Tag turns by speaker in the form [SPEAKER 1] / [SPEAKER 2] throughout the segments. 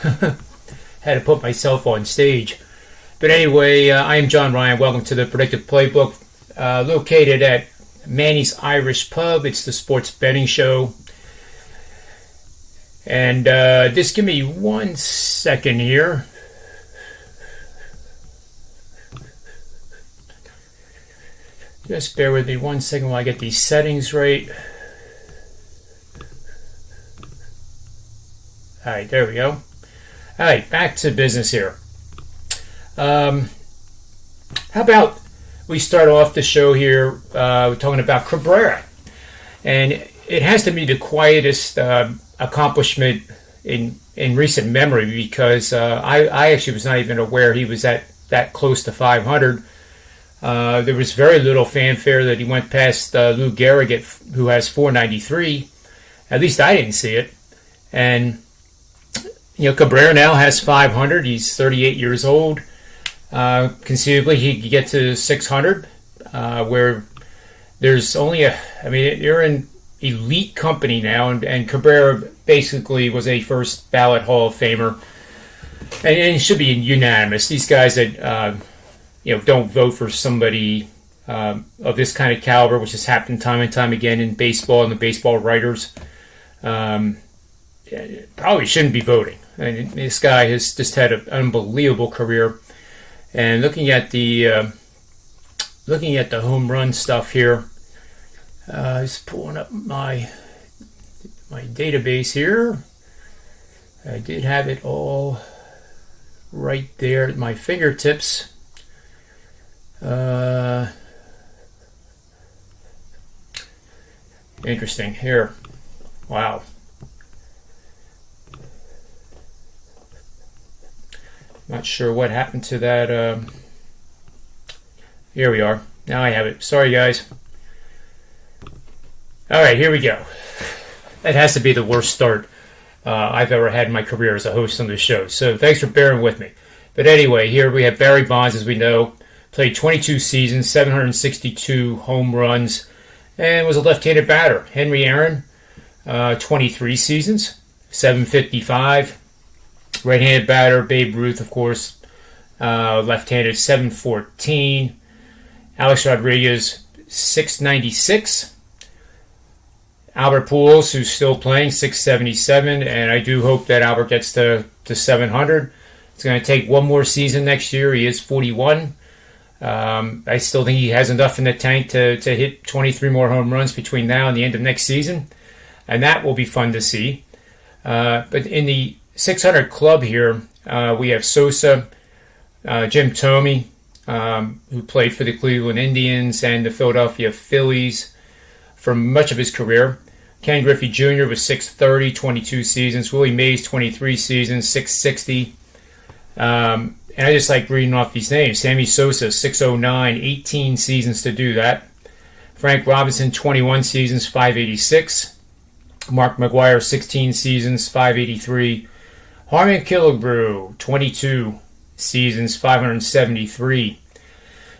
[SPEAKER 1] Had to put myself on stage. But anyway, I am John Ryan. Welcome to the Predictive Playbook, located at Manny's Irish Pub. It's the sports betting show. And just give me 1 second here. Just bear with me 1 second while I get these settings right. All right, there we go. All right, back to business here. How about we start off the show here talking about Cabrera. And it has to be the quietest accomplishment in recent memory, because I actually was not even aware he was that close to 500. There was very little fanfare that he went past Lou Gehrig, who has 493. At least I didn't see it. And Cabrera now has 500. He's 38 years old. Conceivably, he could get to 600, where there's only you're in elite company now, and Cabrera basically was a first ballot Hall of Famer, and it should be unanimous. These guys that don't vote for somebody of this kind of caliber, which has happened time and time again in baseball, and the baseball writers probably shouldn't be voting. I mean, this guy has just had an unbelievable career. And looking at the home run stuff here, just pulling up my database here. I did have it all right there at my fingertips. Interesting here. Wow. Not sure what happened to that. Here we are. Now I have it. Sorry, guys. All right, here we go. That has to be the worst start I've ever had in my career as a host on this show. So thanks for bearing with me. But anyway, here we have Barry Bonds, as we know. Played 22 seasons, 762 home runs, and was a left-handed batter. Henry Aaron, 23 seasons, 755. Right-handed batter, Babe Ruth, of course, left-handed, 714. Alex Rodriguez, 696. Albert Pujols, who's still playing, 677, and I do hope that Albert gets to 700. It's going to take one more season next year. He is 41. I still think he has enough in the tank to hit 23 more home runs between now and the end of next season, and that will be fun to see. But in the 600 club here, we have Sosa, Jim Thome, who played for the Cleveland Indians and the Philadelphia Phillies for much of his career. Ken Griffey Jr. was 630, 22 seasons. Willie Mays, 23 seasons, 660. And I just like reading off these names. Sammy Sosa, 609, 18 seasons to do that. Frank Robinson, 21 seasons, 586. Mark McGwire, 16 seasons, 583. Harmon Killebrew, 22 seasons, 573.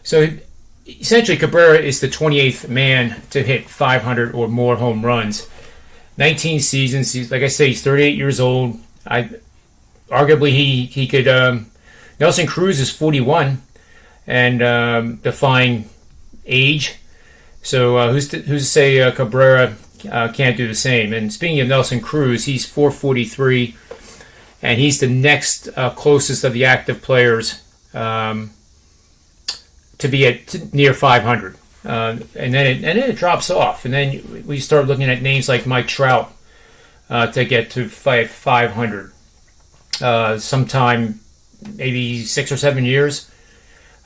[SPEAKER 1] So essentially, Cabrera is the 28th man to hit 500 or more home runs. 19 seasons. Like I say, he's 38 years old. Arguably, he could. Nelson Cruz is 41, and defying age. So who's to say Cabrera can't do the same? And speaking of Nelson Cruz, he's 443. And he's the next closest of the active players to be at near 500. And then it drops off. And then we start looking at names like Mike Trout to get to 500. Sometime maybe 6 or 7 years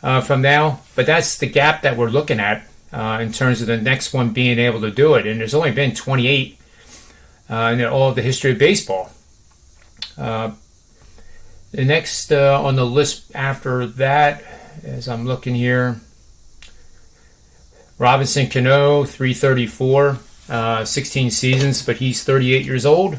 [SPEAKER 1] from now. But that's the gap that we're looking at in terms of the next one being able to do it. And there's only been 28 in all of the history of baseball. The next on the list after that, as I'm looking here, Robinson Cano, 334, 16 seasons, but he's 38 years old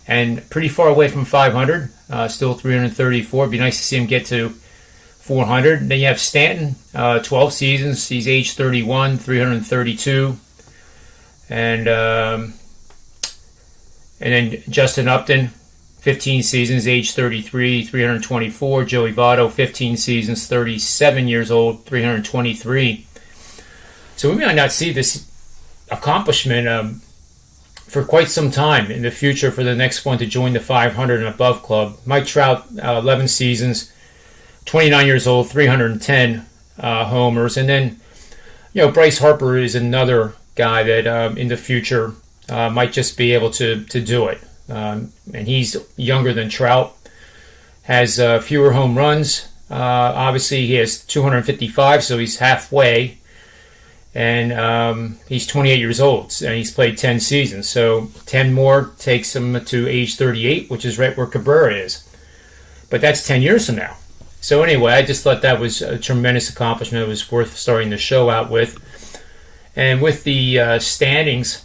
[SPEAKER 1] and pretty far away from 500, still 334. It'd be nice to see him get to 400. And then you have Stanton, 12 seasons, he's age 31, 332. And then Justin Upton, 15 seasons, age 33, 324. Joey Votto, 15 seasons, 37 years old, 323. So we might not see this accomplishment for quite some time in the future for the next one to join the 500 and above club. Mike Trout, 11 seasons, 29 years old, 310 homers. And then, Bryce Harper is another guy that in the future might just be able to do it. And he's younger than Trout, has fewer home runs. Obviously, he has 255, so he's halfway. And he's 28 years old, and he's played 10 seasons. So 10 more takes him to age 38, which is right where Cabrera is. But that's 10 years from now. So anyway, I just thought that was a tremendous accomplishment. It was worth starting the show out with. And with the standings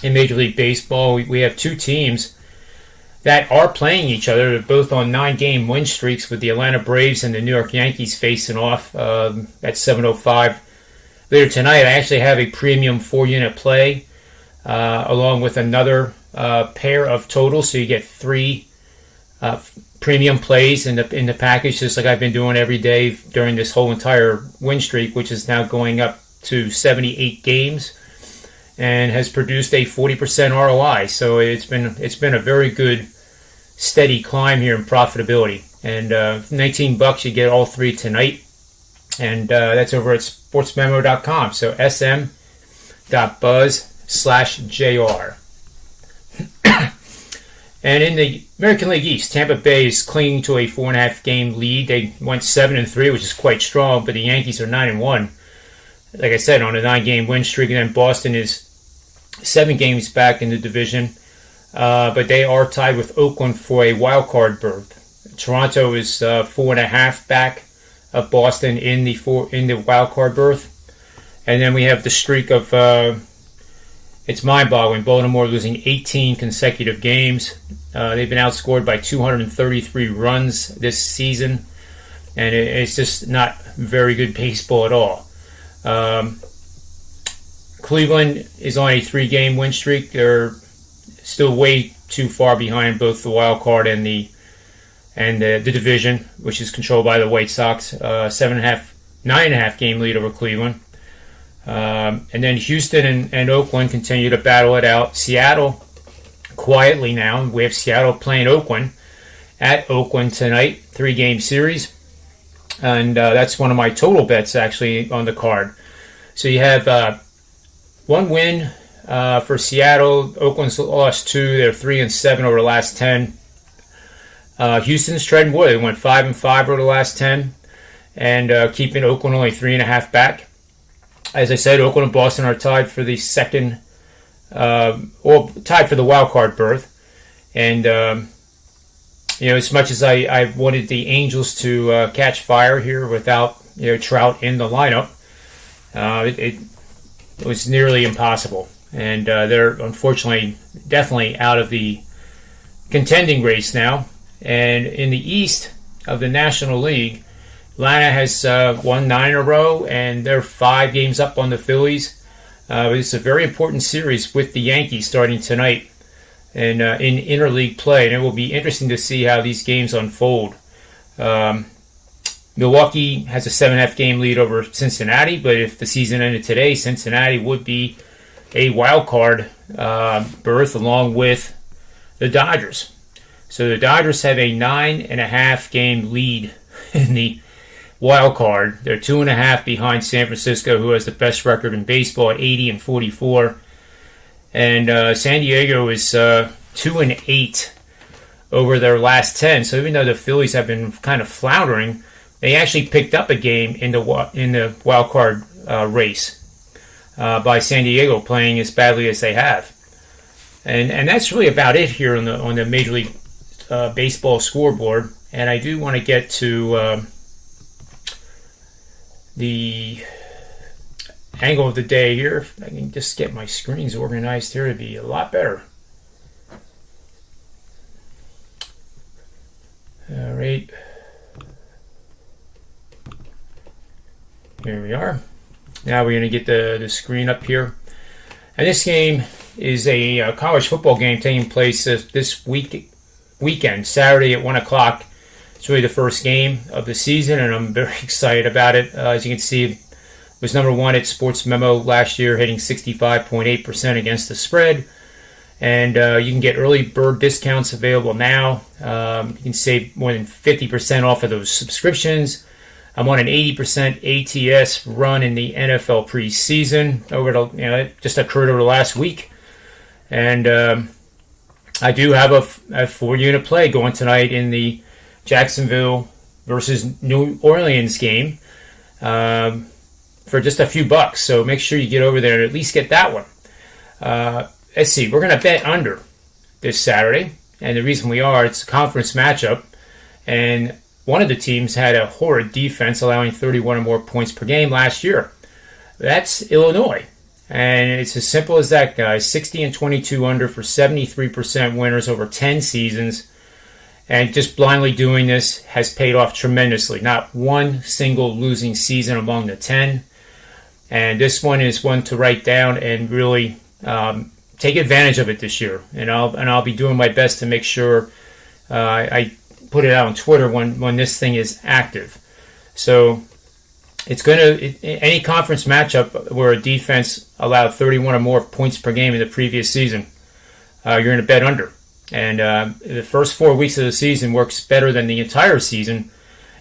[SPEAKER 1] in Major League Baseball, we have two teams that are playing each other. They're both on 9-game win streaks, with the Atlanta Braves and the New York Yankees facing off at 7:05 later tonight. I actually have a premium 4-unit play along with another pair of totals, so you get 3 premium plays in the package, just like I've been doing every day during this whole entire win streak, which is now going up to 78 games. And has produced a 40% ROI. So it's been a very good, steady climb here in profitability. And $19, you get all 3 tonight. And that's over at sportsmemo.com. So sm.buzz/JR. And in the American League East, Tampa Bay is clinging to a 4.5-game lead. They went 7-3, which is quite strong, but the Yankees are 9-1. Like I said, on a 9-game win streak. And then Boston is 7 games back in the division, but they are tied with Oakland for a wild card berth. Toronto is 4.5 back of Boston in the wild card berth, and then we have the streak of it's mind-boggling. Baltimore losing 18 consecutive games. They've been outscored by 233 runs this season, and it's just not very good baseball at all. Cleveland is on a 3-game win streak. They're still way too far behind both the wild card and the division, which is controlled by the White Sox. 9.5 game lead over Cleveland. And then Houston and Oakland continue to battle it out. Seattle, quietly now, we have Seattle playing Oakland at Oakland tonight, 3-game series. And that's one of my total bets actually on the card. So you have 1 win for Seattle. Oakland's lost 2. They're 3-7 over the last 10. Houston's treading water. They went 5-5 over the last 10, and keeping Oakland only 3.5 back. As I said, Oakland and Boston are tied for the second, or tied for the wild card berth. And as much as I wanted the Angels to catch fire here without Trout in the lineup, it was nearly impossible. And they're unfortunately definitely out of the contending race now. And in the East of the National League, Atlanta has won 9 in a row, and they're 5 games up on the Phillies. It's a very important series with the Yankees starting tonight and in interleague play, and it will be interesting to see how these games unfold. Milwaukee has a 7.5 game lead over Cincinnati, but if the season ended today, Cincinnati would be a wild card berth along with the Dodgers. So the Dodgers have a 9.5 game lead in the wild card. They're 2.5 behind San Francisco, who has the best record in baseball at 80-44. And San Diego is 2-8 over their last 10. So even though the Phillies have been kind of floundering, they actually picked up a game in the wild card race by San Diego playing as badly as they have. And that's really about it here on the Major League Baseball scoreboard. And I do want to get to the angle of the day here. If I can just get my screens organized here, it'd be a lot better. All right. Here we are. Now we're going to get the screen up here. And this game is a college football game taking place this weekend, Saturday at 1 o'clock. It's really the first game of the season, and I'm very excited about it. As you can see, it was number one at Sports Memo last year, hitting 65.8% against the spread. And you can get early bird discounts available now. You can save more than 50% off of those subscriptions. I'm on an 80% ATS run in the NFL preseason it just occurred over the last week. And I do have a 4-unit play going tonight in the Jacksonville versus New Orleans game for just a few bucks. So make sure you get over there and at least get that one. Let's see, we're going to bet under this Saturday. And the reason we are, it's a conference matchup. And one of the teams had a horrid defense, allowing 31 or more points per game last year. That's Illinois. And it's as simple as that, guys. 60-22 under for 73% winners over 10 seasons. And just blindly doing this has paid off tremendously. Not one single losing season among the 10. And this one is one to write down and really take advantage of it this year. And I'll be doing my best to make sure I put it out on Twitter when this thing is active. So it's any conference matchup where a defense allowed 31 or more points per game in the previous season, you're going to bet under. And the first 4 weeks of the season works better than the entire season.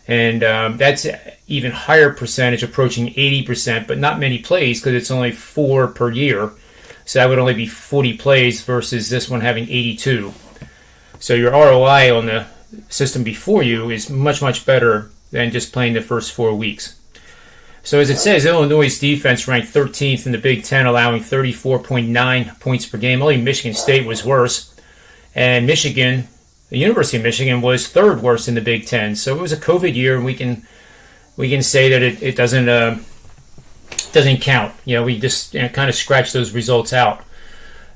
[SPEAKER 1] And that's even higher percentage, approaching 80%, but not many plays because it's only 4 per year. So that would only be 40 plays versus this one having 82. So your ROI on the system before you is much, much better than just playing the first 4 weeks. So as it says, Illinois' defense ranked 13th in the Big Ten, allowing 34.9 points per game. Only Michigan State was worse. And Michigan, the University of Michigan, was third worst in the Big Ten. So it was a COVID year, and we can say that it doesn't count. We just kind of scratch those results out.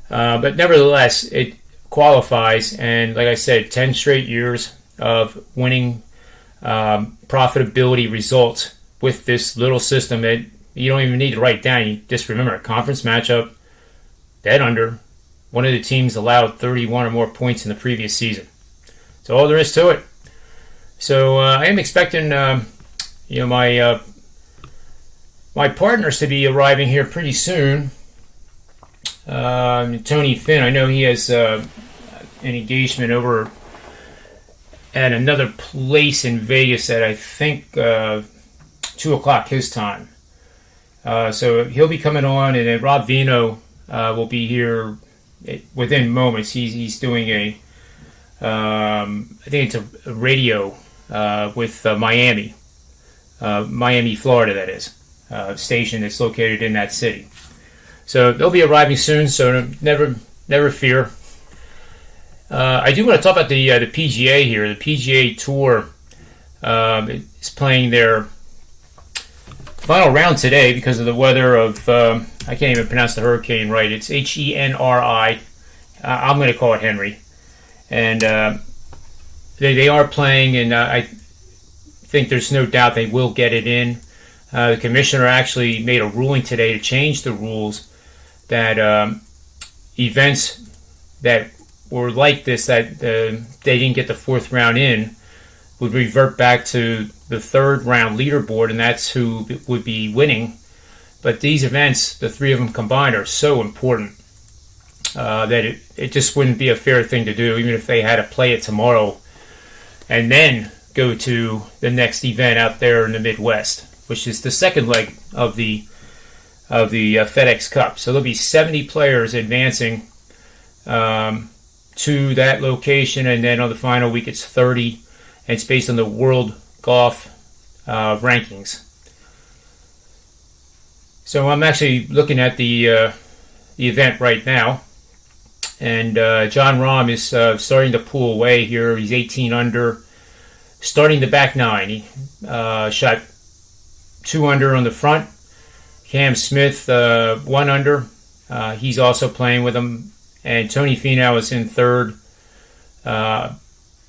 [SPEAKER 1] But nevertheless, it qualifies. And like I said, 10 straight years of winning profitability results with this little system that you don't even need to write down. You just remember a conference matchup, bet under. One of the teams allowed 31 or more points in the previous season. That's all there is to it. So I am expecting, my partners to be arriving here pretty soon. Tony Finn, I know he has an engagement over at another place in Vegas at I think 2 o'clock his time. So he'll be coming on, and then Rob Veno will be here within moments. He's doing I think it's a radio with Miami, Florida, that is, station that's located in that city. So they'll be arriving soon, so never fear. I do want to talk about the PGA here. The PGA Tour is playing their final round today because of the weather of, I can't even pronounce the hurricane right. It's Henri. I'm going to call it Henry. And they are playing, and I think there's no doubt they will get it in. The commissioner actually made a ruling today to change the rules that events that were like this, that they didn't get the fourth round in, would revert back to the third round leaderboard, and that's who would be winning. But these events, the three of them combined, are so important that it just wouldn't be a fair thing to do, even if they had to play it tomorrow and then go to the next event out there in the Midwest, which is the second leg of the FedEx Cup. So there'll be 70 players advancing to that location, and then on the final week it's 30, and it's based on the World Golf rankings. So I'm actually looking at the event right now, and John Rahm is starting to pull away here. He's 18 under, starting the back nine. He shot 2 under on the front. Cam Smith 1 under. He's also playing with him, and Tony Finau is in third.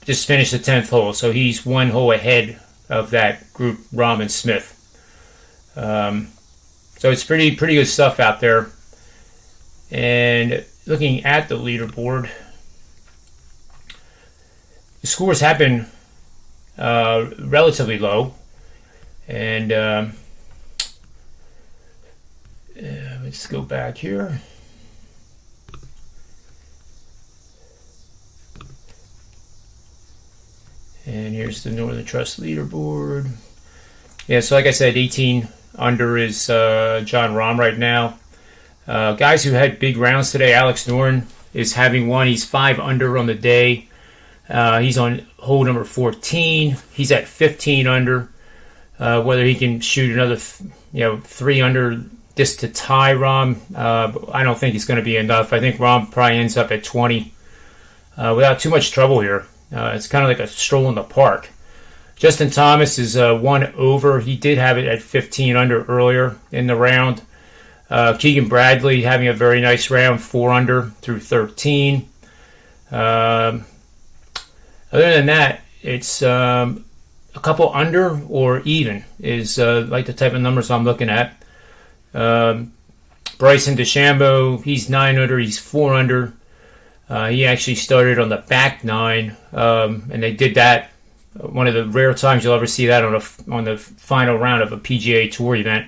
[SPEAKER 1] Just finished the 10th hole, so he's 1 hole ahead of that group, Rahm and Smith. So it's pretty good stuff out there. And looking at the leaderboard, the scores have been relatively low. And let's go back here. And here's the Northern Trust leaderboard. Yeah, so like I said, 18 under is John Rahm right now. Guys who had big rounds today, Alex Noren is having one. He's 5 under on the day. He's on hole number 14. He's at 15 under. Whether he can shoot another, 3 under just to tie Rahm, I don't think it's going to be enough. I think Rahm probably ends up at 20 without too much trouble here. It's kind of like a stroll in the park. Justin Thomas is 1 over. He did have it at 15 under earlier in the round. Keegan Bradley having a very nice round, 4 under through 13. Other than that, it's a couple under or even is like the type of numbers I'm looking at. Bryson DeChambeau, he's 9 under, he's 4 under. He actually started on the back 9, and they did that. One of the rare times you'll ever see that on the final round of a PGA Tour event,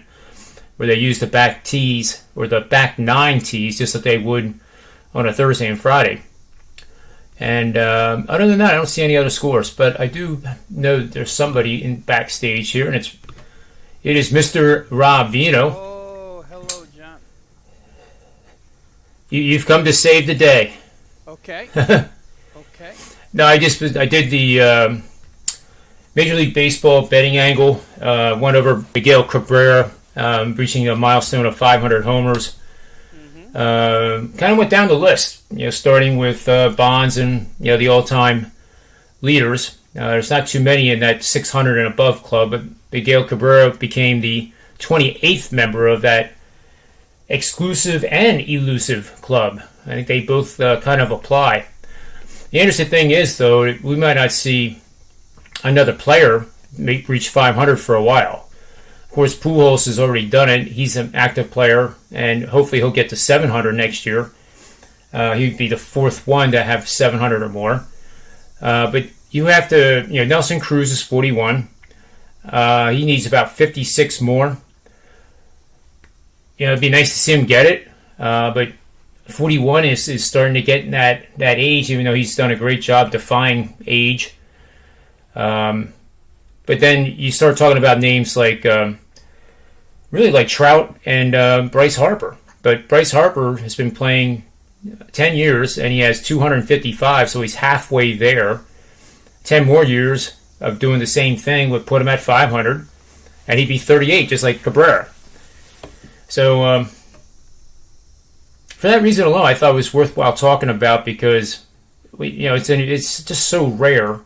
[SPEAKER 1] where they use the back tees or the back 9 tees just like they would on a Thursday and Friday. And other than that, I don't see any other scores. But I do know that there's somebody in backstage here, and it is Mr. Rob Veno.
[SPEAKER 2] Oh, hello, John.
[SPEAKER 1] You've come to save the day.
[SPEAKER 2] Okay. Okay.
[SPEAKER 1] No, I did the Major League Baseball betting angle. Went over Miguel Cabrera, reaching a milestone of 500 homers. Kind of went down the list, starting with Bonds and the all-time leaders. There's not too many in that 600 and above club, but Miguel Cabrera became the 28th member of that exclusive and elusive club. I think they both kind of apply. The interesting thing is, though, we might not see another player reach 500 for a while. Of course, Pujols has already done it. He's an active player, and hopefully he'll get to 700 next year. He'd be the 4th one to have 700 or more. But you have to, Nelson Cruz is 41. He needs about 56 more. It'd be nice to see him get it, but 41 is starting to get in that age, even though he's done a great job defying age. But then you start talking about names like, really like Trout and Bryce Harper. But Bryce Harper has been playing 10 years, and he has 255, so he's halfway there. 10 more years of doing the same thing would put him at 500, and he'd be 38, just like Cabrera. So, for that reason alone, I thought it was worthwhile talking about, because it's just so rare,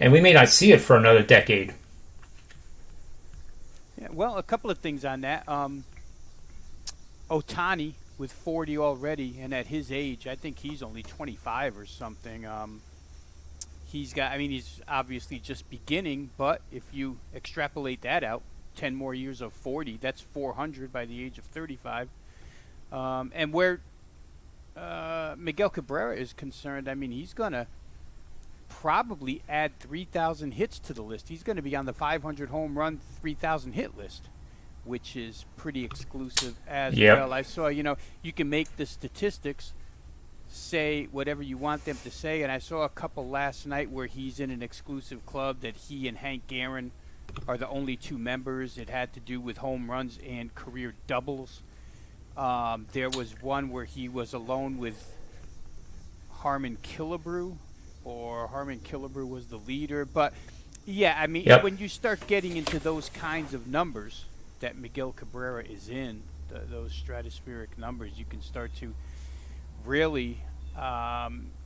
[SPEAKER 1] and we may not see it for another decade.
[SPEAKER 2] Yeah, well, a couple of things on that. Ohtani with 40 already, and at his age, I think he's only 25 or something. He's obviously just beginning, but if you extrapolate that out, 10 more years of 40, that's 400 by the age of 35. And where Miguel Cabrera is concerned, he's going to probably add 3,000 hits to the list. He's going to be on the 500 home run, 3,000 hit list, which is pretty exclusive as well. I saw, you can make the statistics say whatever you want them to say, and I saw a couple last night where he's in an exclusive club that he and Hank Aaron are the only 2 members. It had to do with home runs and career doubles. There was one where he was alone with Harmon Killebrew, or Harmon Killebrew was the leader. But, yeah, when you start getting into those kinds of numbers that Miguel Cabrera is in, those stratospheric numbers, you can start to really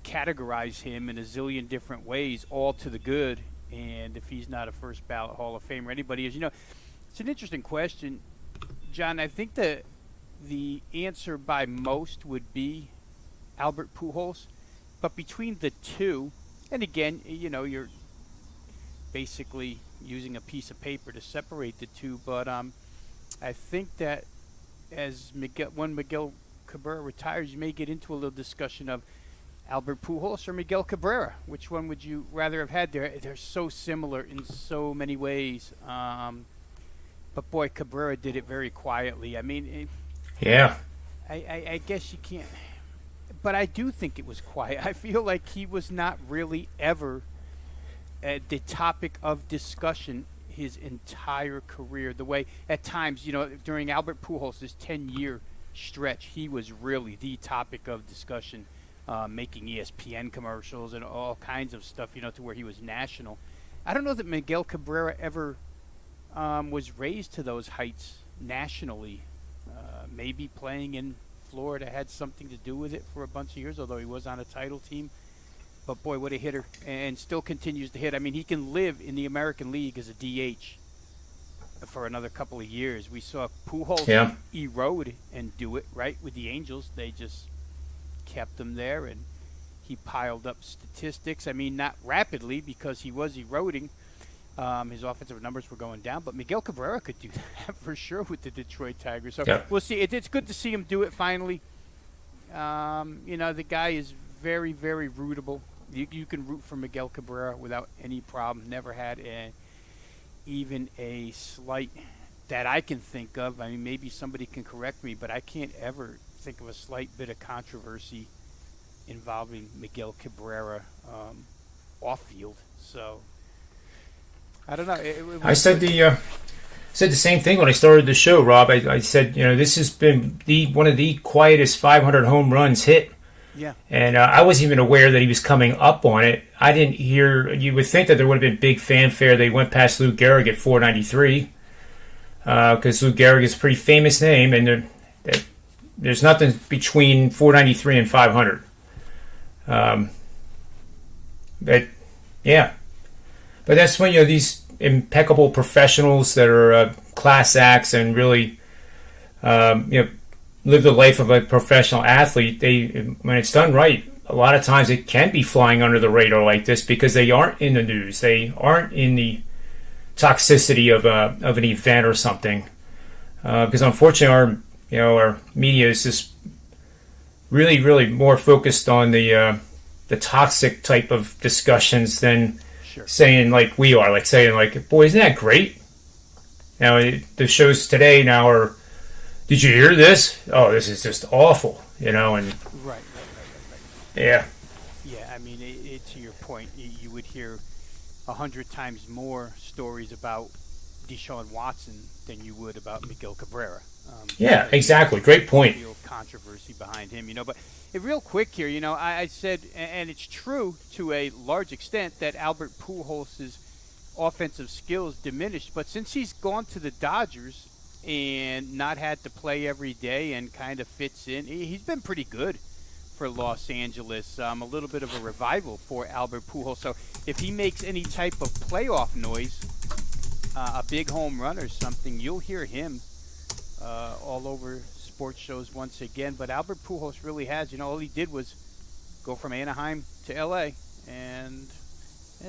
[SPEAKER 2] categorize him in a zillion different ways, all to the good. And if he's not a first ballot Hall of Famer, anybody is. It's an interesting question, John. I think that the answer by most would be Albert Pujols, but between the two, and again, you're basically using a piece of paper to separate the two. But I think that when Miguel Cabrera retires, you may get into a little discussion of Albert Pujols or Miguel Cabrera? Which one would you rather have had? They're so similar in so many ways. But boy, Cabrera did it very quietly. I mean,
[SPEAKER 1] Yeah.
[SPEAKER 2] I guess you can't. But I do think it was quiet. I feel like he was not really ever the topic of discussion his entire career. The way at times, during Albert Pujols' 10-year stretch, he was really the topic of discussion, making ESPN commercials and all kinds of stuff, to where he was national. I don't know that Miguel Cabrera ever was raised to those heights nationally. Maybe playing in Florida had something to do with it for a bunch of years, although he was on a title team. But boy, what a hitter, and still continues to hit. I mean, he can live in the American League as a DH for another couple of years. We saw Pujols erode and do it, right, with the Angels. They just kept him there, and he piled up statistics. I mean, not rapidly because he was eroding. His offensive numbers were going down, but Miguel Cabrera could do that for sure with the Detroit Tigers. So we'll see. It's good to see him do it finally. The guy is very, very rootable. You can root for Miguel Cabrera without any problem. Never had even a slight that I can think of. I mean, maybe somebody can correct me, but I can't ever think of a slight bit of controversy involving Miguel Cabrera off field. So I don't know.
[SPEAKER 1] I said the same thing when I started the show, Rob. I said, this has been one of the quietest 500 home runs hit.
[SPEAKER 2] Yeah.
[SPEAKER 1] And I wasn't even aware that he was coming up on it. I didn't hear. You would think that there would have been big fanfare. They went past Lou Gehrig at 493 because Lou Gehrig is a pretty famous name, and there's nothing between 493 and 500. But that's when these impeccable professionals that are class acts and really live the life of a professional athlete. When it's done right, a lot of times it can be flying under the radar like this because they aren't in the news. They aren't in the toxicity of an event or something. Because unfortunately, our media is just really, really more focused on the toxic type of discussions than saying like we are, like saying like, boy, isn't that great? Now the shows today now are, did you hear this? Oh, this is just awful, and
[SPEAKER 2] right.
[SPEAKER 1] Yeah.
[SPEAKER 2] Yeah, I mean, to your point, you would hear 100 times more stories about Deshaun Watson than you would about Miguel Cabrera.
[SPEAKER 1] Yeah, exactly. Great point.
[SPEAKER 2] Real controversy behind him, But real quick here, I said, and it's true to a large extent, that Albert Pujols' offensive skills diminished. But since he's gone to the Dodgers and not had to play every day and kind of fits in, he's been pretty good for Los Angeles. A little bit of a revival for Albert Pujols. So if he makes any type of playoff noise, a big home run or something, you'll hear him all over sports shows once again. But Albert Pujols really has, all he did was go from Anaheim to LA, and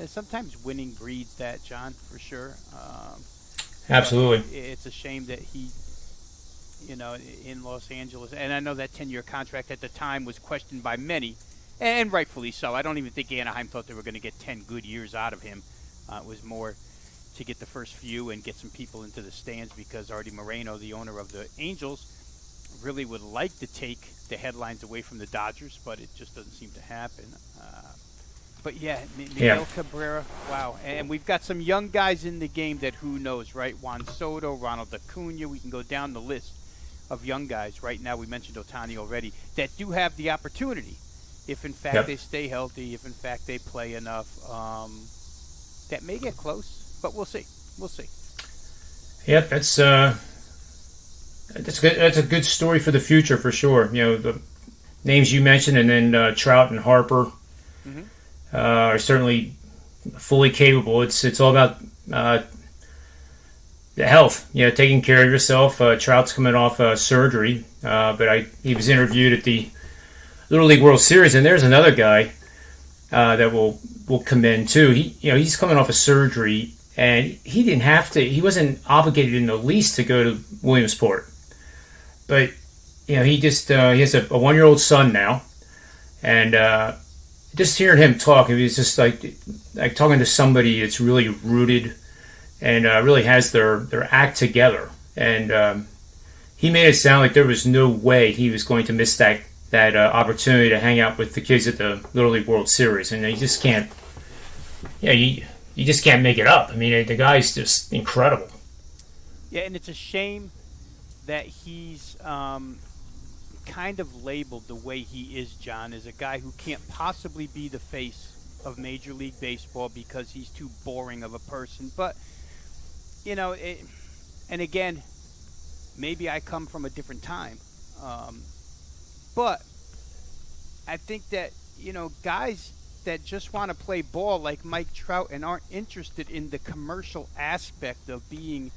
[SPEAKER 2] sometimes winning breeds that, John, for sure.
[SPEAKER 1] Absolutely.
[SPEAKER 2] It's a shame that he, in Los Angeles, and I know that 10-year contract at the time was questioned by many, and rightfully so. I don't even think Anaheim thought they were going to get 10 good years out of him. It was more to get the first few and get some people into the stands because Artie Moreno, the owner of the Angels, really would like to take the headlines away from the Dodgers, but it just doesn't seem to happen. But yeah, Miguel Cabrera, wow. And we've got some young guys in the game that who knows, right? Juan Soto, Ronald Acuna, we can go down the list of young guys. Right now we mentioned Ohtani already, that do have the opportunity, if in fact they stay healthy, if in fact they play enough, that may get close, but we'll see. We'll see.
[SPEAKER 1] Yep, that's good. That's a good story for the future for sure. The names you mentioned, and then Trout and Harper are certainly fully capable. It's all about the health. Taking care of yourself. Trout's coming off surgery, but he was interviewed at the Little League World Series, and there's another guy that will commend too. He's coming off a surgery, and he didn't have to. He wasn't obligated in the least to go to Williamsport. But he has a 1-year-old son now, and just hearing him talk, it was just like talking to somebody that's really rooted and really has their act together. And he made it sound like there was no way he was going to miss that opportunity to hang out with the kids at the Little League World Series. And you just can't, you just can't make it up. I mean, the guy's just incredible.
[SPEAKER 2] Yeah, and it's a shame that he's kind of labeled the way he is, John, as a guy who can't possibly be the face of Major League Baseball because he's too boring of a person. But, and again, maybe I come from a different time. But I think that, guys that just want to play ball like Mike Trout and aren't interested in the commercial aspect of being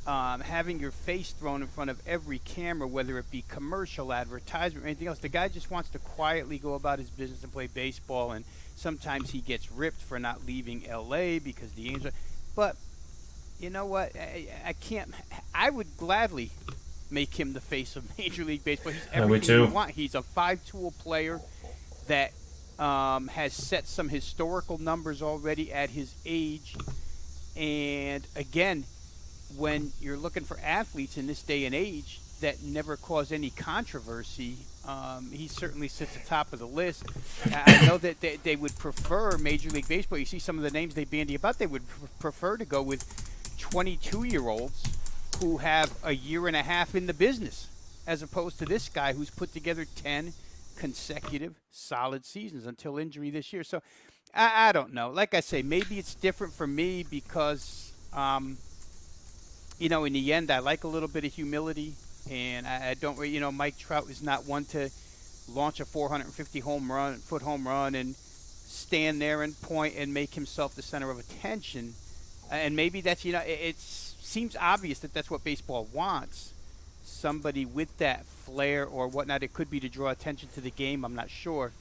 [SPEAKER 2] having your face thrown in front of every camera, whether it be commercial, advertisement, or anything else. The guy just wants to quietly go about his business and play baseball, and sometimes he gets ripped for not leaving L.A. because the Angels. But you know what? I can't. I would gladly make him the face of Major League Baseball. He's everything you want. He's a five-tool player that has set some historical numbers already at his age. And again, when you're looking for athletes in this day and age that never cause any controversy, he certainly sits at the top of the list. I know that they would prefer Major League Baseball. You see some of the names they bandy about. They would prefer to go with 22-year-olds who have a year and a half in the business, as opposed to this guy who's put together 10 consecutive solid seasons until injury this year. So I don't know. Like I say, maybe it's different for me because, in the end, I like a little bit of humility, and I don't really, Mike Trout is not one to launch a 450 foot home run and stand there and point and make himself the center of attention. And maybe that's, it seems obvious that that's what baseball wants. Somebody with that flair or whatnot. It could be to draw attention to the game. I'm not sure.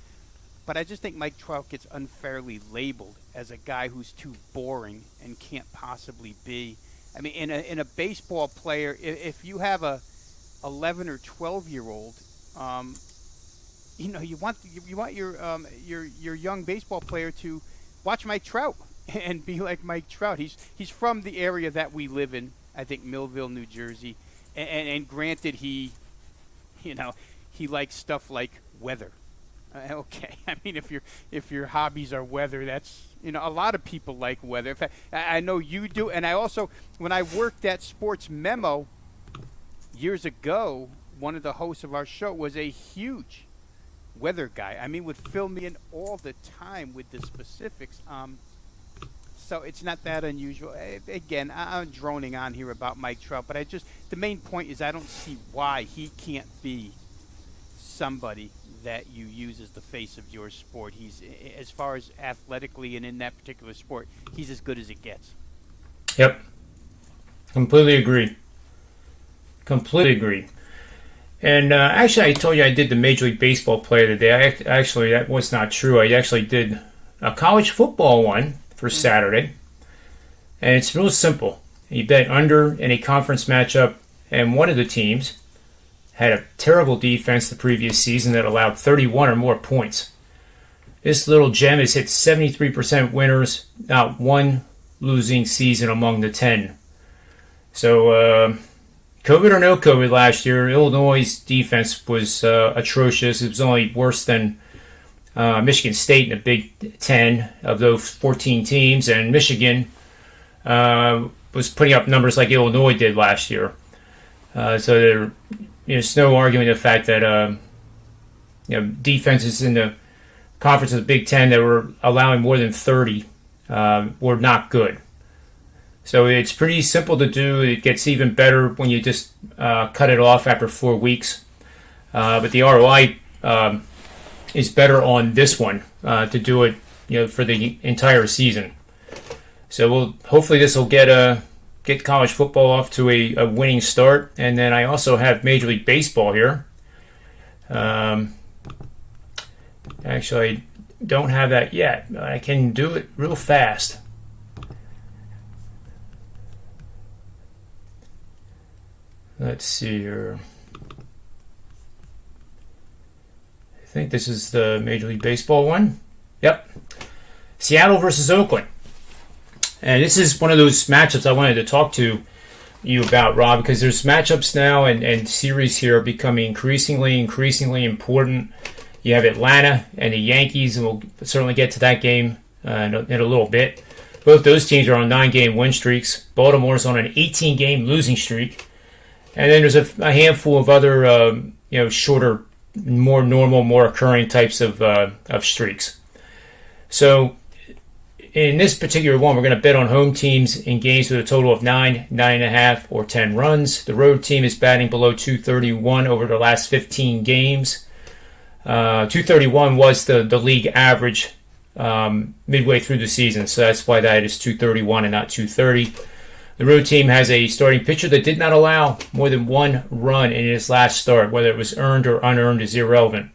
[SPEAKER 2] But I just think Mike Trout gets unfairly labeled as a guy who's too boring and can't possibly be. I mean, in a baseball player, if you have a 11 or 12-year-old, you want your young baseball player to watch Mike Trout and be like Mike Trout. He's from the area that we live in. I think Millville, New Jersey, and granted he likes stuff like weather. Okay, I mean if your hobbies are weather, that's a lot of people like weather. In fact, I know you do, and I also, when I worked at Sports Memo years ago, one of the hosts of our show was a huge weather guy. I mean, would fill me in all the time with the specifics. So it's not that unusual. Again, I'm droning on here about Mike Trout, but the main point is I don't see why he can't be somebody that you use as the face of your sport. He's, as far as athletically and in that particular sport, he's as good as it gets.
[SPEAKER 1] Yep. Completely agree. And actually, I told you I did the Major League Baseball player today. Actually, that was not true. I actually did a college football one for Saturday. And it's real simple. You bet under in a conference matchup, and one of the teams had a terrible defense the previous season that allowed 31 or more points. This little gem has hit 73% winners, not one losing season among the 10. So, COVID or no COVID last year, Illinois' defense was atrocious. It was only worse than Michigan State in the Big Ten of those 14 teams, and Michigan was putting up numbers like Illinois did last year. So there's no arguing the fact that defenses in the conference of the Big Ten that were allowing more than 30 were not good. So it's pretty simple to do. It gets even better when you just cut it off after 4 weeks. But the ROI is better on this one to do it, for the entire season. So hopefully this will get college football off to a winning start. And then I also have Major League Baseball here. Actually, I don't have that yet. I can do it real fast. Let's see here. I think this is the Major League Baseball one. Yep. Seattle versus Oakland. And this is one of those matchups I wanted to talk to you about, Rob, because there's matchups now and series here are becoming increasingly important. You have Atlanta and the Yankees, and we'll certainly get to that game in a little bit. Both those teams are on 9-game win streaks. Baltimore's on an 18-game losing streak. And then there's a handful of other, shorter, more normal, more occurring types of streaks. So in this particular one, we're going to bet on home teams in games with a total of 9, 9.5, or 10 runs. The road team is batting below 231 over the last 15 games. 231 was the league average midway through the season, so that's why that is 231 and not 230. The road team has a starting pitcher that did not allow more than one run in his last start. Whether it was earned or unearned is irrelevant.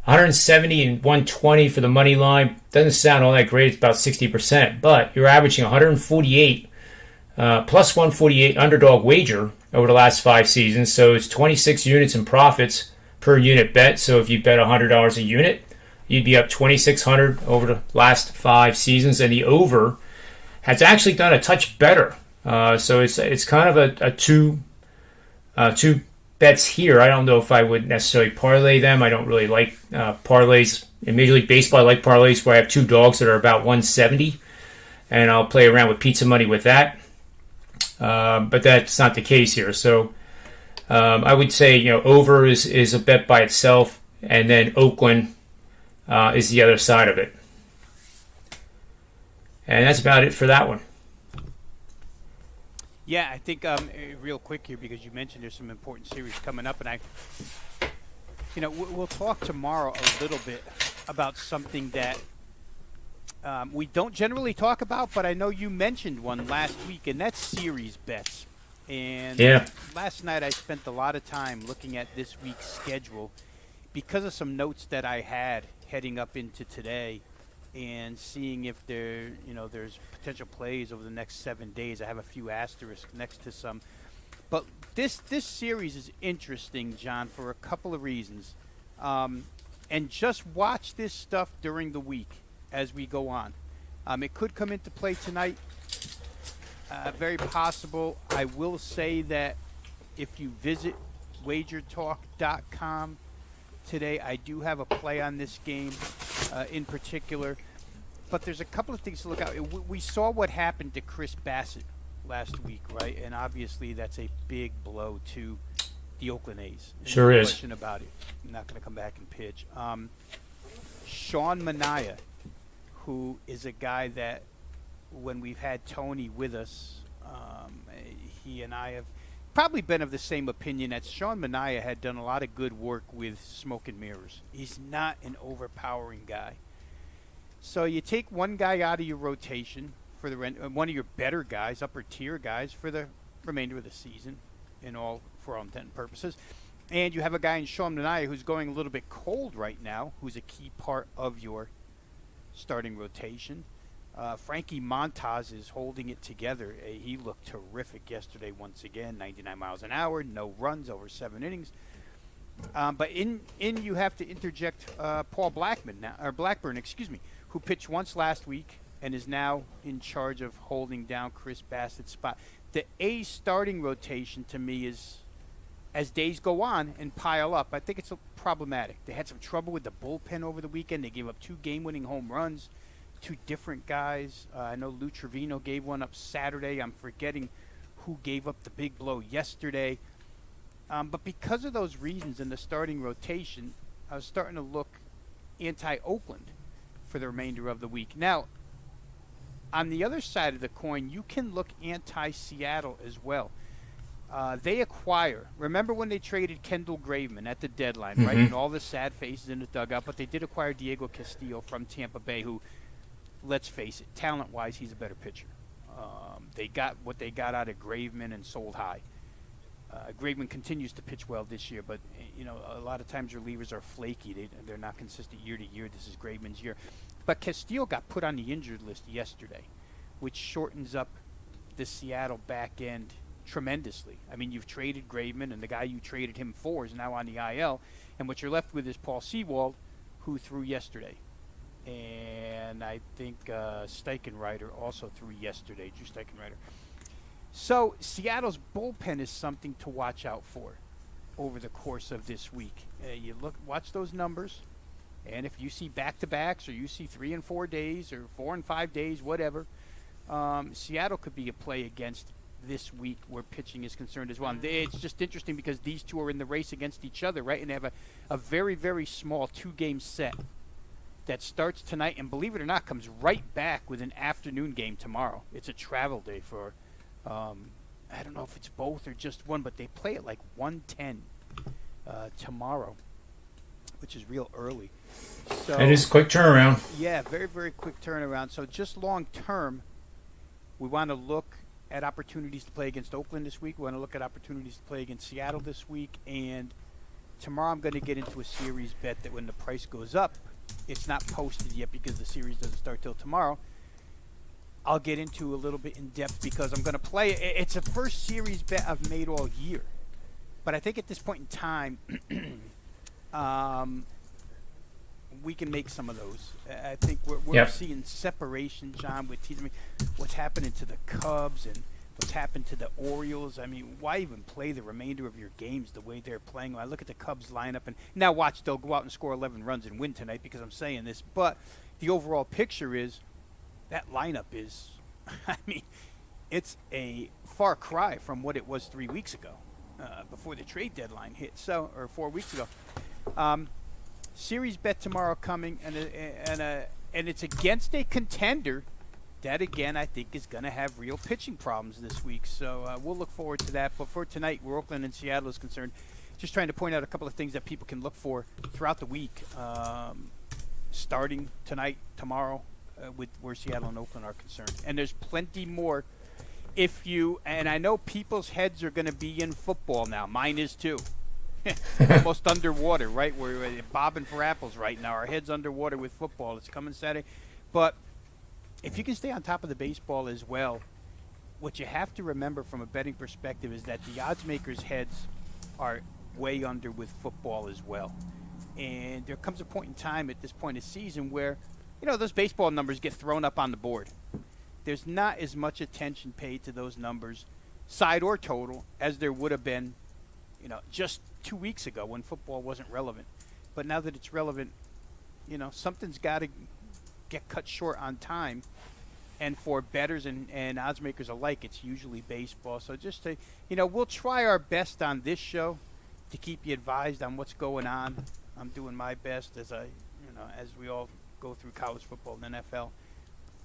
[SPEAKER 1] 170 and 120 for the money line. Doesn't sound all that great. It's about 60%, but you're averaging 148 plus 148 underdog wager over the last 5 seasons, so it's 26 units in profits per unit bet. So if you bet $100 a unit, you'd be up $2,600 over the last 5 seasons, and the over has actually done a touch better. So it's kind of a two bets here. I don't know if I would necessarily parlay them. I don't really like parlays. In Major League Baseball, I like parlays where I have 2 dogs that are about 170, and I'll play around with pizza money with that. But that's not the case here. So I would say over is a bet by itself, and then Oakland is the other side of it. And that's about it for that one.
[SPEAKER 2] Yeah, I think real quick here, because you mentioned there's some important series coming up, and we'll talk tomorrow a little bit about something that we don't generally talk about, but I know you mentioned one last week, and that's series bets. And last night I spent a lot of time looking at this week's schedule because of some notes that I had heading up into today, and seeing if there's potential plays over the next 7 days. I have a few asterisks next to some. But this series is interesting, John, for a couple of reasons. And just watch this stuff during the week as we go on. It could come into play tonight. Very possible. I will say that if you visit WagerTalk.com today, I do have a play on this game in particular. But there's a couple of things to look out. We saw what happened to Chris Bassett last week, right? And obviously that's a big blow to the Oakland A's.
[SPEAKER 1] Sure is.
[SPEAKER 2] No question about it. I'm not going to come back and pitch. Sean Mejia, who is a guy that when we've had Tony with us, he and I have probably been of the same opinion that Sean Mejia had done a lot of good work with smoke and mirrors. He's not an overpowering guy. So you take one guy out of your rotation for one of your better guys, upper tier guys, for the remainder of the season, for all intent and purposes, and you have a guy in Sean Mejia who's going a little bit cold right now, who's a key part of your starting rotation. Frankie Montas is holding it together. He looked terrific yesterday once again, 99 miles an hour, no runs over 7 innings. But in you have to interject Paul Blackburn, who pitched once last week and is now in charge of holding down Chris Bassett's spot. The A's starting rotation to me is, as days go on and pile up, I think it's problematic. They had some trouble with the bullpen over the weekend. They gave up 2 game-winning home runs, 2 different guys. I know Lou Trevino gave one up Saturday. I'm forgetting who gave up the big blow yesterday. But because of those reasons in the starting rotation, I was starting to look anti-Oakland for the remainder of the week. Now, on the other side of the coin, you can look anti-Seattle as well. They acquire. Remember when they traded Kendall Graveman at the deadline, right? And all the sad faces in the dugout. But they did acquire Diego Castillo from Tampa Bay, who, let's face it, talent-wise, he's a better pitcher. They got what they got out of Graveman and sold high. Graveman continues to pitch well this year, but a lot of times relievers are flaky. They're not consistent year to year. This is Graveman's year. But Castillo got put on the injured list yesterday, which shortens up the Seattle back end tremendously. I mean, you've traded Graveman, and the guy you traded him for is now on the IL, and what you're left with is Paul Sewald, who threw yesterday. and I think Steichenreiter also threw yesterday, Drew Steichenreiter. So Seattle's bullpen is something to watch out for over the course of this week. You watch those numbers, and if you see back-to-backs or you see 3 and 4 days or 4 and 5 days, whatever, Seattle could be a play against this week where pitching is concerned as well. And it's just interesting because these two are in the race against each other, right? And they have a very, very small 2-game set that starts tonight and, believe it or not, comes right back with an afternoon game tomorrow. It's a travel day for, I don't know if it's both or just one, but they play at like 1:10 tomorrow, which is real early. So
[SPEAKER 1] it is a quick turnaround.
[SPEAKER 2] Yeah, very, very quick turnaround. So just long term, we want to look at opportunities to play against Oakland this week. We want to look at opportunities to play against Seattle this week. And tomorrow I'm going to get into a series bet that when the price goes up, it's not posted yet because the series doesn't start till tomorrow. I'll get into a little bit in depth because I'm going to play. It's the first series bet I've made all year. But I think at this point in time, we can make some of those. I think we're seeing separation, John, with teams. I mean, what's happening to the Cubs and what's happened to the Orioles. I mean, why even play the remainder of your games the way they're playing? When I look at the Cubs lineup, and now watch, they'll go out and score 11 runs and win tonight because I'm saying this. But the overall picture is that lineup is, I mean, it's a far cry from what it was 3 weeks ago before the trade deadline hit, or 4 weeks ago. Series bet tomorrow coming, and it's against a contender that, again, I think is going to have real pitching problems this week. So we'll look forward to that. But for tonight, where Oakland and Seattle is concerned, just trying to point out a couple of things that people can look for throughout the week, starting tonight, tomorrow, with where Seattle and Oakland are concerned. And there's plenty more. And I know people's heads are going to be in football now. Mine is too. Almost underwater, right? We're bobbing for apples right now. Our head's underwater with football. It's coming Saturday. But if you can stay on top of the baseball as well, what you have to remember from a betting perspective is that the odds makers' heads are way under with football as well. And there comes a point in time at this point of season where, those baseball numbers get thrown up on the board. There's not as much attention paid to those numbers, side or total, as there would have been, just 2 weeks ago when football wasn't relevant. But now that it's relevant, something's got to get cut short on time. And for bettors and odds makers alike, it's usually baseball. So just to, we'll try our best on this show to keep you advised on what's going on. I'm doing my best as we all go through college football and NFL.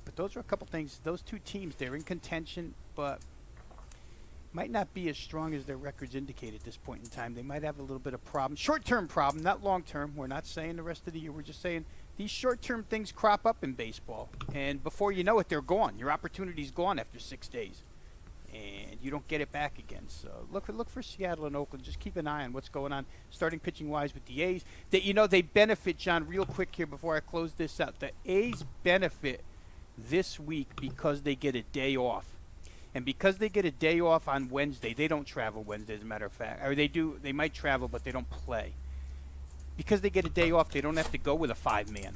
[SPEAKER 2] But those are a couple things. Those two teams, they're in contention, but might not be as strong as their records indicate at this point in time. They might have a little bit of problem. Short-term problem, not long-term. We're not saying the rest of the year. We're just saying these short-term things crop up in baseball. And before you know it, they're gone. Your opportunity's gone after 6 days. And you don't get it back again. So look for Seattle and Oakland. Just keep an eye on what's going on, starting pitching-wise with the A's. They benefit, John, real quick here before I close this out. The A's benefit this week because they get a day off. And because they get a day off on Wednesday, they don't travel Wednesday, as a matter of fact. Or they might travel, but they don't play. Because they get a day off, they don't have to go with a 5-man.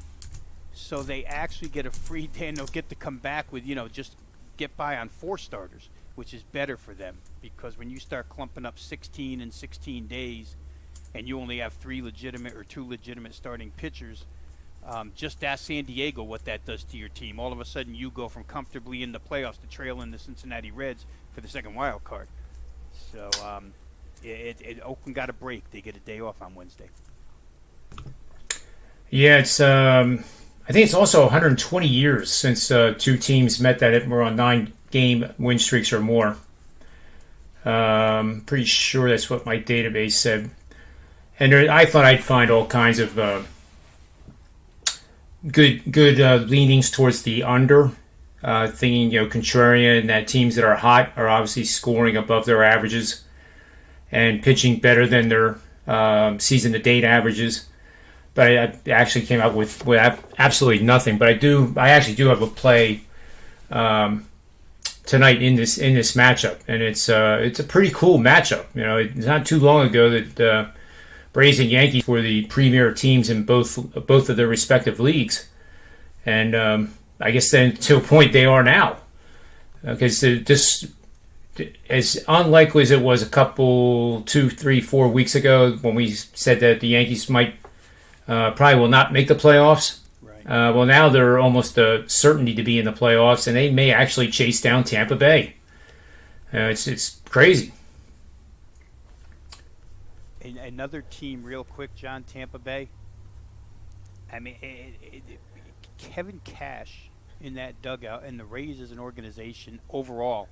[SPEAKER 2] So they actually get a free day, and they'll get to come back with, just get by on 4 starters, which is better for them. Because when you start clumping up 16 in 16 days, and you only have 3 legitimate or 2 legitimate starting pitchers, just ask San Diego what that does to your team. All of a sudden, you go from comfortably in the playoffs to trailing the Cincinnati Reds for the second wild card. So Oakland got a break. They get a day off on Wednesday.
[SPEAKER 1] Yeah, it's. I think it's also 120 years since 2 teams met that were on 9-game win streaks or more. Pretty sure that's what my database said. And I thought I'd find all kinds of good leanings towards the under, thinking contrarian that teams that are hot are obviously scoring above their averages and pitching better than their season to date averages. But I actually came up with absolutely nothing. But I actually do have a play tonight in this matchup, and it's a pretty cool matchup. It's not too long ago that Braves and Yankees were the premier teams in both of their respective leagues. And I guess then to a point they are now. Because this, as unlikely as it was a couple, 2, 3, 4 weeks ago when we said that the Yankees might probably will not make the playoffs.
[SPEAKER 2] Right.
[SPEAKER 1] Well, now they're almost a certainty to be in the playoffs, and they may actually chase down Tampa Bay. It's crazy.
[SPEAKER 2] Another team, real quick, John, Tampa Bay. I mean, Kevin Cash in that dugout and the Rays as an organization overall,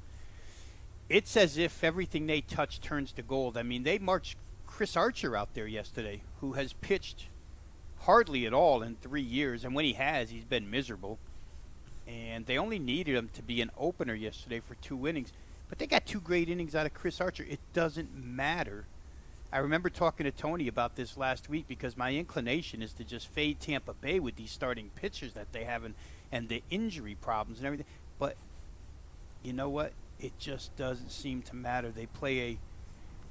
[SPEAKER 2] it's as if everything they touch turns to gold. I mean, they marched Chris Archer out there yesterday, who has pitched hardly at all in 3 years, and when he has, he's been miserable. And they only needed him to be an opener yesterday for 2 innings, but they got 2 great innings out of Chris Archer. It doesn't matter. I remember talking to Tony about this last week because my inclination is to just fade Tampa Bay with these starting pitchers that they have and the injury problems and everything. But you know what? It just doesn't seem to matter. They play a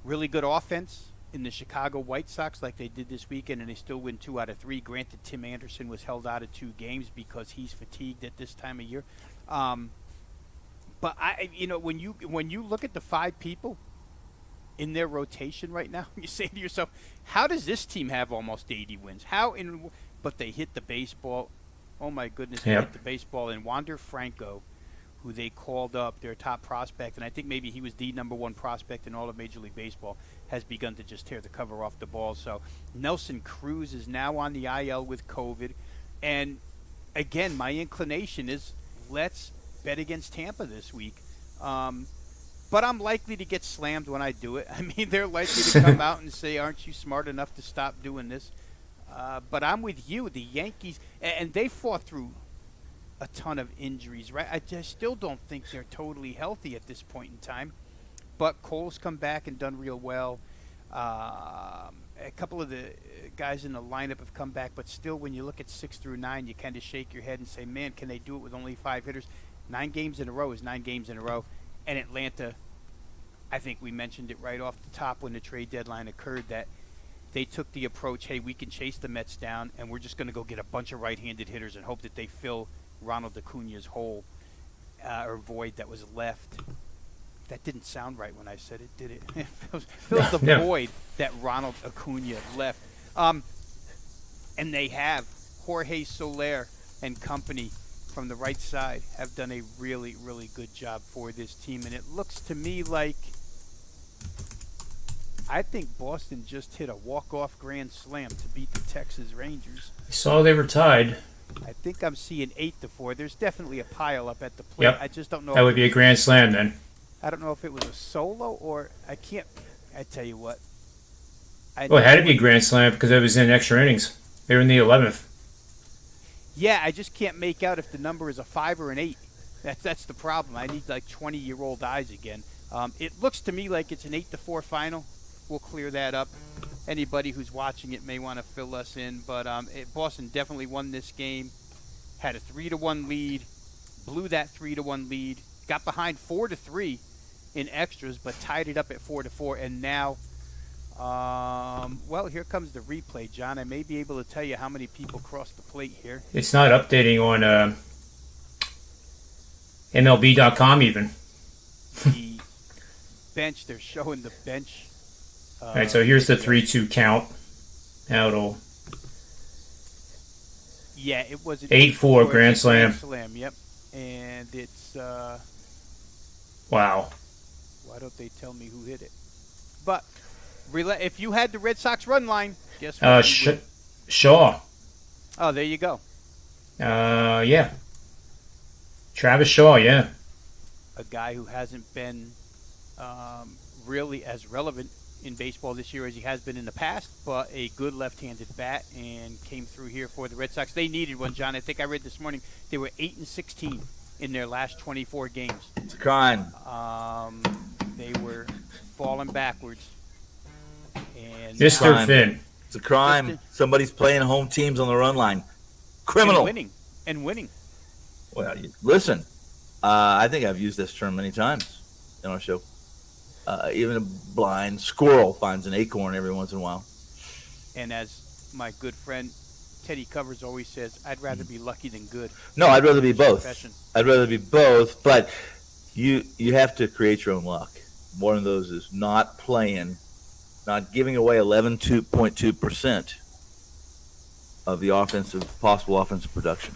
[SPEAKER 2] really good offense in the Chicago White Sox like they did this weekend, and they still win 2 out of 3. Granted, Tim Anderson was held out of 2 games because he's fatigued at this time of year. But when you look at the 5 people in their rotation right now, you say to yourself, how does this team have almost 80 wins? But they hit the baseball. Oh my goodness, they hit the baseball. And Wander Franco, who they called up, their top prospect, and I think maybe he was the number 1 prospect in all of Major League Baseball, has begun to just tear the cover off the ball. So Nelson Cruz is now on the IL with COVID. And again, my inclination is let's bet against Tampa this week. But I'm likely to get slammed when I do it. I mean, they're likely to come out and say, aren't you smart enough to stop doing this? But I'm with you. The Yankees, and they fought through a ton of injuries, right? I just still don't think they're totally healthy at this point in time. But Cole's come back and done real well. A couple of the guys in the lineup have come back, but still when you look at 6 through 9, you kind of shake your head and say, man, can they do it with only 5 hitters? 9 games in a row is 9 games in a row. And Atlanta, I think we mentioned it right off the top when the trade deadline occurred, that they took the approach, hey, we can chase the Mets down, and we're just going to go get a bunch of right-handed hitters and hope that they fill Ronald Acuna's hole or void that was left. That didn't sound right when I said it, did it? It fills the void that Ronald Acuna left. And they have Jorge Soler and company from the right side have done a really, really good job for this team. And it looks to me like I think Boston just hit a walk-off grand slam to beat the Texas Rangers.
[SPEAKER 1] I saw they were tied.
[SPEAKER 2] I think I'm seeing 8-4. There's definitely a pile up at the plate.
[SPEAKER 1] Yep.
[SPEAKER 2] I just don't know.
[SPEAKER 1] That would be a grand slam then.
[SPEAKER 2] I don't know if it was a solo or I can't. I tell you what.
[SPEAKER 1] Well, it had to be a grand slam because it was in extra innings. They were in the 11th.
[SPEAKER 2] Yeah, I just can't make out if the number is a 5 or an 8. That's the problem. I need like 20-year-old eyes again. It looks to me like it's an 8-4 final. We'll clear that up. Anybody who's watching it may want to fill us in, but Boston definitely won this game. Had a 3-1 lead, blew that 3-1 lead, got behind 4-3 in extras, but tied it up at 4-4, and now. Well, here comes the replay, John. I may be able to tell you how many people crossed the plate here.
[SPEAKER 1] It's not updating on MLB.com even.
[SPEAKER 2] The bench, they're showing the bench.
[SPEAKER 1] All right, so here's the 3-2 count. Now it'll.
[SPEAKER 2] Yeah, it was an
[SPEAKER 1] 8-4 grand slam.
[SPEAKER 2] Yep, and it's.
[SPEAKER 1] Wow.
[SPEAKER 2] Why don't they tell me who hit it? But. If you had the Red Sox run line, guess what?
[SPEAKER 1] Shaw.
[SPEAKER 2] Oh, there you go.
[SPEAKER 1] Yeah. Travis Shaw, yeah.
[SPEAKER 2] A guy who hasn't been really as relevant in baseball this year as he has been in the past, but a good left-handed bat and came through here for the Red Sox. They needed one, John. I think I read this morning they were 8-16 in their last 24 games.
[SPEAKER 3] It's a crime.
[SPEAKER 2] They were falling backwards. And
[SPEAKER 1] Mr. Finn.
[SPEAKER 3] It's a crime. Somebody's playing home teams on the run line. Criminal.
[SPEAKER 2] And winning.
[SPEAKER 3] Well, listen, I think I've used this term many times in our show. Even a blind squirrel finds an acorn every once in a while.
[SPEAKER 2] And as my good friend Teddy Covers always says, I'd rather be lucky than good.
[SPEAKER 3] No, I'd rather be both.
[SPEAKER 2] Profession.
[SPEAKER 3] I'd rather be both, but you have to create your own luck. One of those is not playing, not giving away 11.2% of the possible offensive production.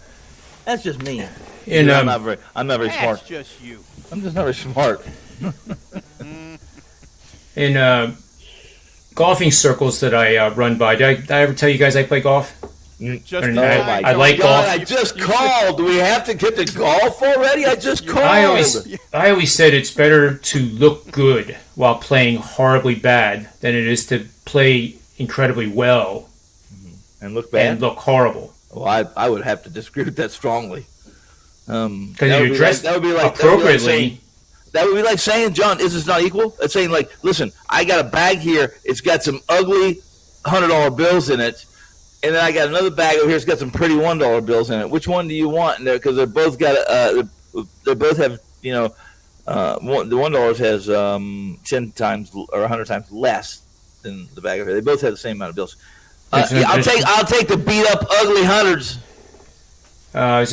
[SPEAKER 3] That's just me.
[SPEAKER 1] And,
[SPEAKER 3] I'm not very
[SPEAKER 2] That's
[SPEAKER 3] smart.
[SPEAKER 2] just you.
[SPEAKER 3] I'm just not very smart.
[SPEAKER 1] In golfing circles that I run by, did I ever tell you guys I play golf?
[SPEAKER 2] Just
[SPEAKER 1] And
[SPEAKER 2] the
[SPEAKER 1] I
[SPEAKER 2] time.
[SPEAKER 1] like golf.
[SPEAKER 3] I just called. Do we have to get to golf already? I just called.
[SPEAKER 1] I always said it's better to look good while playing horribly bad than it is to play incredibly well
[SPEAKER 3] and look bad
[SPEAKER 1] and look horrible.
[SPEAKER 3] Well, I would have to disagree with that strongly.
[SPEAKER 1] Because if you're dressed appropriately.
[SPEAKER 3] That would be like saying, John, is this not equal? It's saying, like, listen, I got a bag here. It's got some ugly $100 bills in it. And then I got another bag over here. It's got some pretty $1 bills in it. Which one do you want? Because they're both got, they both have, the $1 has 10 times or 100 times less than the bag over here. They both have the same amount of bills. I'll take the beat up ugly hundreds.
[SPEAKER 1] Is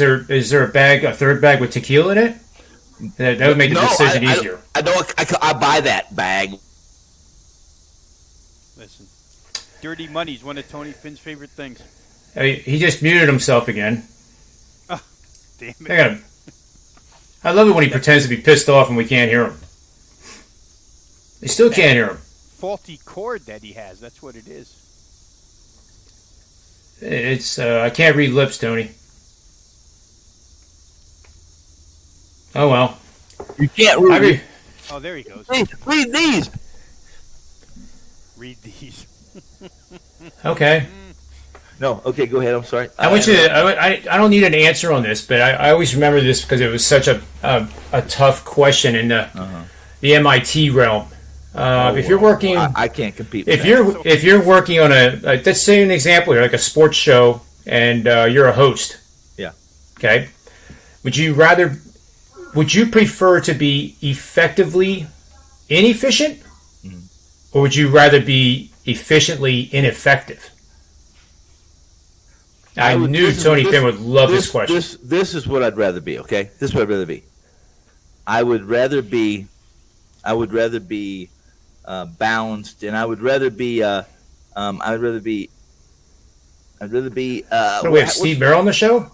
[SPEAKER 1] there a third bag with tequila in it? That would make the decision easier.
[SPEAKER 3] I buy that bag.
[SPEAKER 2] Listen, dirty money is one of Tony Finn's favorite things.
[SPEAKER 1] He just muted himself again.
[SPEAKER 2] Oh, damn it.
[SPEAKER 1] I love it when he pretends to be pissed off and we can't hear him. They still can't hear him.
[SPEAKER 2] Faulty cord that he has. That's what it is.
[SPEAKER 1] It's I can't read lips, Tony. Oh well.
[SPEAKER 3] You can't read.
[SPEAKER 2] Oh, there he goes.
[SPEAKER 3] Read these.
[SPEAKER 2] Read these.
[SPEAKER 1] Okay.
[SPEAKER 3] No. Okay. Go ahead. I'm sorry.
[SPEAKER 1] I want you to. I don't need an answer on this, but I always remember this because it was such a tough question in the MIT realm. If you're working,
[SPEAKER 3] I can't compete.
[SPEAKER 1] If you're working on let's say an example here, like a sports show, and you're a host.
[SPEAKER 3] Yeah.
[SPEAKER 1] Okay. Would you prefer to be effectively inefficient, or would you rather be efficiently ineffective? I knew Tony Finn would love this question.
[SPEAKER 3] This is what I'd rather be. Okay, this is what I'd rather be. I would rather be balanced, and I would rather be.
[SPEAKER 1] We have Steve Merrill on the show.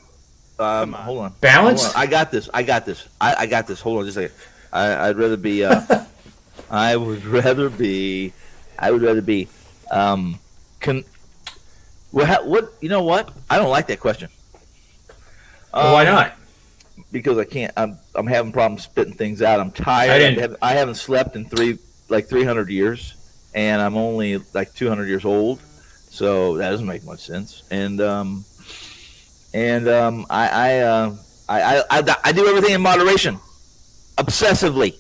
[SPEAKER 3] Hold on.
[SPEAKER 1] Balanced?
[SPEAKER 3] Hold on. I got this. I got this. Hold on just a second. I'd rather be. I would rather be. What? You know what? I don't like that question.
[SPEAKER 1] Why not?
[SPEAKER 3] Because I can't. I'm having problems spitting things out. I'm tired. I haven't slept in 300 years, and I'm only like 200 years old, so that doesn't make much sense. And I do everything in moderation, obsessively.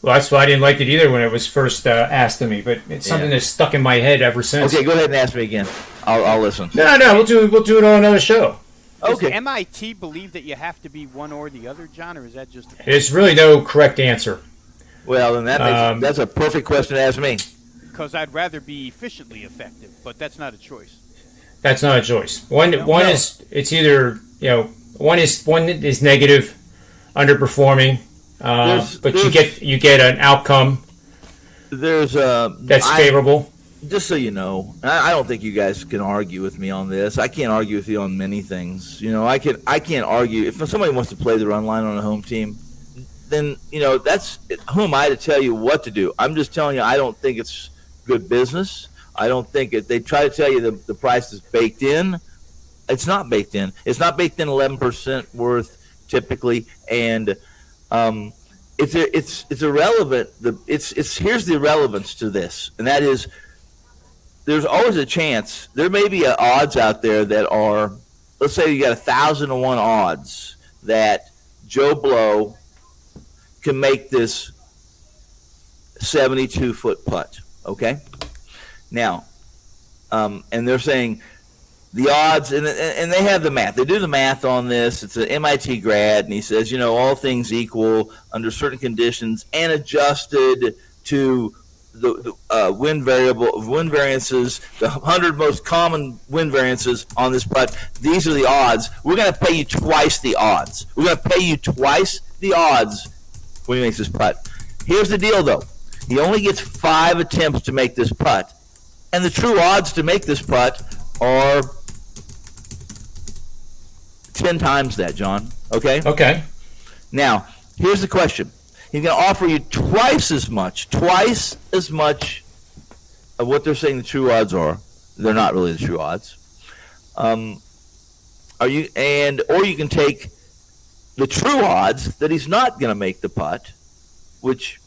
[SPEAKER 1] Well, that's why I didn't like it either when it was first asked to me, but it's something that's stuck in my head ever since.
[SPEAKER 3] Okay, go ahead and ask me again. I'll listen.
[SPEAKER 1] No, we'll do it on another show.
[SPEAKER 2] Okay. Does MIT believe that you have to be one or the other, John, or is that just?
[SPEAKER 1] There's really no correct answer.
[SPEAKER 3] Well, then that's a perfect question to ask me.
[SPEAKER 2] Because I'd rather be efficiently effective, but that's not a choice.
[SPEAKER 1] That's not a choice. One is it's either one is negative, underperforming, but you get an outcome. That's favorable.
[SPEAKER 3] Just so you know, I don't think you guys can argue with me on this. I can't argue with you on many things. I can't argue if somebody wants to play the run line on a home team. Then that's who am I to tell you what to do? I'm just telling you I don't think it's good business. I don't think they try to tell you the price is baked in. It's not baked in. It's not baked in 11% worth typically, and it's irrelevant. Here's the irrelevance to this, and that is there's always a chance. There may be odds out there that are, let's say you got 1,000-to-1 odds that Joe Blow can make this 72-foot putt. Okay. Now, and they're saying the odds, and they have the math. They do the math on this. It's an MIT grad, and he says, all things equal under certain conditions and adjusted to the win variances, the 100 most common win variances on this putt. These are the odds. We're going to pay you twice the odds. We're going to pay you twice the odds when he makes this putt. Here's the deal, though. He only gets 5 attempts to make this putt, and the true odds to make this putt are 10 times that, John. Okay?
[SPEAKER 1] Okay.
[SPEAKER 3] Now, here's the question. He's going to offer you twice as much of what they're saying the true odds are. They're not really the true odds. Or you can take the true odds that he's not going to make the putt, which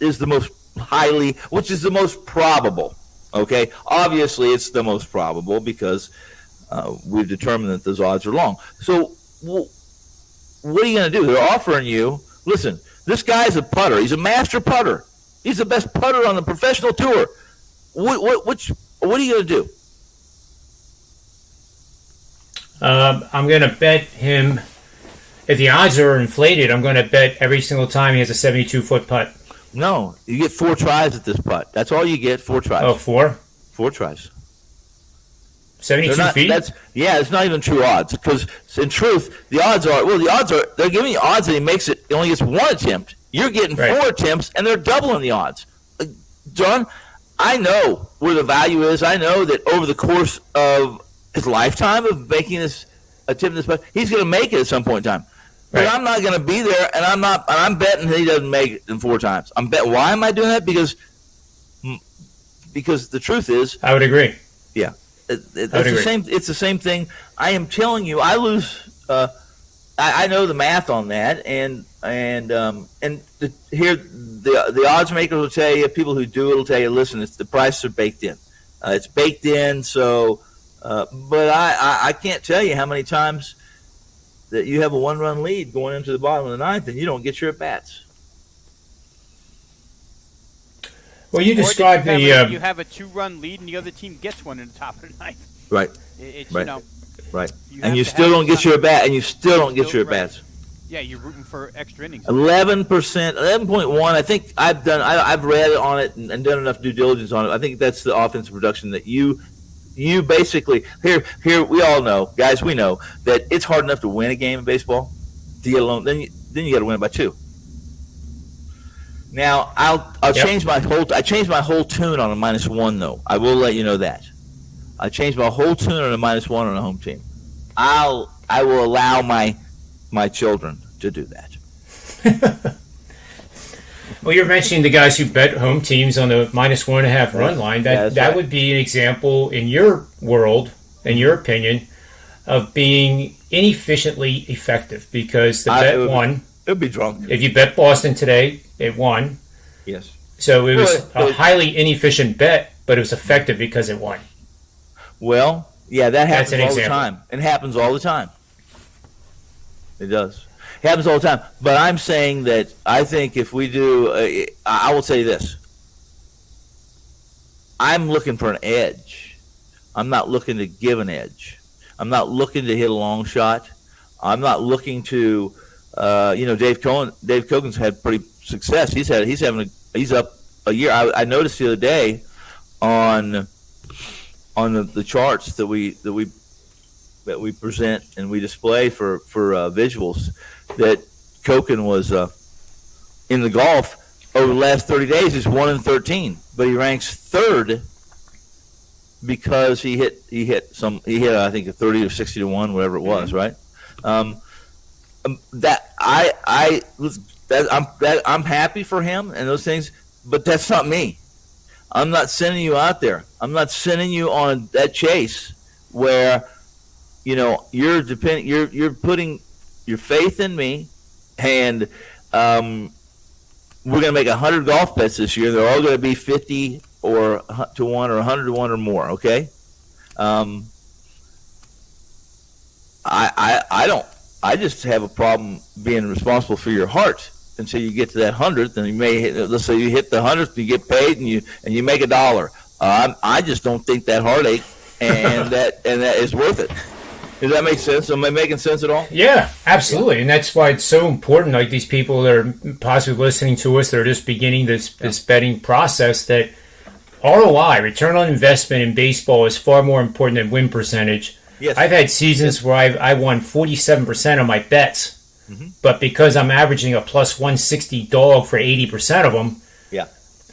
[SPEAKER 3] is the most probable. Okay, obviously it's the most probable because we've determined that those odds are long. So what are you going to do? They're offering you. Listen, this guy's a putter. He's a master putter. He's the best putter on the professional tour. What are you going to do?
[SPEAKER 1] I'm going to bet him. If the odds are inflated, I'm going to bet every single time he has a 72-foot putt.
[SPEAKER 3] No, you get 4 tries at this putt. That's all you get. 4 tries.
[SPEAKER 1] Oh, 4?
[SPEAKER 3] 4 tries.
[SPEAKER 1] 72 feet?
[SPEAKER 3] It's not even true odds because in truth, they're giving you odds that he only gets 1 attempt. You're getting 4 attempts, and they're doubling the odds. John, I know where the value is. I know that over the course of his lifetime of making this attempt, this putt, he's going to make it at some point in time. But I'm not going to be there, and I'm betting he doesn't make it in 4 times. Why am I doing that? Because the truth is,
[SPEAKER 1] I would agree.
[SPEAKER 3] Yeah. It's the same thing. I am telling you, I lose. I know the math on that, and here the odds makers will tell you. People who do it will tell you. Listen, the prices are baked in. It's baked in. So, but I can't tell you how many times that you have a 1-run lead going into the bottom of the 9th, and you don't get your at bats.
[SPEAKER 1] Well, you described
[SPEAKER 2] you have a 2-run lead and the other team gets one in the top of the 9th.
[SPEAKER 3] Right.
[SPEAKER 2] It's
[SPEAKER 3] right.
[SPEAKER 2] Right.
[SPEAKER 3] And you still don't get your at bat, and you still don't get your at bats.
[SPEAKER 2] Yeah, you're rooting for extra innings.
[SPEAKER 3] 11%, 11.1. I think I've read on it and done enough due diligence on it. I think that's the offensive production that you basically here we all know, guys. We know that it's hard enough to win a game in baseball. To get alone, then you got to win it by 2. Now I'll change my whole tune on a -1 though. I will let you know that. I changed my whole tune on a -1 on a home team. I will allow my children to do that.
[SPEAKER 1] Well, you're mentioning the guys who bet home teams on the -1.5 run line. That would be an example in your world, in your opinion, of being inefficiently effective because the bet won.
[SPEAKER 3] It would be drunk.
[SPEAKER 1] If you bet Boston today, it won.
[SPEAKER 3] Yes.
[SPEAKER 1] So it was a highly inefficient bet, but it was effective because it won.
[SPEAKER 3] Well, yeah, that happens all the time. It happens all the time. It does. It happens all the time. But I'm saying that I think if we do, I will say this. I'm looking for an edge. I'm not looking to give an edge. I'm not looking to hit a long shot. I'm not looking to, Dave Kogan's had pretty success. He's up a year. I noticed the other day on the charts that we present and we display for visuals that Kogan was in the golf over the last 30 days. He's 1-13, but he ranks 3rd because he hit I think a 30 or 60 to 1, whatever it was, right? I'm happy for him and those things, but that's not me. I'm not sending you out there. I'm not sending you on that chase where you're putting your faith in me, and we're going to make 100 golf bets this year. They're all going to be 50 or to 1 or 100 to 1 or more. Okay. I just have a problem being responsible for your heart until you get to that 100th, and you may hit, let's say you hit the 100th, you get paid, and you make $1. I just don't think that heartache and that is worth it. Does that make sense? Am I making sense at all?
[SPEAKER 1] Yeah, absolutely. And that's why it's so important, like these people that are possibly listening to us, that are just beginning this betting process, that ROI, return on investment in baseball, is far more important than win percentage.
[SPEAKER 3] Yes.
[SPEAKER 1] I've had seasons where I won 47% of my bets, but because I'm averaging a plus 160 dog for 80% of them,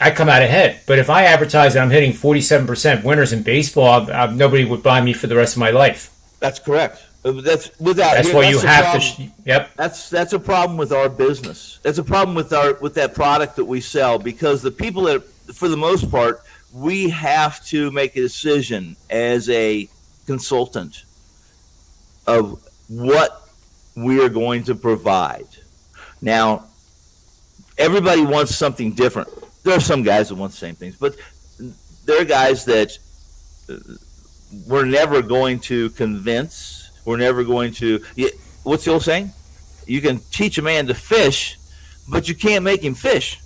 [SPEAKER 1] I come out ahead. But if I advertise that I'm hitting 47% winners in baseball, nobody would buy me for the rest of my life.
[SPEAKER 3] That's correct. That's
[SPEAKER 1] why you have to. Yep.
[SPEAKER 3] That's a problem with our business. That's a problem with that product that we sell, because the people that, for the most part, we have to make a decision as a consultant of what we are going to provide. Now, everybody wants something different. There are some guys that want the same things, but there are guys that we're never going to convince. We're never going to. What's the old saying? You can teach a man to fish, but you can't make him fish.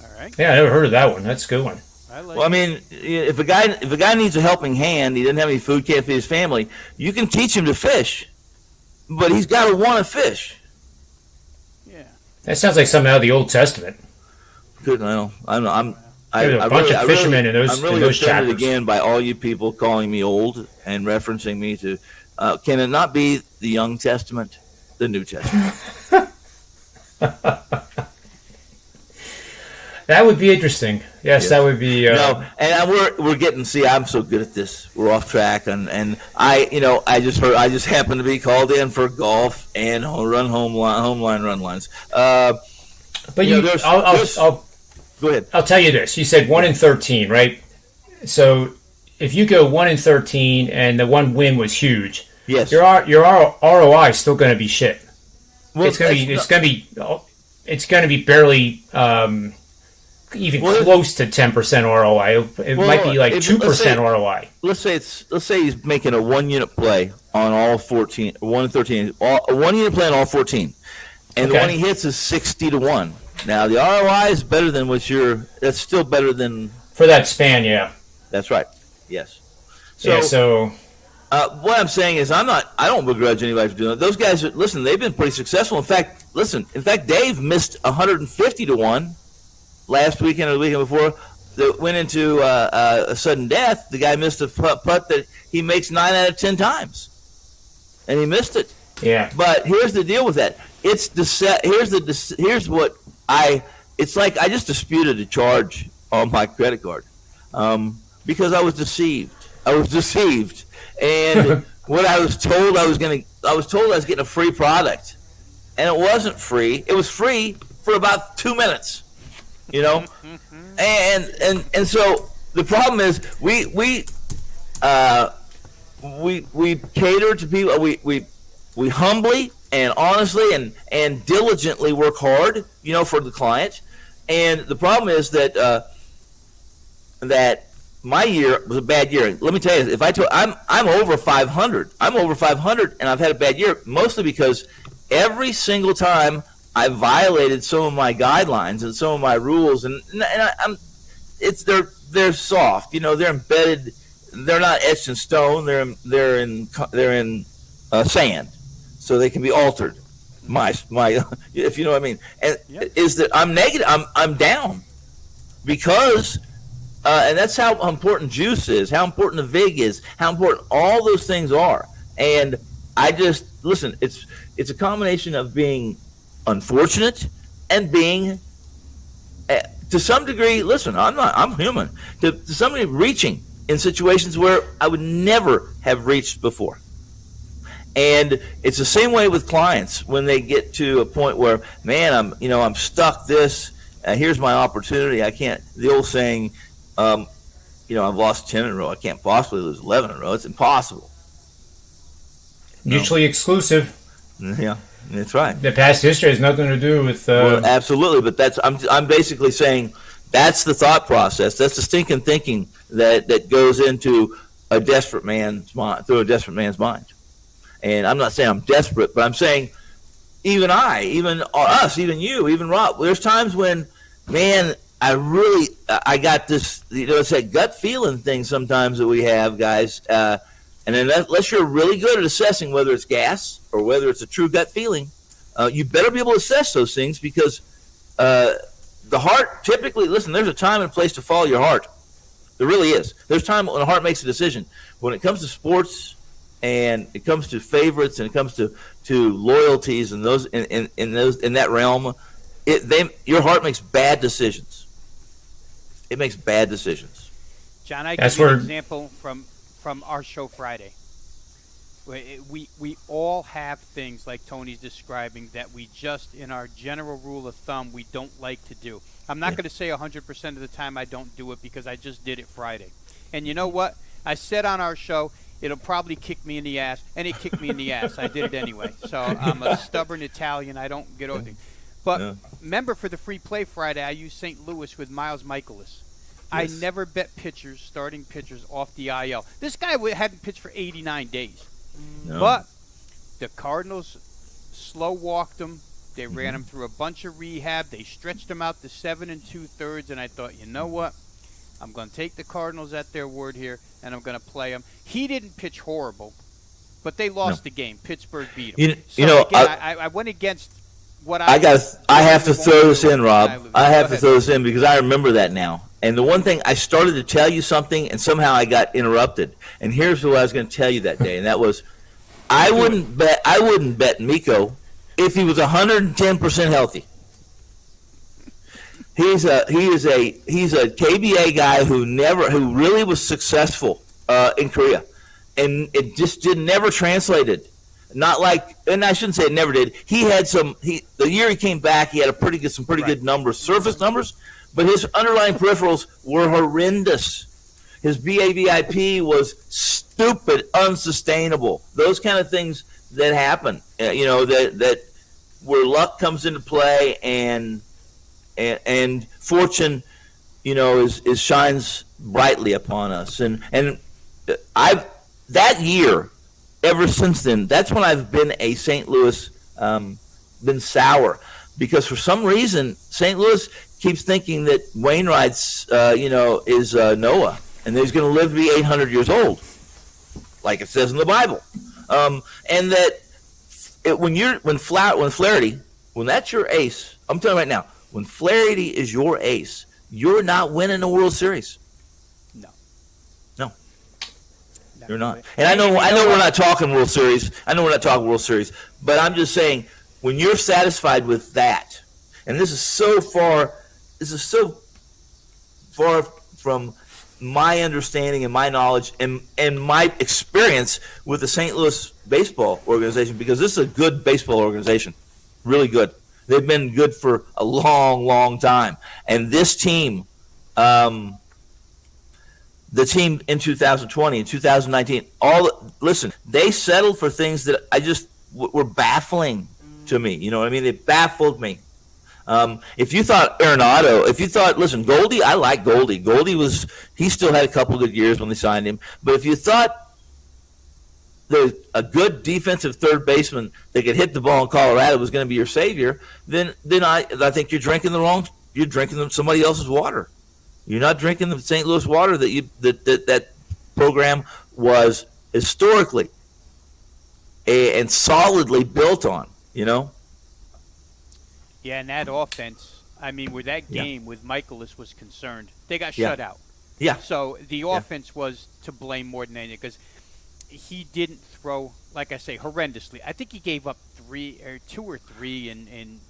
[SPEAKER 2] All right.
[SPEAKER 1] Yeah, I never heard of that one. That's a good one.
[SPEAKER 3] Well, I mean, if a guy needs a helping hand, he doesn't have any food, can't feed his family, you can teach him to fish, but he's got to want to fish.
[SPEAKER 2] Yeah.
[SPEAKER 1] That sounds like something out of the Old Testament.
[SPEAKER 3] Good, no,
[SPEAKER 1] There's a bunch of fishermen in those
[SPEAKER 3] I'm really
[SPEAKER 1] offended
[SPEAKER 3] chapters. Again by all you people calling me old and referencing me to. Can it not be the Young Testament, the New Testament?
[SPEAKER 1] That would be interesting. Yes, that would be.
[SPEAKER 3] No, and we're getting. See, I'm so good at this. We're off track, and I just happened to be called in for golf and home line run lines.
[SPEAKER 1] But I'll
[SPEAKER 3] go ahead.
[SPEAKER 1] I'll tell you this. You said 1 in 13, right? So if you go 1 in 13 and the one win was huge,
[SPEAKER 3] yes,
[SPEAKER 1] your ROI is still going to be shit.
[SPEAKER 3] Well,
[SPEAKER 1] it's going to be barely close to 10% ROI. It might be like 2% ROI.
[SPEAKER 3] Let's say he's making a 1 unit play on all 14, 1 in 13, a 1 unit play on all 14, and the one he hits is 60-1. Now the ROI is better than that's still better than
[SPEAKER 1] for that span. Yeah,
[SPEAKER 3] that's right. Yes.
[SPEAKER 1] So
[SPEAKER 3] what I'm saying is I don't begrudge anybody for doing it. Those guys, listen, they've been pretty successful. In fact, Dave missed 150-1 last weekend or the weekend before that went into a sudden death. The guy missed a putt that he makes 9 out of 10 times, and he missed it.
[SPEAKER 1] Yeah.
[SPEAKER 3] But here's the deal with that. It's like I just disputed a charge on my credit card because I was deceived. And what I was told I was getting a free product, and it wasn't free. It was free for about 2 minutes, and so the problem is we cater to people. We humbly and honestly and diligently work hard, for the client. And the problem is that my year was a bad year. Let me tell you, I'm over 500. I'm over 500, and I've had a bad year, mostly because every single time I violated some of my guidelines and some of my rules, they're soft, they're embedded, they're not etched in stone, they're in sand, so they can be altered. My, if you know what I mean, and is that I'm negative, I'm down because. And that's how important juice is, how important the VIG is, how important all those things are. And I just listen. It's a combination of being unfortunate and being, to some degree. Listen, I'm human. To some degree, reaching in situations where I would never have reached before. And it's the same way with clients when they get to a point where, man, I'm stuck. Here's my opportunity. I can't. The old saying. I've lost 10 in a row. I can't possibly lose 11 in a row. It's impossible.
[SPEAKER 1] Mutually exclusive.
[SPEAKER 3] Yeah, that's right.
[SPEAKER 1] The past history has nothing to do with.
[SPEAKER 3] Well, absolutely, but I'm basically saying that's the thought process. That's the stinking thinking that goes into a desperate man's mind, through a desperate man's mind. And I'm not saying I'm desperate, but I'm saying even us, even you, even Rob. There's times when, man. I got this, it's that gut feeling thing sometimes that we have, guys. And unless you're really good at assessing whether it's gas or whether it's a true gut feeling, you better be able to assess those things because the heart typically, listen, there's a time and place to follow your heart. There really is. There's time when the heart makes a decision. When it comes to sports and it comes to favorites and it comes to loyalties and those in that realm, your heart makes bad decisions. It makes bad decisions.
[SPEAKER 2] John, I give you an example from our show Friday. We all have things like Tony's describing that we just, in our general rule of thumb, we don't like to do. I'm not going to say 100% of the time I don't do it because I just did it Friday. And you know what? I said on our show, it'll probably kick me in the ass, and it kicked me in the ass. I did it anyway. So I'm a stubborn Italian. I don't get over it. But remember, for the free play Friday, I used St. Louis with Miles Michaelis. Yes. I never bet starting pitchers off the IL. This guy hadn't pitched for 89 days. No. But the Cardinals slow-walked him. They ran him through a bunch of rehab. They stretched him out to 7 2/3, and I thought, you know what? I'm going to take the Cardinals at their word here, and I'm going to play him. He didn't pitch horrible, but they lost the game. Pittsburgh beat him. I went against what I
[SPEAKER 3] have to throw this in, Rob. I have to throw this in because I remember that now. And the one thing, I started to tell you something, and somehow I got interrupted. And here's what I was going to tell you that day, and that was, I wouldn't bet Miko if he was 110% healthy. He's a KBA guy who really was successful in Korea, and it just never translated. Not like, and I shouldn't say it never did. He had the year he came back, he had some pretty good numbers, surface numbers, but his underlying peripherals were horrendous. His BAVIP was stupid, unsustainable. Those kind of things that happen, that where luck comes into play and fortune, is shines brightly upon us. And I've that year, ever since then, that's when I've been a St. Louis, been sour, because for some reason St. Louis keeps thinking that Wainwright's, is Noah, and that he's going to live to be 800 years old, like it says in the Bible, and that when Flaherty, when that's your ace, I'm telling you right now, when Flaherty is your ace, you're not winning the World Series. No, you're not. And I know we're not talking World Series. But I'm just saying, when you're satisfied with that, and this is so far from my understanding and my knowledge and my experience with the St. Louis baseball organization, because this is a good baseball organization, really good. They've been good for a long, long time. And this team, the team in 2020 and 2019, they settled for things that were baffling to me. You know what I mean? They baffled me. If you thought listen, Goldie, I like Goldie. He still had a couple of good years when they signed him. But if you thought there's a good defensive third baseman that could hit the ball in Colorado was going to be your savior, then I think you're drinking somebody else's water. You're not drinking the St. Louis water that program was historically and solidly built on,
[SPEAKER 2] Yeah, and that offense, where that game with Michaelis was concerned, they got shut out.
[SPEAKER 3] Yeah.
[SPEAKER 2] So the offense was to blame more than anything, because he didn't throw, like I say, horrendously. I think he gave up two or three in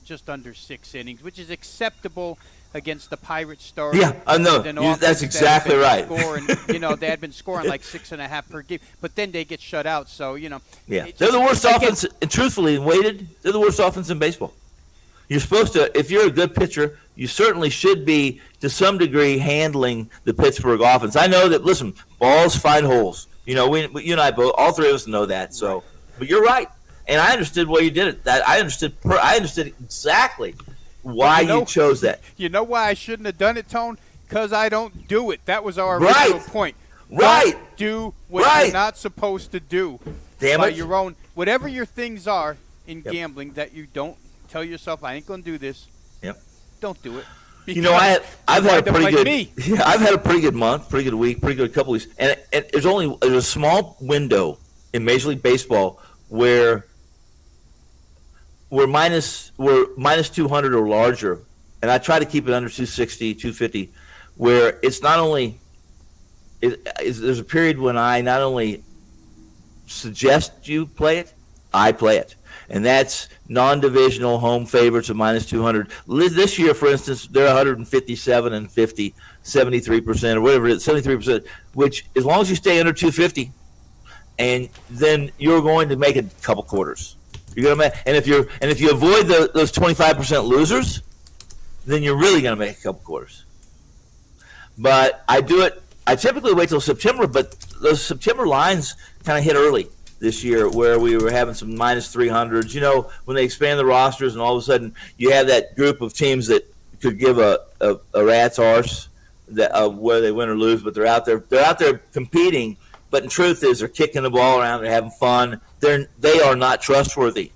[SPEAKER 2] just under 6 innings, which is acceptable against the Pirates starter.
[SPEAKER 3] Yeah, I know. That's exactly right.
[SPEAKER 2] They had been scoring like 6.5 per game, but then they get shut out. So
[SPEAKER 3] yeah, they're the worst offense. And truthfully, weighted, they're the worst offense in baseball. You're supposed to, if you're a good pitcher, you certainly should be to some degree handling the Pittsburgh offense. I know that. Listen, balls find holes. You and I both, all three of us know that. So, but you're right, and I understood why you did it. I understood exactly why you chose that.
[SPEAKER 2] You know why I shouldn't have done it, Tone? Because I don't do it. That was our original point.
[SPEAKER 3] Right.
[SPEAKER 2] Don't do what you're not supposed to do.
[SPEAKER 3] Damn
[SPEAKER 2] by
[SPEAKER 3] it.
[SPEAKER 2] Your own, whatever your things are in gambling that you don't tell yourself, I ain't going to do this.
[SPEAKER 3] Yep.
[SPEAKER 2] Don't do it.
[SPEAKER 3] I've had a pretty good.
[SPEAKER 2] Me.
[SPEAKER 3] Yeah, I've had a pretty good month, pretty good week, pretty good couple weeks, and there's a small window in Major League Baseball where we're minus 200 or larger, and I try to keep it under 260, 250, where it's not only there's a period when I not only suggest you play it, I play it. And that's non-divisional home favorites of minus 200. This year, for instance, they're 157 and 50, 73% or whatever it is, 73%, which as long as you stay under 250, and then you're going to make a couple quarters. You're going to and if you avoid those 25% losers, then you're really going to make a couple quarters. But I typically wait till September, but those September lines kind of hit early this year, where we were having some minus 300s. You know, when they expand the rosters, and all of a sudden you have that group of teams that could give a rat's arse where they win or lose, but they're out there competing. But in truth, they're kicking the ball around, they're having fun. They are not trustworthy.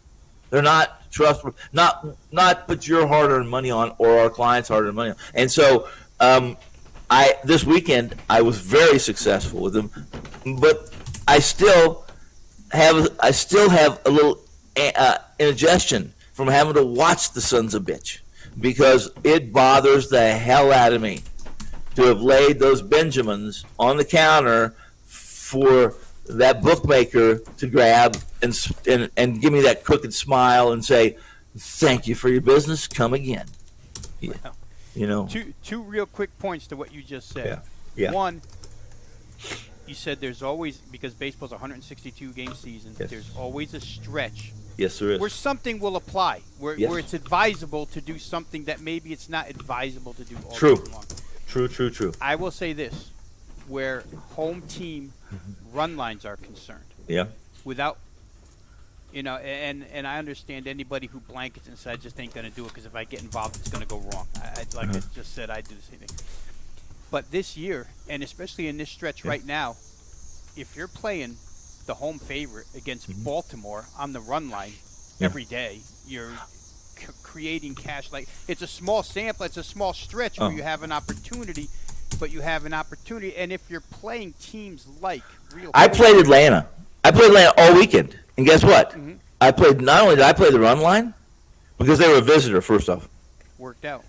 [SPEAKER 3] They're not trustworthy. Not put your hard-earned money on or our clients' hard-earned money on. And so, this weekend I was very successful with them, but I still have a little indigestion from having to watch the sons of bitch, because it bothers the hell out of me to have laid those Benjamins on the counter for that bookmaker to grab and give me that crooked smile and say, "Thank you for your business. Come again." Yeah.
[SPEAKER 2] Wow.
[SPEAKER 3] You know.
[SPEAKER 2] Two real quick points to what you just said.
[SPEAKER 3] Yeah.
[SPEAKER 2] One, you said there's always, because baseball's a 162 game season,
[SPEAKER 3] Yes.
[SPEAKER 2] there's always a stretch
[SPEAKER 3] Yes, there is.
[SPEAKER 2] where something will apply, where
[SPEAKER 3] Yes.
[SPEAKER 2] it's advisable to do something that maybe it's not advisable to do all
[SPEAKER 3] True.
[SPEAKER 2] day long.
[SPEAKER 3] True.
[SPEAKER 2] I will say this, where home team run lines are concerned,
[SPEAKER 3] Yeah.
[SPEAKER 2] without, and I understand anybody who blankets and says, I just ain't going to do it because if I get involved, it's going to go wrong. I just said, I do the same thing. But this year, and especially in this stretch right now, if you're playing the home favorite against Baltimore on the run line every day, you're creating cash. Like, it's a small sample, it's a small stretch where you have an opportunity, but you have an opportunity. And if you're playing teams like
[SPEAKER 3] I played Atlanta all weekend, and guess what? I played. Not only did I play the run line, because they were a visitor. First off,
[SPEAKER 2] worked out.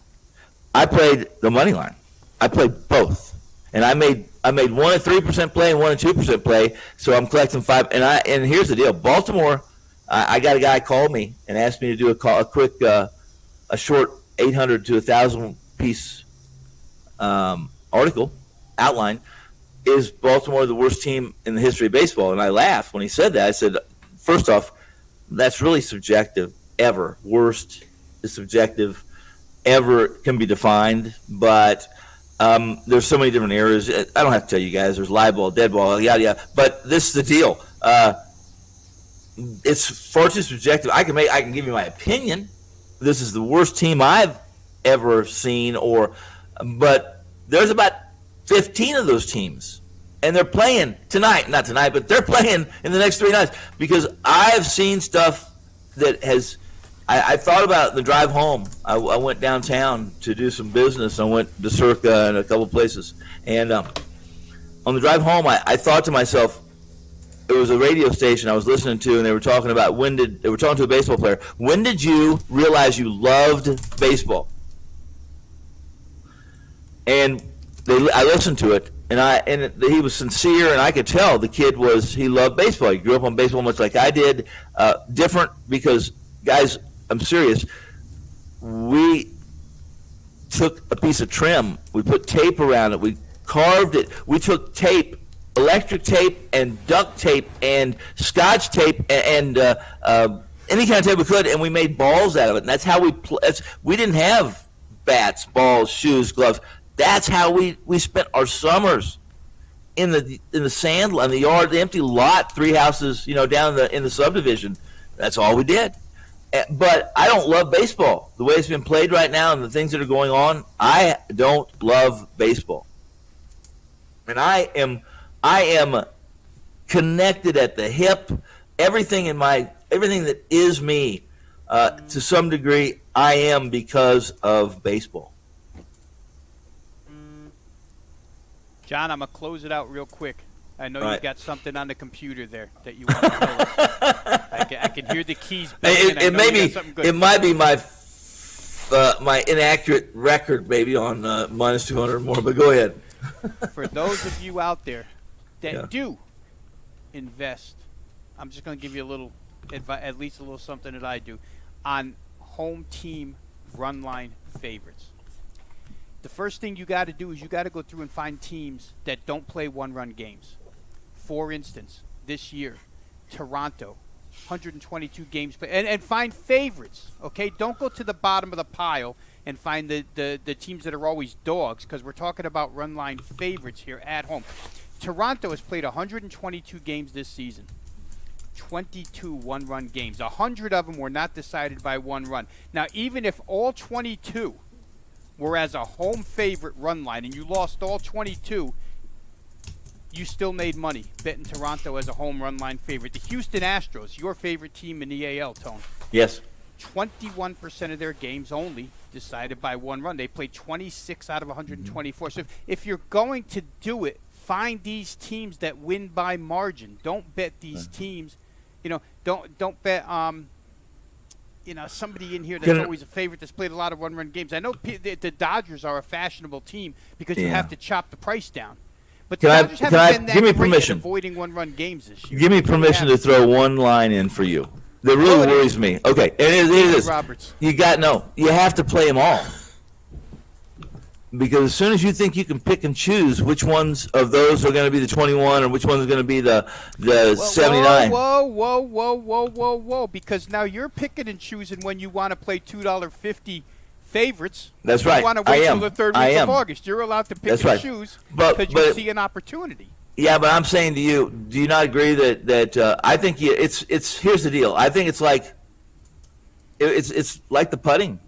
[SPEAKER 3] I played the money line. I played both, and I made 1 at 3% play and 1 at 2% play. So I'm collecting 5. And here's the deal: Baltimore. I got a guy call me and asked me to do a quick, a short 800 to 1,000 piece article outline. Is Baltimore the worst team in the history of baseball? And I laughed when he said that. I said, first off, that's really subjective. Ever worst is subjective. Ever can be defined, but there's so many different areas. I don't have to tell you guys. There's live ball, dead ball, yada yada. But this is the deal. It's far too subjective. I can give you my opinion. This is the worst team I've ever seen, but there's about 15 of those teams, and they're playing tonight. Not tonight, but they're playing in the next 3 nights, because I've seen stuff that has. I thought about the drive home. I went downtown to do some business. I went to Circa and a couple places, and on the drive home, I thought to myself, it was a radio station I was listening to, and they were talking about they were talking to a baseball player. When did you realize you loved baseball? And I listened to it, and he was sincere, and I could tell the kid he loved baseball. He grew up on baseball much like I did. Different because, guys, I'm serious. We took a piece of trim, we put tape around it, we carved it. We took tape, electric tape, and duct tape, and Scotch tape, and any kind of tape we could, and we made balls out of it. And that's how we we didn't have bats, balls, shoes, gloves. That's how we spent our summers in the sand, in the yard, the empty lot, 3 houses, down in the subdivision. That's all we did. But I don't love baseball the way it's been played right now, and the things that are going on. I don't love baseball, and I am connected at the hip. Everything that is me, to some degree, I am because of baseball.
[SPEAKER 2] John, I'm going to close it out real quick. I know
[SPEAKER 3] All
[SPEAKER 2] you
[SPEAKER 3] right.
[SPEAKER 2] got something on the computer there that you want to tell us. I can hear the keys banging.
[SPEAKER 3] It may be. It might be my inaccurate record, maybe on minus 200 or more. But go ahead.
[SPEAKER 2] For those of you out there that
[SPEAKER 3] Yeah.
[SPEAKER 2] do invest, I'm just going to give you a little advice, at least a little something that I do on home team run line favorites. The first thing you got to do is you got to go through and find teams that don't play one-run games. For instance, this year, Toronto, 122 games played, and find favorites. Okay, don't go to the bottom of the pile and find the teams that are always dogs, because we're talking about run line favorites here at home. Toronto has played 122 games this season. 22 one-run games. 100 of them were not decided by one run. Now, even if all 22 were as a home favorite run line and you lost all 22, you still made money betting Toronto as a home run line favorite. The Houston Astros, your favorite team in the AL, Tone.
[SPEAKER 3] Yes.
[SPEAKER 2] 21% of their games only decided by one run. They played 26 out of 124. So if you're going to do it, find these teams that win by margin. Don't bet these teams. Don't bet somebody in here that's always a favorite that's played a lot of one-run games. I know the Dodgers are a fashionable team because you have to chop the price down. But the Dodgers haven't been that
[SPEAKER 3] give me
[SPEAKER 2] great
[SPEAKER 3] permission.
[SPEAKER 2] at avoiding one-run games this year.
[SPEAKER 3] Give me permission to throw one line in for you. That really worries me. Okay, and it is.
[SPEAKER 2] Roberts.
[SPEAKER 3] You have to play them all. Because as soon as you think you can pick and choose which ones of those are going to be the 21 or which one's going to be the 79.
[SPEAKER 2] Whoa. Because now you're picking and choosing when you want to play $2.50 favorites.
[SPEAKER 3] That's right.
[SPEAKER 2] You want to wait till the third week of August. You're allowed to pick and choose because you see an opportunity.
[SPEAKER 3] Yeah, but I'm saying to you, do you not agree that I think it's here's the deal. I think it's like the putting.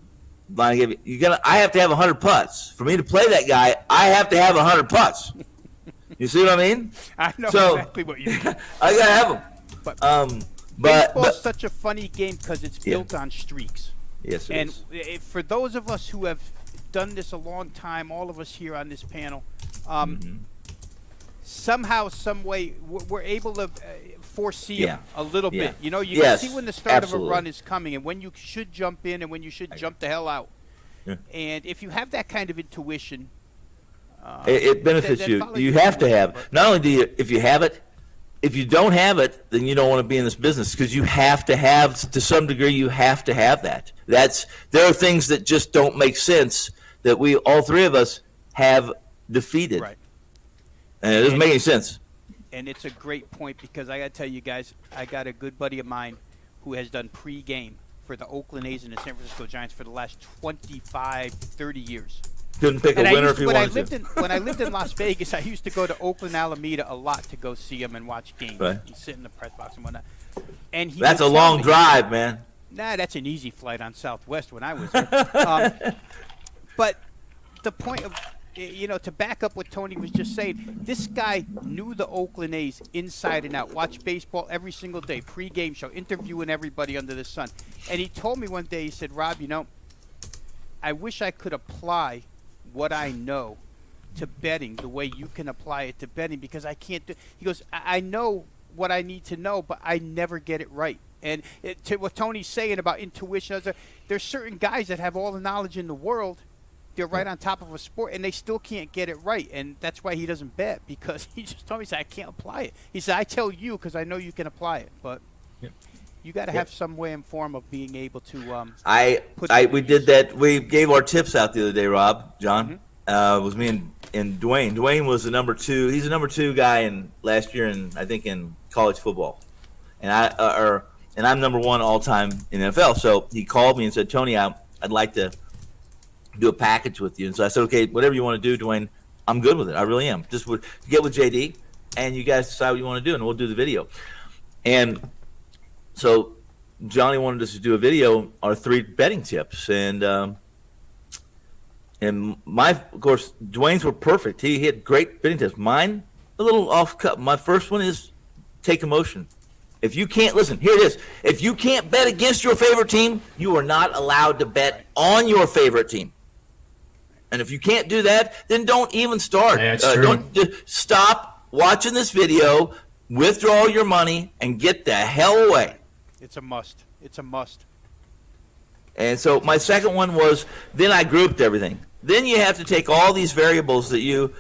[SPEAKER 3] I have to have 100 putts. For me to play that guy, I have to have 100 putts. You see what I mean?
[SPEAKER 2] I know exactly what you mean.
[SPEAKER 3] I got to have them.
[SPEAKER 2] But baseball's such a funny game because it's built on streaks.
[SPEAKER 3] Yes, it is.
[SPEAKER 2] And for those of us who have done this a long time, all of us here on this panel, somehow, some way, we're able to foresee them a little bit. You can see when the start of a run is coming and when you should jump in and when you should jump the hell out. Yeah. And if you have that kind of intuition,
[SPEAKER 3] it benefits you. You have to have it. Not only do you, if you have it, if you don't have it, then you don't want to be in this business because you have to have, to some degree, you have to have that. There are things that just don't make sense that all three of us have defeated.
[SPEAKER 2] Right.
[SPEAKER 3] And it doesn't make any sense.
[SPEAKER 2] And it's a great point because I got to tell you guys, I got a good buddy of mine who has done pre-game for the Oakland A's and the San Francisco Giants for the last 25, 30 years.
[SPEAKER 3] Couldn't pick a winner if you wanted to.
[SPEAKER 2] When I lived in Las Vegas, I used to go to Oakland, Alameda a lot to go see him and watch games.
[SPEAKER 3] Right.
[SPEAKER 2] And sit in the press box and whatnot. And
[SPEAKER 3] that's a long drive, man.
[SPEAKER 2] Nah, that's an easy flight on Southwest when I was there. But the point of, to back up what Tony was just saying, this guy knew the Oakland A's inside and out, watched baseball every single day, pre-game show, interviewing everybody under the sun. And he told me one day, he said, Rob, I wish I could apply what I know to betting the way you can apply it to betting because I can't do. He goes, I know what I need to know, but I never get it right. And to what Tony's saying about intuition, there's certain guys that have all the knowledge in the world. They're right on top of a sport, and they still can't get it right. And that's why he doesn't bet because he just told me, he said, I can't apply it. He said, I tell you because I know you can apply it. But you got to have some way and form of being able to
[SPEAKER 3] we did that. We gave our tips out the other day, Rob, John. It was me and Dwayne. Dwayne was the number 2. He's the number 2 guy last year in college football. And I'm number 1 all time in NFL. So he called me and said, Tony, I'd like to do a package with you. And so I said, okay, whatever you want to do, Dwayne, I'm good with it. I really am. Just get with JD and you guys decide what you want to do and we'll do the video. And so Johnny wanted us to do a video, our 3 betting tips. And of course, Dwayne's were perfect. He had great betting tips. Mine, a little off cut. My first one is take emotion. If you can't, listen, here it is. If you can't bet against your favorite team, you are not allowed to bet on your favorite team. And if you can't do that, then don't even start.
[SPEAKER 1] Yeah, that's true.
[SPEAKER 3] Don't just stop watching this video, withdraw your money, and get the hell away.
[SPEAKER 2] It's a must. It's a must.
[SPEAKER 3] And so my second one was, then I grouped everything. Then you have to take all these variables that the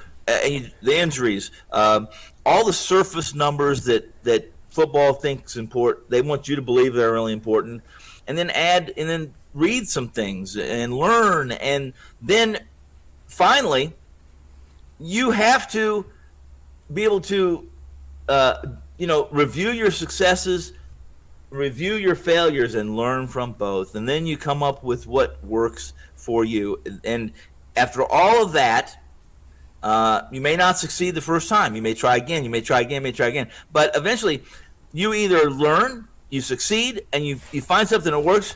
[SPEAKER 3] injuries, all the surface numbers that football thinks important. They want you to believe they're really important, and then read some things and learn, and then finally, you have to be able to, review your successes, review your failures, and learn from both. And then you come up with what works for you. And after all of that, you may not succeed the first time. You may try again. You may try again. But eventually, you either learn, you succeed, and you find something that works,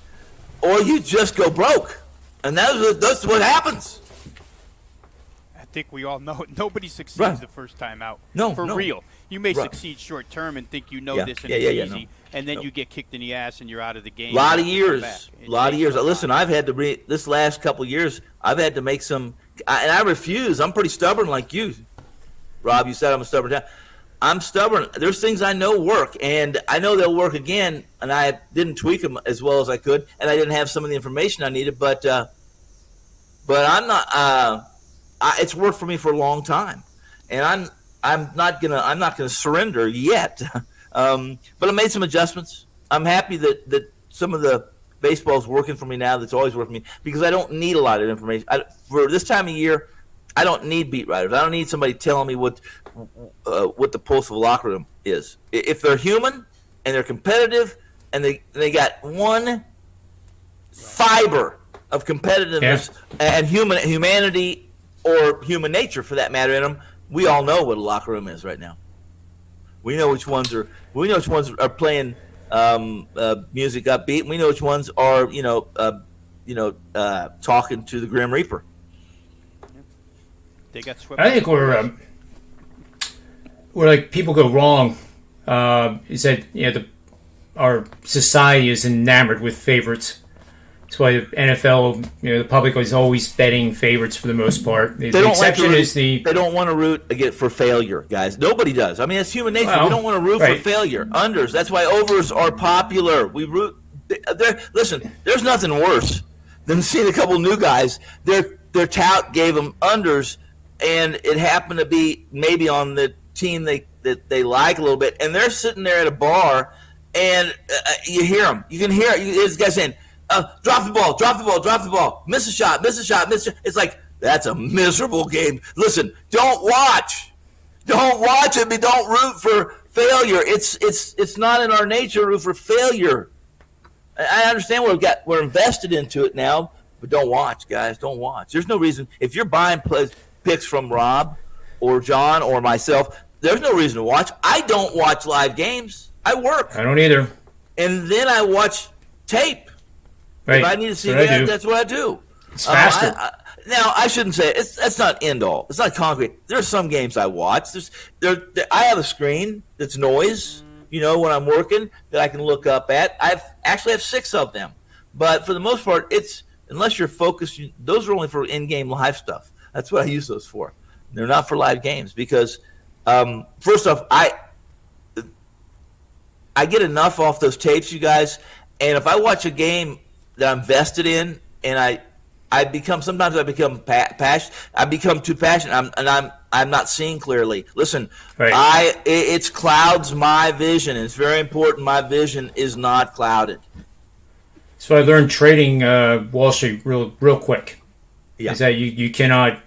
[SPEAKER 3] or you just go broke. And that's what happens.
[SPEAKER 2] I think we all know it. Nobody succeeds the first time out.
[SPEAKER 3] No,
[SPEAKER 2] real. You may succeed short term and think this and it's easy, and then you get kicked in the ass and you're out of the game.
[SPEAKER 3] A lot of years. Listen, I've had to this last couple of years, I've had to make some, and I refuse. I'm pretty stubborn like you, Rob. You said I'm a stubborn guy. I'm stubborn. There's things I know work, and I know they'll work again, and I didn't tweak them as well as I could, and I didn't have some of the information I needed, but I'm not. It's worked for me for a long time, and I'm not gonna surrender yet. But I made some adjustments. I'm happy that some of the baseball is working for me now. That's always worked for me because I don't need a lot of information for this time of year. I don't need beat writers. I don't need somebody telling me what the pulse of a locker room is. If they're human and they're competitive and they got one fiber of competitiveness and humanity or human nature for that matter in them, we all know what a locker room is right now. We know which ones are playing music upbeat. We know which ones are talking to the Grim Reaper.
[SPEAKER 2] They got swept.
[SPEAKER 1] I think where like people go wrong is that our society is enamored with favorites. That's why the NFL, the public is always betting favorites for the most part. The exception is they
[SPEAKER 3] don't want to root for failure, guys. Nobody does. I mean, it's human nature. We don't want to root for failure. Unders. That's why overs are popular. We root. Listen, there's nothing worse than seeing a couple new guys. Their tout gave them unders, and it happened to be maybe on the team that they like a little bit, and they're sitting there at a bar, and you hear them. You can hear this guy saying, drop the ball, miss a shot. It's like, that's a miserable game. Listen, don't watch it, but don't root for failure. It's not in our nature to root for failure. I understand we're invested into it now, but don't watch, guys. Don't watch. There's no reason. If you're buying picks from Rob or John or myself, there's no reason to watch. I don't watch live games. I work.
[SPEAKER 1] I don't either.
[SPEAKER 3] And then I watch tape.
[SPEAKER 1] Right.
[SPEAKER 3] If I need to see that, that's what I do.
[SPEAKER 1] It's faster.
[SPEAKER 3] Now, I shouldn't say that's not end all. It's not concrete. There's some games I watch. I have a screen that's noise, when I'm working that I can look up at. I actually have 6 of them. But for the most part, unless you're focused, those are only for in-game live stuff. That's what I use those for. They're not for live games because, first off, I get enough off those tapes, you guys, and if I watch a game that I'm vested in, and sometimes I become passionate. I become too passionate, I'm not seeing clearly. Listen, it clouds my vision. It's very important. My vision is not clouded.
[SPEAKER 1] So I learned trading Wall Street real quick.
[SPEAKER 3] Yeah.
[SPEAKER 1] Is that you can't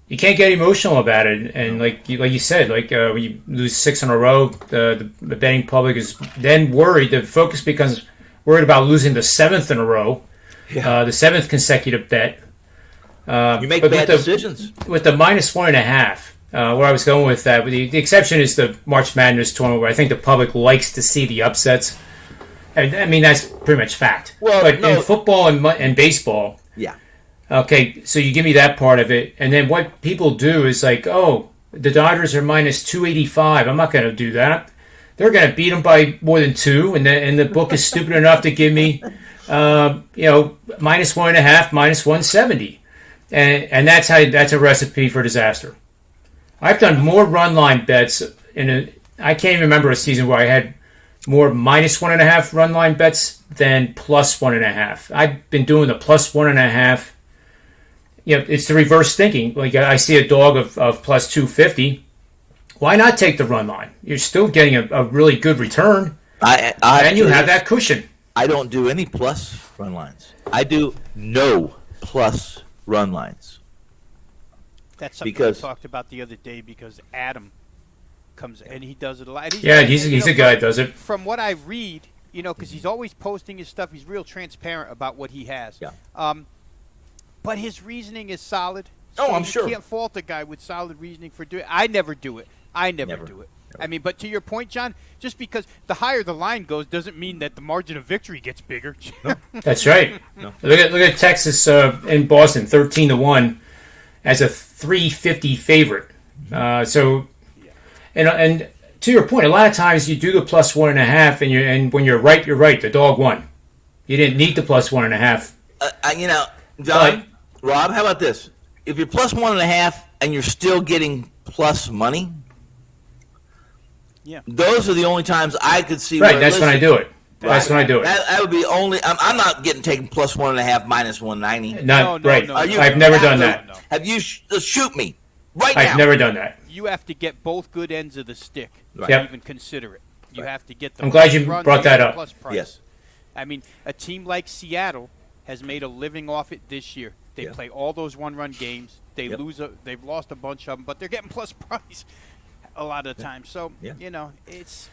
[SPEAKER 1] get emotional about it, and like you said, when you lose 6 in a row, the betting public is then worried. The focus becomes worried about losing the 7th in a row, the 7th consecutive bet.
[SPEAKER 3] You make bad decisions
[SPEAKER 1] with the -1.5. Where I was going with that, the exception is the March Madness tournament, where I think the public likes to see the upsets. I mean, that's pretty much fact.
[SPEAKER 3] Well,
[SPEAKER 1] but in football and baseball, okay, so you give me that part of it, and then what people do is like, the Dodgers are -285. I'm not going to do that. They're going to beat them by more than 2, and the book is stupid enough to give me, -1.5, -170. and that's a recipe for disaster. I've done more run line bets I can't even remember a season where I had more -1.5 run line bets than +1.5. I've been doing the +1.5. It's the reverse thinking. Like I see a dog of +250. Why not take the run line? You're still getting a really good return, and you have that cushion.
[SPEAKER 3] I don't do any plus run lines. I do no plus run lines.
[SPEAKER 2] That's something we talked about the other day because Adam comes and he does it a lot.
[SPEAKER 1] He's a guy that does it.
[SPEAKER 2] From what I read, because he's always posting his stuff, he's real transparent about what he has.
[SPEAKER 3] Yeah.
[SPEAKER 2] But his reasoning is solid. So
[SPEAKER 3] I'm sure.
[SPEAKER 2] You can't fault a guy with solid reasoning for doing it. I never do it. Never do it. I mean, but to your point, John, just because the higher the line goes doesn't mean that the margin of victory gets bigger.
[SPEAKER 3] No.
[SPEAKER 1] That's right. No. Look at Texas in Boston, 13-1 as a 350 favorite. And to your point, a lot of times you do the +1.5, and when you're right, you're right. The dog won. You didn't need the +1.5.
[SPEAKER 3] John, Rob, how about this? If you're +1.5 and you're still getting plus money, those are the only times I could see.
[SPEAKER 1] Right, that's when I do it. That's when I do it.
[SPEAKER 3] That would be only. I'm not getting taken +1.5 -190.
[SPEAKER 1] No, right.
[SPEAKER 2] No.
[SPEAKER 1] I've never done that.
[SPEAKER 3] No. Have you shoot me right now?
[SPEAKER 1] I've never done that.
[SPEAKER 2] You have to get both good ends of the stick
[SPEAKER 3] Right.
[SPEAKER 2] to even consider it. You have to get the.
[SPEAKER 1] I'm glad you
[SPEAKER 2] run
[SPEAKER 1] brought that up.
[SPEAKER 2] Plus price.
[SPEAKER 3] Yes.
[SPEAKER 2] I mean, a team like Seattle has made a living off it this year. They play all those one-run games. They they've lost a bunch of them, but they're getting plus price a lot of the time. So it's.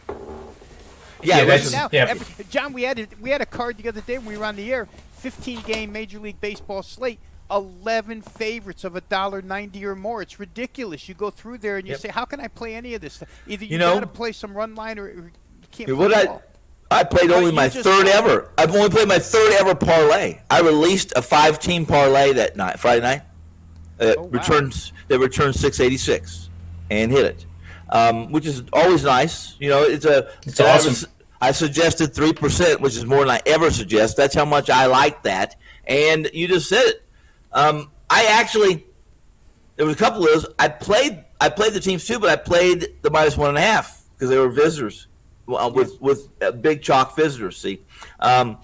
[SPEAKER 2] John, we had a card the other day when we were on the air. 15-game Major League Baseball slate. 11 favorites of $1.90 or more. It's ridiculous. You go through there and you say, "How can I play any of this stuff?" Either you got to play some run line or you can't.
[SPEAKER 3] I played only my third ever. I've only played my third ever parlay. I released a 5-team parlay that night, Friday night. Returned 686 and hit it, which is always nice. It's awesome. I suggested 3%, which is more than I ever suggest. That's how much I like that. And you just said it. There was a couple of those. I played the teams too, but I played the -1.5 because they were visitors with big chalk visitors. See, I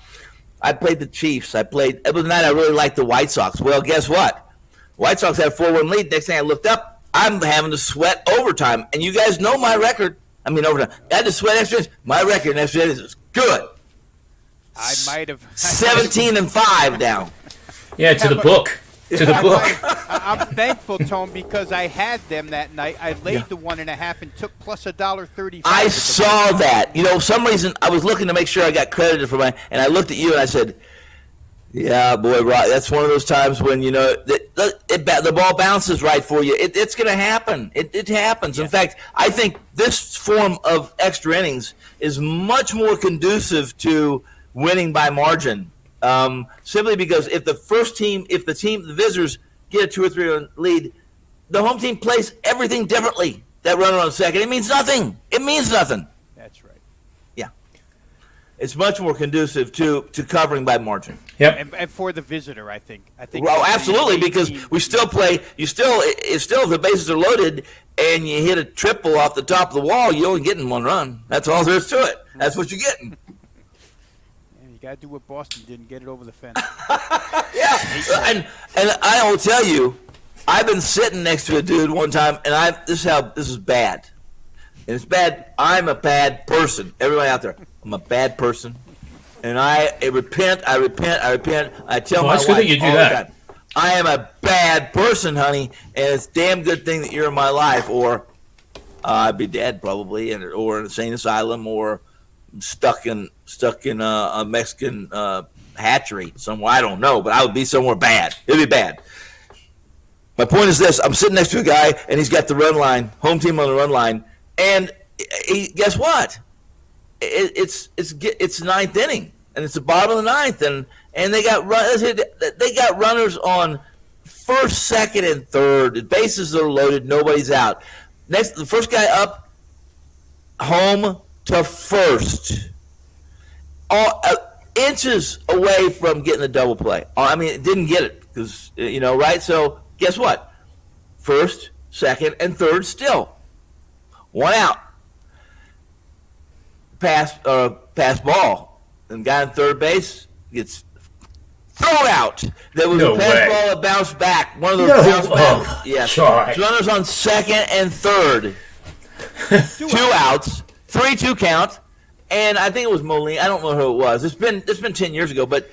[SPEAKER 3] played the Chiefs. It was the night I really liked the White Sox. Well, guess what? White Sox had a 4-1 lead. Next thing I looked up, I'm having to sweat overtime, and you guys know my record. I mean, overtime. I had to sweat extra innings. My record in extra innings is good.
[SPEAKER 2] I might have
[SPEAKER 3] 17-5 down.
[SPEAKER 1] Yeah, to the book. To the book.
[SPEAKER 2] I'm thankful, Tone, because I had them that night. I laid the 1.5 and took plus $1.35.
[SPEAKER 3] I saw that. For some reason, I was looking to make sure I got credited for and I looked at you and I said, "Yeah, boy, Rob, that's one of those times when the ball bounces right for you. It's going to happen. It happens. Yeah. In fact, I think this form of extra innings is much more conducive to winning by margin." Simply because if the visitors get a 2 or 3 run lead, the home team plays everything differently. That runner on second, it means nothing.
[SPEAKER 2] That's right.
[SPEAKER 3] Yeah, it's much more conducive to covering by margin.
[SPEAKER 2] Yep, and for the visitor, I think.
[SPEAKER 3] Well, absolutely, because we still play. If the bases are loaded and you hit a triple off the top of the wall, you're only getting 1 run. That's all there is to it. That's what you're getting.
[SPEAKER 2] You got to do what Boston didn't, get it over the fence.
[SPEAKER 3] Yeah, and I will tell you, I've been sitting next to a dude one time, and this is bad. And it's bad. I'm a bad person. Everybody out there, I'm a bad person. And I repent. I tell my wife
[SPEAKER 1] good that you do
[SPEAKER 3] all
[SPEAKER 1] that.
[SPEAKER 3] the time, I am a bad person, honey, and it's a damn good thing that you're in my life, or I'd be dead probably, or in an insane asylum, or stuck in a Mexican hatchery somewhere. I don't know, but I would be somewhere bad. It'd be bad. My point is this: I'm sitting next to a guy, and he's got the run line, home team on the run line, and guess what? It's ninth inning, and it's the bottom of the ninth, and they got runners on first, second, and third. The bases are loaded, nobody's out. Next, the first guy up, home to first, all inches away from getting a double play. I mean, it didn't get it. because right. So guess what? First, second, and third still. One out. Pass ball. And guy on third base gets thrown out. There was a pass ball that bounced back. One of those bounced back. Yes. Runners on second and third. 2 outs. 3-2 count. And I think it was Moline. I don't know who it was. It's been 10 years ago, but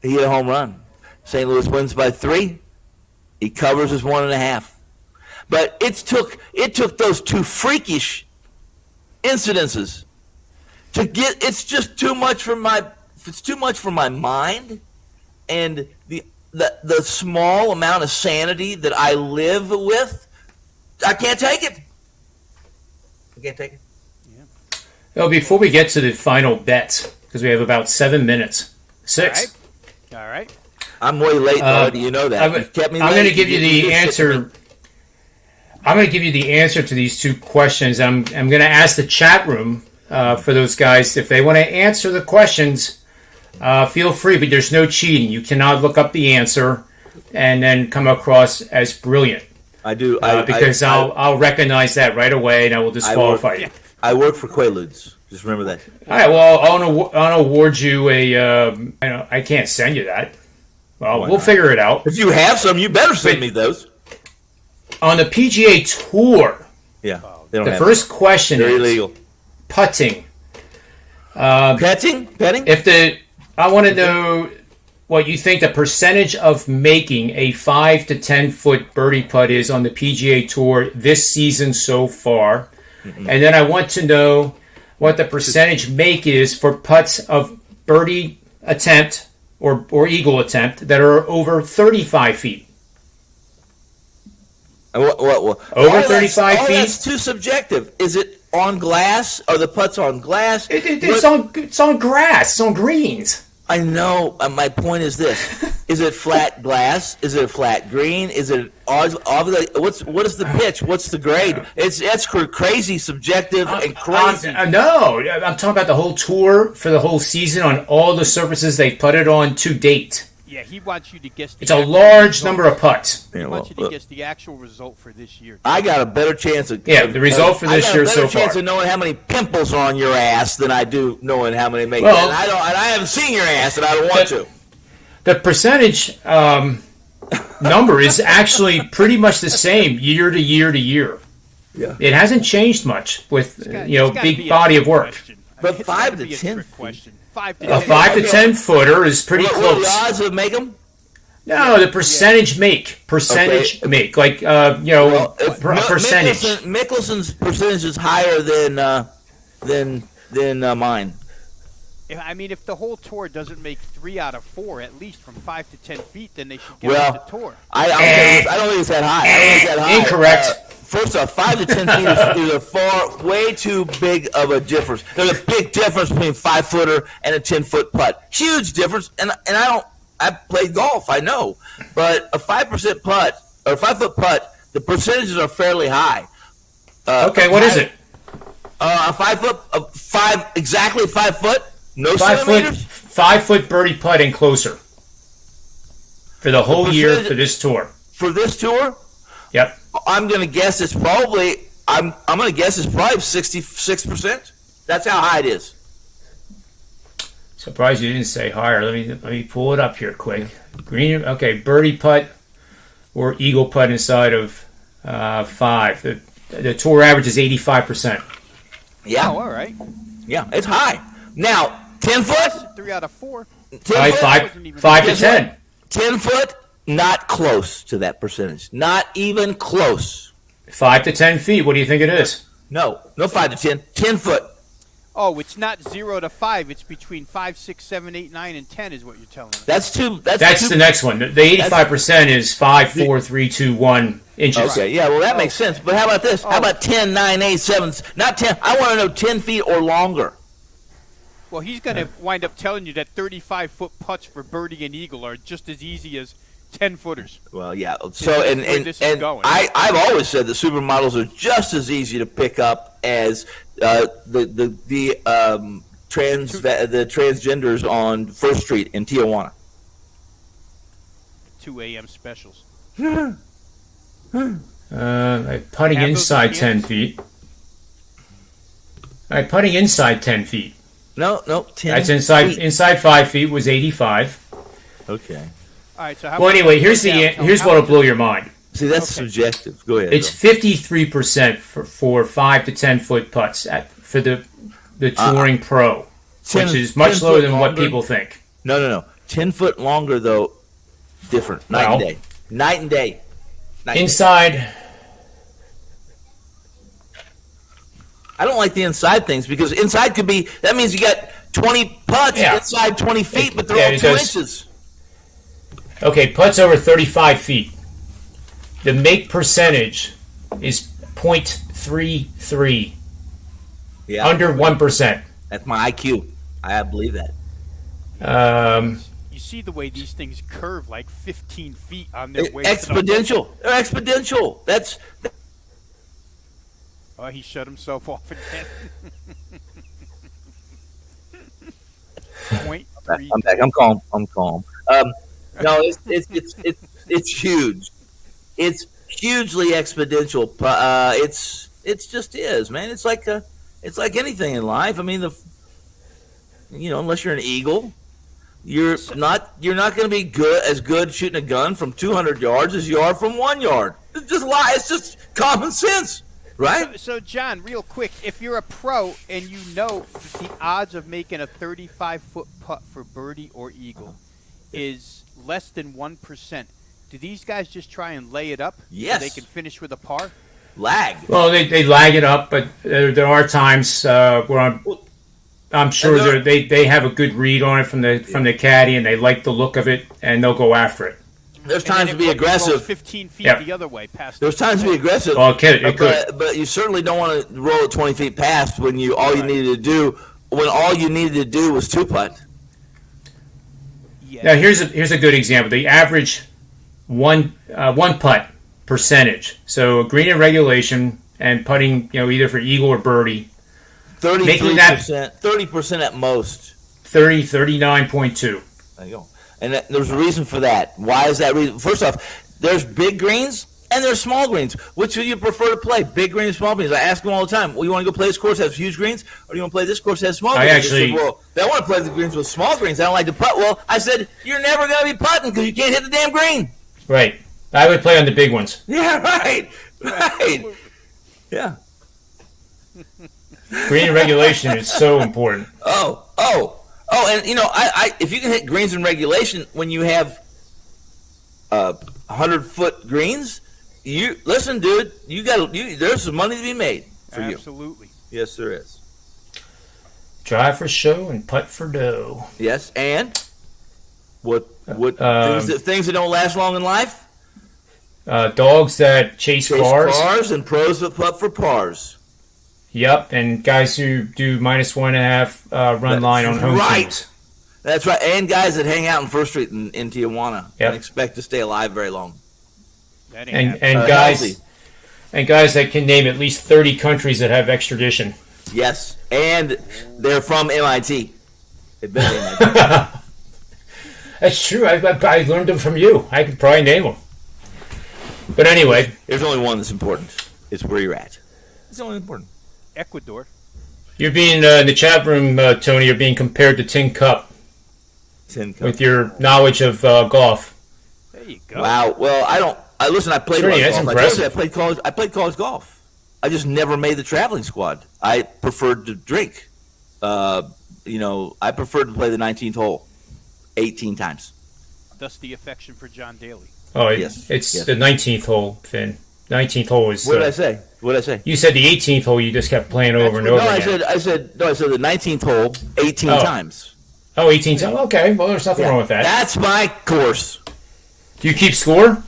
[SPEAKER 3] he hit a home run. St. Louis wins by 3. He covers his 1.5. But it took those 2 freakish incidences to get. It's just too much for my. It's too much for my mind, and the small amount of sanity that I live with, I can't take it. I can't take it.
[SPEAKER 1] Yeah. Well, before we get to the final bets, because we have about 7 minutes. 6.
[SPEAKER 2] All right.
[SPEAKER 3] I'm way late, buddy. You know that.
[SPEAKER 1] I'm going to give you the answer. I'm going to give you the answer to these 2 questions. I'm going to ask the chat room for those guys if they want to answer the questions. Feel free, but there's no cheating. You cannot look up the answer and then come across as brilliant.
[SPEAKER 3] I do
[SPEAKER 1] because I'll recognize that right away and I will disqualify you.
[SPEAKER 3] I work for Quaaludes. Just remember that.
[SPEAKER 1] All right. Well, I'll award you a. I can't send you that. Well, we'll figure it out.
[SPEAKER 3] If you have some, you better send me those.
[SPEAKER 1] On the PGA Tour,
[SPEAKER 3] yeah,
[SPEAKER 1] the first question is
[SPEAKER 3] illegal.
[SPEAKER 1] Putting.
[SPEAKER 3] Petting?
[SPEAKER 1] I want to know what you think the percentage of making a 5 to 10 foot birdie putt is on the PGA Tour this season so far, and then I want to know what the percentage make is for putts of birdie attempt or eagle attempt that are over 35 feet. Over 35 feet?
[SPEAKER 3] That's too subjective. Is it on glass? Are the putts on glass?
[SPEAKER 1] It's on grass. It's on greens.
[SPEAKER 3] I know. My point is this: is it flat glass? Is it a flat green? Is it obviously? What is the pitch? What's the grade? That's crazy, subjective, and crazy.
[SPEAKER 1] No, I'm talking about the whole tour for the whole season on all the surfaces they putted on to date.
[SPEAKER 2] Yeah, he wants you to guess.
[SPEAKER 1] It's a large number of putts.
[SPEAKER 2] He wants you to guess the actual result for this year.
[SPEAKER 3] I got a better chance of
[SPEAKER 1] the result for this year so far. I got a better chance of knowing
[SPEAKER 3] how many pimples are on your ass than I do knowing how many make. Well, and I haven't seen your ass, and I don't want to.
[SPEAKER 1] The percentage number is actually pretty much the same year to year to year.
[SPEAKER 3] Yeah,
[SPEAKER 1] it hasn't changed much with big body of work.
[SPEAKER 3] But 5 to 10
[SPEAKER 2] question.
[SPEAKER 1] A 5 to 10 footer is pretty close.
[SPEAKER 3] What are the odds of make them?
[SPEAKER 1] No, the percentage make. Make. Like, percentage.
[SPEAKER 3] Mickelson's percentage is higher than mine.
[SPEAKER 2] I mean, if the whole tour doesn't make 3 out of 4, at least from 5 to 10 feet, then they should get on the tour.
[SPEAKER 3] I don't think it's that high.
[SPEAKER 1] Incorrect.
[SPEAKER 3] First off, 5 to 10 feet is way too big of a difference. There's a big difference between 5-footer and a 10-foot putt. Huge difference. And I played golf, I know. But a 5% putt or a 5-foot putt, the percentages are fairly high.
[SPEAKER 1] What is it?
[SPEAKER 3] A 5 foot, exactly 5 foot, no
[SPEAKER 1] 5
[SPEAKER 3] centimeters.
[SPEAKER 1] 5 foot birdie putt and closer for the whole year for this tour.
[SPEAKER 3] For this tour?
[SPEAKER 1] Yep.
[SPEAKER 3] I'm going to guess it's probably 66%. That's how high it is.
[SPEAKER 1] Surprised you didn't say higher. Let me pull it up here quick. Green. Okay, birdie putt or eagle putt inside of 5. The tour average is 85%.
[SPEAKER 3] Yeah.
[SPEAKER 2] Oh, all right.
[SPEAKER 3] Yeah, it's high. Now, 10 foot?
[SPEAKER 2] 3 out of 4.
[SPEAKER 1] 5 to 10.
[SPEAKER 3] 10 foot? Not close to that percentage. Not even close.
[SPEAKER 1] 5 to 10 feet. What do you think it is?
[SPEAKER 3] No 5 to 10. 10 foot.
[SPEAKER 2] Oh, it's not 0 to 5. It's between 5, 6, 7, 8, 9, and 10 is what you're telling me.
[SPEAKER 3] That's
[SPEAKER 1] the next one. The 85% is 5, 4, 3, 2, 1 inches.
[SPEAKER 3] Okay, yeah, well, that makes sense. But how about this? How about 10, 9, 8, 7? Not 10. I want to know 10 feet or longer.
[SPEAKER 2] Well, he's going to wind up telling you that 35-foot putts for birdie and eagle are just as easy as 10-footers.
[SPEAKER 3] Well, yeah. So, and I've always said the supermodels are just as easy to pick up as the transgenders on First Street in Tijuana.
[SPEAKER 2] 2 a.m. specials.
[SPEAKER 1] Putting
[SPEAKER 2] Have
[SPEAKER 1] inside
[SPEAKER 2] those
[SPEAKER 1] 10
[SPEAKER 2] cans?
[SPEAKER 1] feet. Putting inside 10 feet.
[SPEAKER 3] No, 10.
[SPEAKER 1] That's inside.
[SPEAKER 3] feet.
[SPEAKER 1] Inside 5 feet was 85.
[SPEAKER 3] Okay.
[SPEAKER 2] All right, so how
[SPEAKER 1] Well,
[SPEAKER 2] much-
[SPEAKER 1] anyway, here's
[SPEAKER 2] how
[SPEAKER 1] what'll
[SPEAKER 2] much-
[SPEAKER 1] blow your mind.
[SPEAKER 3] See, that's
[SPEAKER 2] Okay.
[SPEAKER 3] subjective. Go ahead.
[SPEAKER 1] It's 53% for 5 to 10 foot putts for the Touring Pro,
[SPEAKER 3] 10
[SPEAKER 1] which is much
[SPEAKER 3] 10
[SPEAKER 1] lower
[SPEAKER 3] foot
[SPEAKER 1] than what
[SPEAKER 3] longer.
[SPEAKER 1] people think.
[SPEAKER 3] No. 10 foot longer, though, different. Night and
[SPEAKER 1] Well,
[SPEAKER 3] day. Night and day.
[SPEAKER 1] Inside,
[SPEAKER 3] I don't like the inside things because inside could be, that means you got 20 putts
[SPEAKER 1] Yeah.
[SPEAKER 3] inside 20 feet, but they're
[SPEAKER 1] Yeah,
[SPEAKER 3] all
[SPEAKER 1] it
[SPEAKER 3] 2
[SPEAKER 1] does.
[SPEAKER 3] inches.
[SPEAKER 1] okay, putts over 35 feet. The make percentage is .33,
[SPEAKER 3] Yeah.
[SPEAKER 1] under 1%.
[SPEAKER 3] That's my IQ. I believe that.
[SPEAKER 2] You see the way these things curve like 15 feet on their way. to the-
[SPEAKER 3] Exponential. They're exponential. That's
[SPEAKER 2] Oh, he shut himself off again. Point three.
[SPEAKER 3] I'm back. I'm calm. No, it's huge. It's hugely exponential. It's just is, man. It's like anything in life. I mean, unless you're an eagle, you're not going to be as good shooting a gun from 200 yards as you are from 1 yard. It's just It's just common sense, right?
[SPEAKER 2] So, John, real quick, if you're a pro and you know that the odds of making a 35-foot putt for birdie or eagle is less than 1%, do these guys just try and lay it up
[SPEAKER 3] Yes.
[SPEAKER 2] so they can finish with a par?
[SPEAKER 3] Lag.
[SPEAKER 1] Well, they lag it up, but there are times where I'm sure they have a good read on it from the caddy, and they like the look of it, and they'll go after it.
[SPEAKER 3] There's
[SPEAKER 2] And then
[SPEAKER 3] times to be
[SPEAKER 2] it goes
[SPEAKER 3] aggressive.
[SPEAKER 2] 15 feet
[SPEAKER 1] Yep.
[SPEAKER 2] the other way past.
[SPEAKER 3] There's times to be aggressive.
[SPEAKER 1] Well, it could.
[SPEAKER 3] But you certainly don't want to roll it 20 feet past when all you needed to do was 2-putt.
[SPEAKER 2] Yeah.
[SPEAKER 1] Now here's a good example. The average one putt percentage. So green in regulation and putting, either for eagle or birdie,
[SPEAKER 3] 33%. 30% at most.
[SPEAKER 1] 39.2.
[SPEAKER 3] There you go. And there's a reason for that. Why is that reason? First off, there's big greens and there's small greens. Which do you prefer to play? Big greens, small greens? I ask them all the time. Well, you want to go play this course that has huge greens, or do you want to play this course that has small greens? They want to play the greens with small greens. I don't like to putt. Well, I said, you're never going to be putting because you can't hit the damn green.
[SPEAKER 1] Right. I would play on the big ones.
[SPEAKER 3] Yeah, right. Yeah.
[SPEAKER 1] Green in regulation is so important.
[SPEAKER 3] And I if you can hit greens in regulation when you have 100-foot greens, listen, dude, there's some money to be made for you.
[SPEAKER 2] Absolutely.
[SPEAKER 3] Yes, there is.
[SPEAKER 1] Drive for show and putt for dough.
[SPEAKER 3] Yes, and what things that don't last long in life?
[SPEAKER 1] Dogs that chase cars.
[SPEAKER 3] And pros that putt for pars.
[SPEAKER 1] Yep, and guys who do -1.5 run line on home teams.
[SPEAKER 3] That's right, and guys that hang out in First Street in Tijuana
[SPEAKER 1] Yep.
[SPEAKER 3] and expect to stay alive very long.
[SPEAKER 2] That ain't
[SPEAKER 1] And
[SPEAKER 3] Healthy.
[SPEAKER 1] guys that can name at least 30 countries that have extradition.
[SPEAKER 3] Yes, and they're from MIT. They've been to MIT.
[SPEAKER 1] That's true. I learned them from you. I could probably name them. But anyway,
[SPEAKER 3] There's only one that's important. It's where you're at. It's only important.
[SPEAKER 2] Ecuador.
[SPEAKER 1] you're being in the chat room, Tony. You're being compared to Tin Cup
[SPEAKER 3] 10 cups.
[SPEAKER 1] with your knowledge of golf.
[SPEAKER 2] There you go.
[SPEAKER 3] Wow. Well, I played
[SPEAKER 1] Sure,
[SPEAKER 3] college
[SPEAKER 1] that's
[SPEAKER 3] golf.
[SPEAKER 1] impressive.
[SPEAKER 3] I played college golf. I just never made the traveling squad. I preferred to drink. I preferred to play the 19th hole 18 times.
[SPEAKER 2] Thus the affection for John Daly.
[SPEAKER 1] Oh,
[SPEAKER 3] Yes,
[SPEAKER 1] it's
[SPEAKER 3] yes.
[SPEAKER 1] the 19th hole, Finn. 19th hole is.
[SPEAKER 3] What did I say? What did I say?
[SPEAKER 1] You said the 18th hole. You just kept playing over and
[SPEAKER 3] No,
[SPEAKER 1] over
[SPEAKER 3] I
[SPEAKER 1] again.
[SPEAKER 3] said the 19th hole 18
[SPEAKER 1] Oh.
[SPEAKER 3] times.
[SPEAKER 1] Oh, 18th hole. Okay, well, there's nothing wrong with that.
[SPEAKER 3] That's my course.
[SPEAKER 1] Do you keep score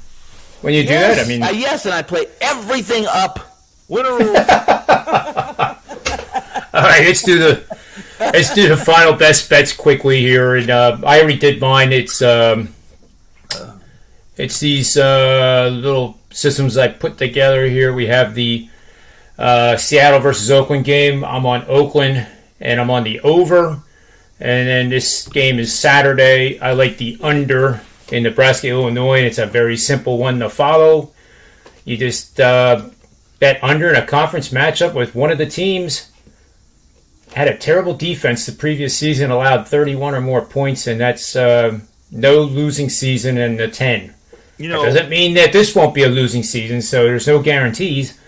[SPEAKER 1] when you do that? I mean,
[SPEAKER 3] yes, and I play everything up. Winner rules.
[SPEAKER 1] all right, let's do the final best bets quickly here. And I already did mine. It's these little systems I put together here. We have the Seattle versus Oakland game. I'm on Oakland, and I'm on the over. And then this game is Saturday. I like the under in Nebraska, Illinois. It's a very simple one to follow. You just bet under in a conference matchup with one of the teams. Had a terrible defense the previous season, allowed 31 or more points, and that's no losing season in the 10. That doesn't mean that this won't be a losing season, so there's no guarantees.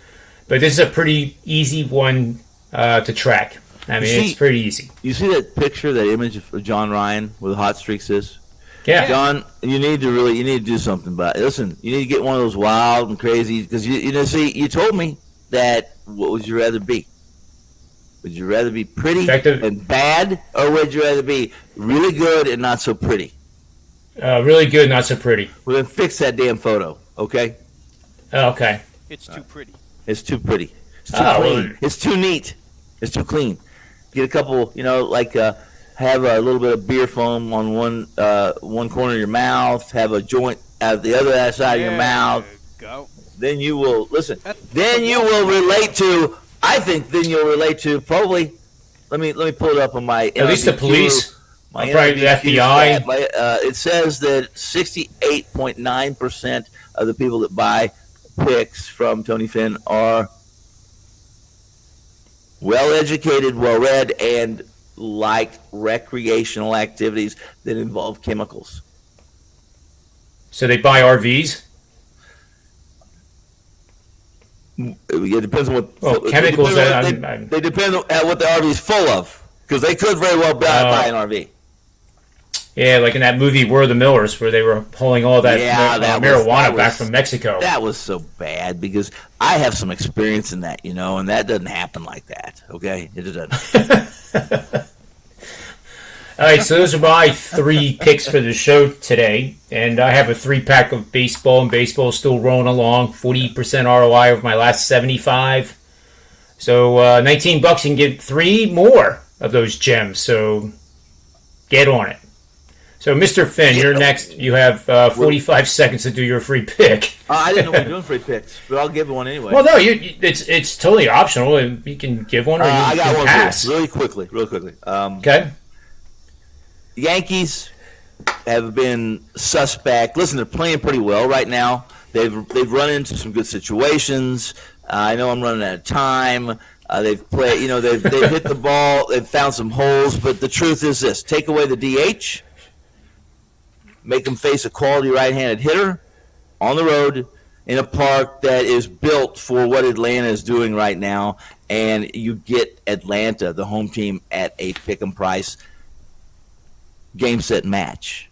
[SPEAKER 1] But this is a pretty easy one to track. I mean, it's pretty easy.
[SPEAKER 3] You see that picture, that image of John Ryan where the hot streaks is?
[SPEAKER 1] Yeah.
[SPEAKER 3] John, you need to do something about it. Listen, you need to get one of those wild and crazy, because you told me that, what would you rather be? Would you rather be pretty and bad, or would you rather be really good and not so pretty?
[SPEAKER 1] Really good, not so pretty.
[SPEAKER 3] Well, then fix that damn photo, okay?
[SPEAKER 1] Okay.
[SPEAKER 2] It's too pretty.
[SPEAKER 3] It's too pretty. It's too clean. It's too neat. It's too clean. Get a couple, have a little bit of beer foam on one corner of your mouth. Have a joint at the other side of your mouth.
[SPEAKER 2] Go.
[SPEAKER 3] Then you will listen. Then you will relate to. I think then you'll relate to probably. Let me pull it up on my.
[SPEAKER 1] At least the police. Probably the FBI.
[SPEAKER 3] It says that 68.9% of the people that buy picks from Tony Finn are well-educated, well-read, and like recreational activities that involve chemicals.
[SPEAKER 1] So they buy RVs?
[SPEAKER 3] It depends on what
[SPEAKER 1] chemicals.
[SPEAKER 3] They depend on what the RV is full of, because they could very well buy an RV.
[SPEAKER 1] Yeah, like in that movie We're the Millers, where they were pulling all that marijuana back from Mexico.
[SPEAKER 3] That was so bad, because I have some experience in that, and that doesn't happen like that, okay? It doesn't.
[SPEAKER 1] All right, so those are my 3 picks for the show today, and I have a 3-pack of baseball, and baseball is still rolling along, 40% ROI over my last 75. So $19, you can get 3 more of those gems, so get on it. So, Mr. Finn, you're next. You have 45 seconds to do your free pick.
[SPEAKER 3] I didn't know we were doing free picks, but I'll give one anyway.
[SPEAKER 1] Well, no, it's totally optional. You can give one or you
[SPEAKER 3] I got
[SPEAKER 1] can
[SPEAKER 3] one
[SPEAKER 1] pass.
[SPEAKER 3] Really quickly.
[SPEAKER 1] Okay.
[SPEAKER 3] Yankees have been suspect. Listen, they're playing pretty well right now. They've run into some good situations. I know I'm running out of time. They've played. They've hit the ball. They've found some holes. But the truth is this: take away the DH. Make them face a quality right-handed hitter on the road in a park that is built for what Atlanta is doing right now, and you get Atlanta, the home team, at a pick-em price. Game, set, match.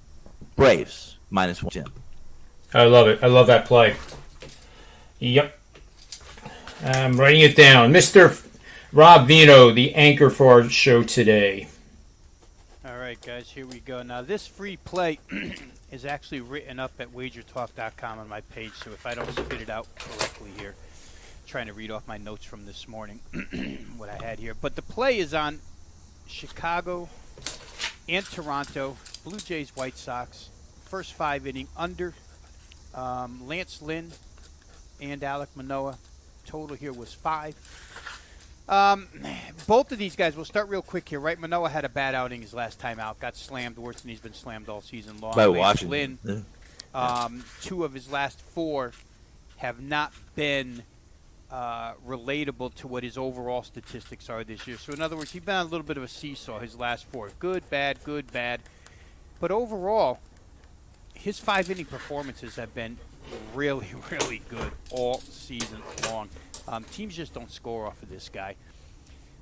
[SPEAKER 3] Braves, -110.
[SPEAKER 1] I love it. I love that play. Yep. I'm writing it down. Mr. Rob Veno, the anchor for our show today.
[SPEAKER 2] All right, guys, here we go. Now, this free play is actually written up at WagerTalk.com on my page, so if I don't spit it out correctly here, trying to read off my notes from this morning, what I had here. But the play is on Chicago and Toronto, Blue Jays, White Sox, first 5 inning under. Lance Lynn and Alek Manoah. Total here was 5. Both of these guys, we'll start real quick here, right? Manoah had a bad outing his last time out, got slammed worse than he's been slammed all season long.
[SPEAKER 3] By
[SPEAKER 2] Lance
[SPEAKER 3] Washington.
[SPEAKER 2] Lynn, 2 of his last 4 have not been relatable to what his overall statistics are this year. So in other words, he's been on a little bit of a seesaw his last 4. Good, bad, good, bad. But overall, his 5-inning performances have been really, really good all season long. Teams just don't score off of this guy.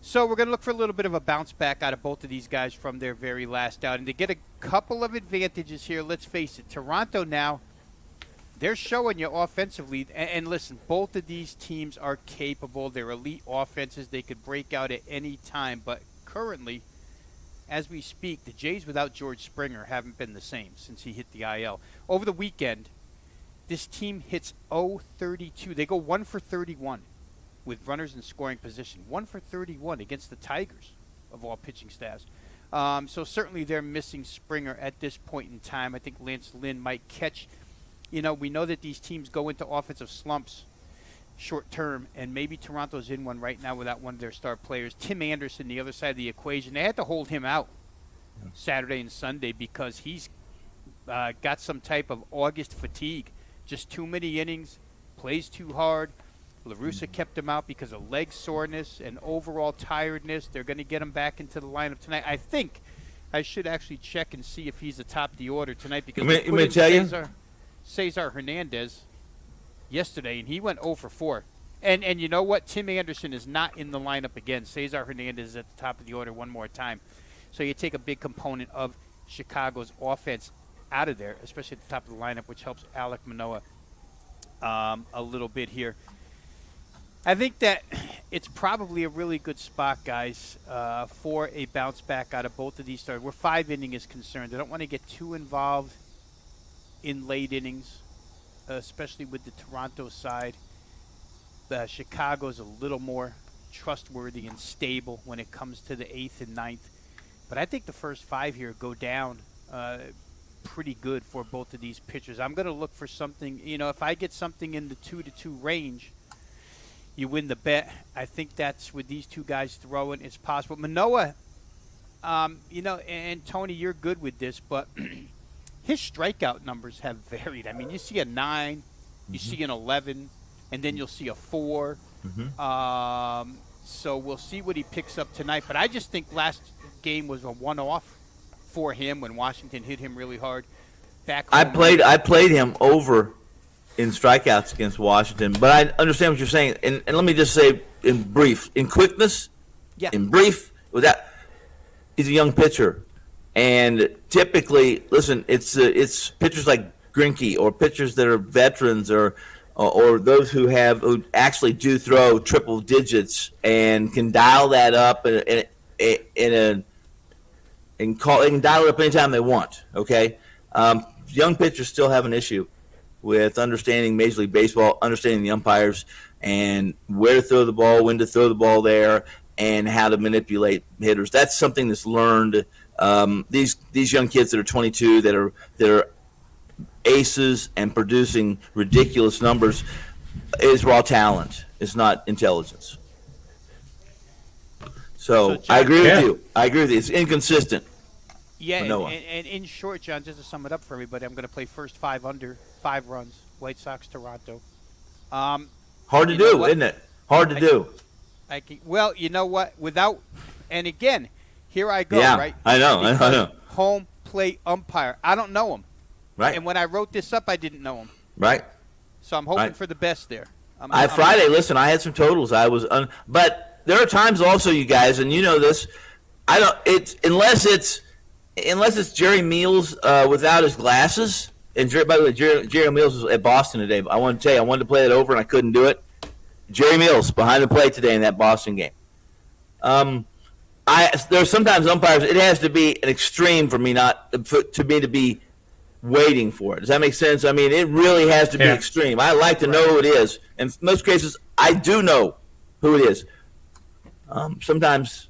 [SPEAKER 2] So we're going to look for a little bit of a bounce back out of both of these guys from their very last outing. To get a couple of advantages here, let's face it, Toronto now, they're showing you offensively. And listen, both of these teams are capable. They're elite offenses. They could break out at any time. But currently, as we speak, the Jays without George Springer haven't been the same since he hit the IL. Over the weekend, this team hits .032. They go 1 for 31 with runners in scoring position. 1 for 31 against the Tigers of all pitching staffs. So certainly they're missing Springer at this point in time. I think Lance Lynn might catch. We know that these teams go into offensive slumps short term, and maybe Toronto's in one right now without one of their star players. Tim Anderson, the other side of the equation, they had to hold him out Saturday and Sunday because he's got some type of August fatigue. Just too many innings, plays too hard. La Russa kept him out because of leg soreness and overall tiredness. They're going to get him back into the lineup tonight. I think I should actually check and see if he's atop the order tonight because Cesar Hernandez yesterday, and he went 0 for 4. And you know what? Tim Anderson is not in the lineup again. Cesar Hernandez is at the top of the order one more time. So you take a big component of Chicago's offense out of there, especially at the top of the lineup, which helps Alek Manoah a little bit here. I think that it's probably a really good spot, guys, for a bounce back out of both of these starters. Where 5 inning is concerned, I don't want to get too involved in late innings, especially with the Toronto side. Chicago's a little more trustworthy and stable when it comes to the 8th and 9th. But I think the first 5 here go down pretty good for both of these pitchers. I'm going to look for something, if I get something in the 2-2 range, you win the bet. I think that's with these two guys throwing, it's possible. Manoah, and Tony, you're good with this, but his strikeout numbers have varied. I mean, you see a 9, you see an 11, and then you'll see a 4. So we'll see what he picks up tonight. But I just think last game was a one-off for him when Washington hit him really hard.
[SPEAKER 3] I played him over in strikeouts against Washington, but I understand what you're saying. And let me just say in brief, in quickness, in brief, he's a young pitcher. And typically, listen, it's pitchers like Greinke or pitchers that are veterans or those who actually do throw triple digits and can dial that up and can dial it up anytime they want. Okay, young pitchers still have an issue with understanding Major League Baseball, understanding the umpires, and where to throw the ball, when to throw the ball there, and how to manipulate hitters. That's something that's learned. These young kids that are 22 that are aces and producing ridiculous numbers is raw talent. It's not intelligence. So I agree with you. I agree with you. It's inconsistent.
[SPEAKER 2] Yeah, and in short, John, just to sum it up for everybody, I'm going to play first 5 under, 5 runs, White Sox, Toronto.
[SPEAKER 3] Hard to do, isn't it? Hard to do.
[SPEAKER 2] Well, you know what? And again, here I go,
[SPEAKER 3] yeah,
[SPEAKER 2] right?
[SPEAKER 3] I know.
[SPEAKER 2] Home plate umpire. I don't know him.
[SPEAKER 3] Right.
[SPEAKER 2] And when I wrote this up, I didn't know him.
[SPEAKER 3] Right.
[SPEAKER 2] So I'm hoping for the best there.
[SPEAKER 3] Listen, I had some totals. But there are times also, you guys, and you know this. Unless it's Jerry Meals without his glasses. And by the way, Jerry Meals was at Boston today. But I want to tell you, I wanted to play that over and I couldn't do it. Jerry Meals behind the plate today in that Boston game. There's sometimes umpires. It has to be an extreme for me to be waiting for it. Does that make sense? I mean, it really has to be extreme. I like to know who it is. In most cases, I do know who it is. Sometimes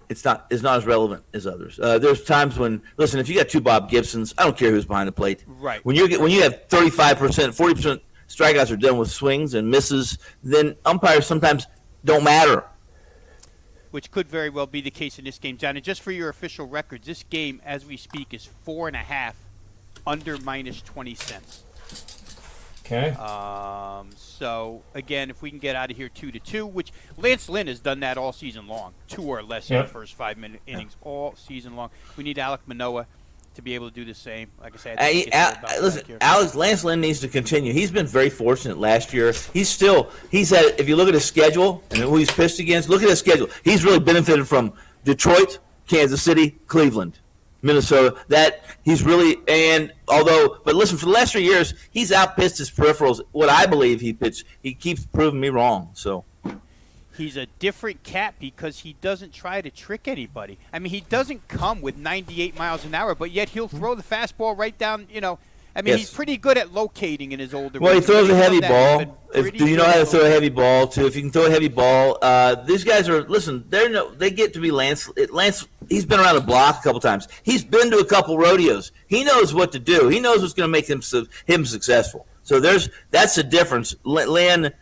[SPEAKER 3] it's not as relevant as others. There's times when, listen, if you got 2 Bob Gibsons, I don't care who's behind the plate.
[SPEAKER 2] Right.
[SPEAKER 3] When you have 35%, 40% strikeouts are done with swings and misses, then umpires sometimes don't matter.
[SPEAKER 2] Which could very well be the case in this game, John. And just for your official records, this game, as we speak, is 4.5 under minus 20 cents.
[SPEAKER 1] Okay.
[SPEAKER 2] So, again, if we can get out of here 2-2, which Lance Lynn has done that all season long, 2 or less in the first 5 innings all season long. We need Alek Manoah to be able to do the same. Like I said,
[SPEAKER 3] Lance Lynn needs to continue. He's been very fortunate last year. He's had, if you look at his schedule and who he's pitched against, look at his schedule. He's really benefited from Detroit, Kansas City, Cleveland, Minnesota. That he's really, but listen, for the last 3 years, he's outpitched his peripherals. What I believe he pitched, he keeps proving me wrong. So
[SPEAKER 2] he's a different cat because he doesn't try to trick anybody. I mean, he doesn't come with 98 miles an hour, but yet he'll throw the fastball right down, I mean, he's pretty good at locating in his older.
[SPEAKER 3] Well, he throws a heavy ball. Do you know how to throw a heavy ball too? If you can throw a heavy ball, these guys are. Listen, they get to be Lance. Lance, he's been around the block a couple times. He's been to a couple rodeos. He knows what to do. He knows what's going to make him successful. So that's the difference. Lynn,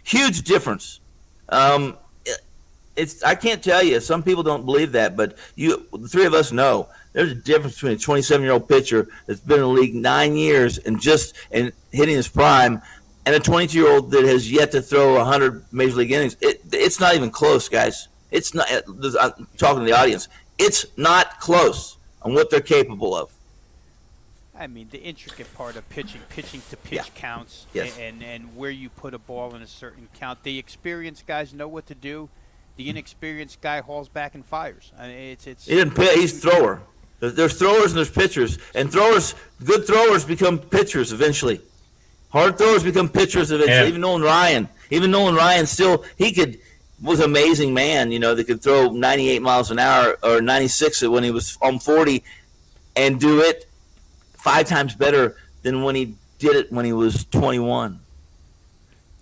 [SPEAKER 3] huge difference. I can't tell you. Some people don't believe that, but the 3 of us know There's a difference between a 27-year-old pitcher that's been in the league 9 years and hitting his prime, and a 22-year-old that has yet to throw 100 major league innings. It's not even close, guys. It's not. I'm talking to the audience. It's not close on what they're capable of.
[SPEAKER 2] I mean, the intricate part of pitching to pitch counts,
[SPEAKER 3] Yes.
[SPEAKER 2] and where you put a ball in a certain count. The experienced guys know what to do. The inexperienced guy hauls back and fires. I mean, it's.
[SPEAKER 3] He didn't pitch. He's thrower. There's throwers and there's pitchers, and good throwers become pitchers eventually. Hard throwers become pitchers eventually.
[SPEAKER 1] Yeah.
[SPEAKER 3] Even Nolan Ryan still was an amazing man. That could throw 98 miles an hour or 96 when he was on 40, and do it 5 times better than when he did it when he was 21.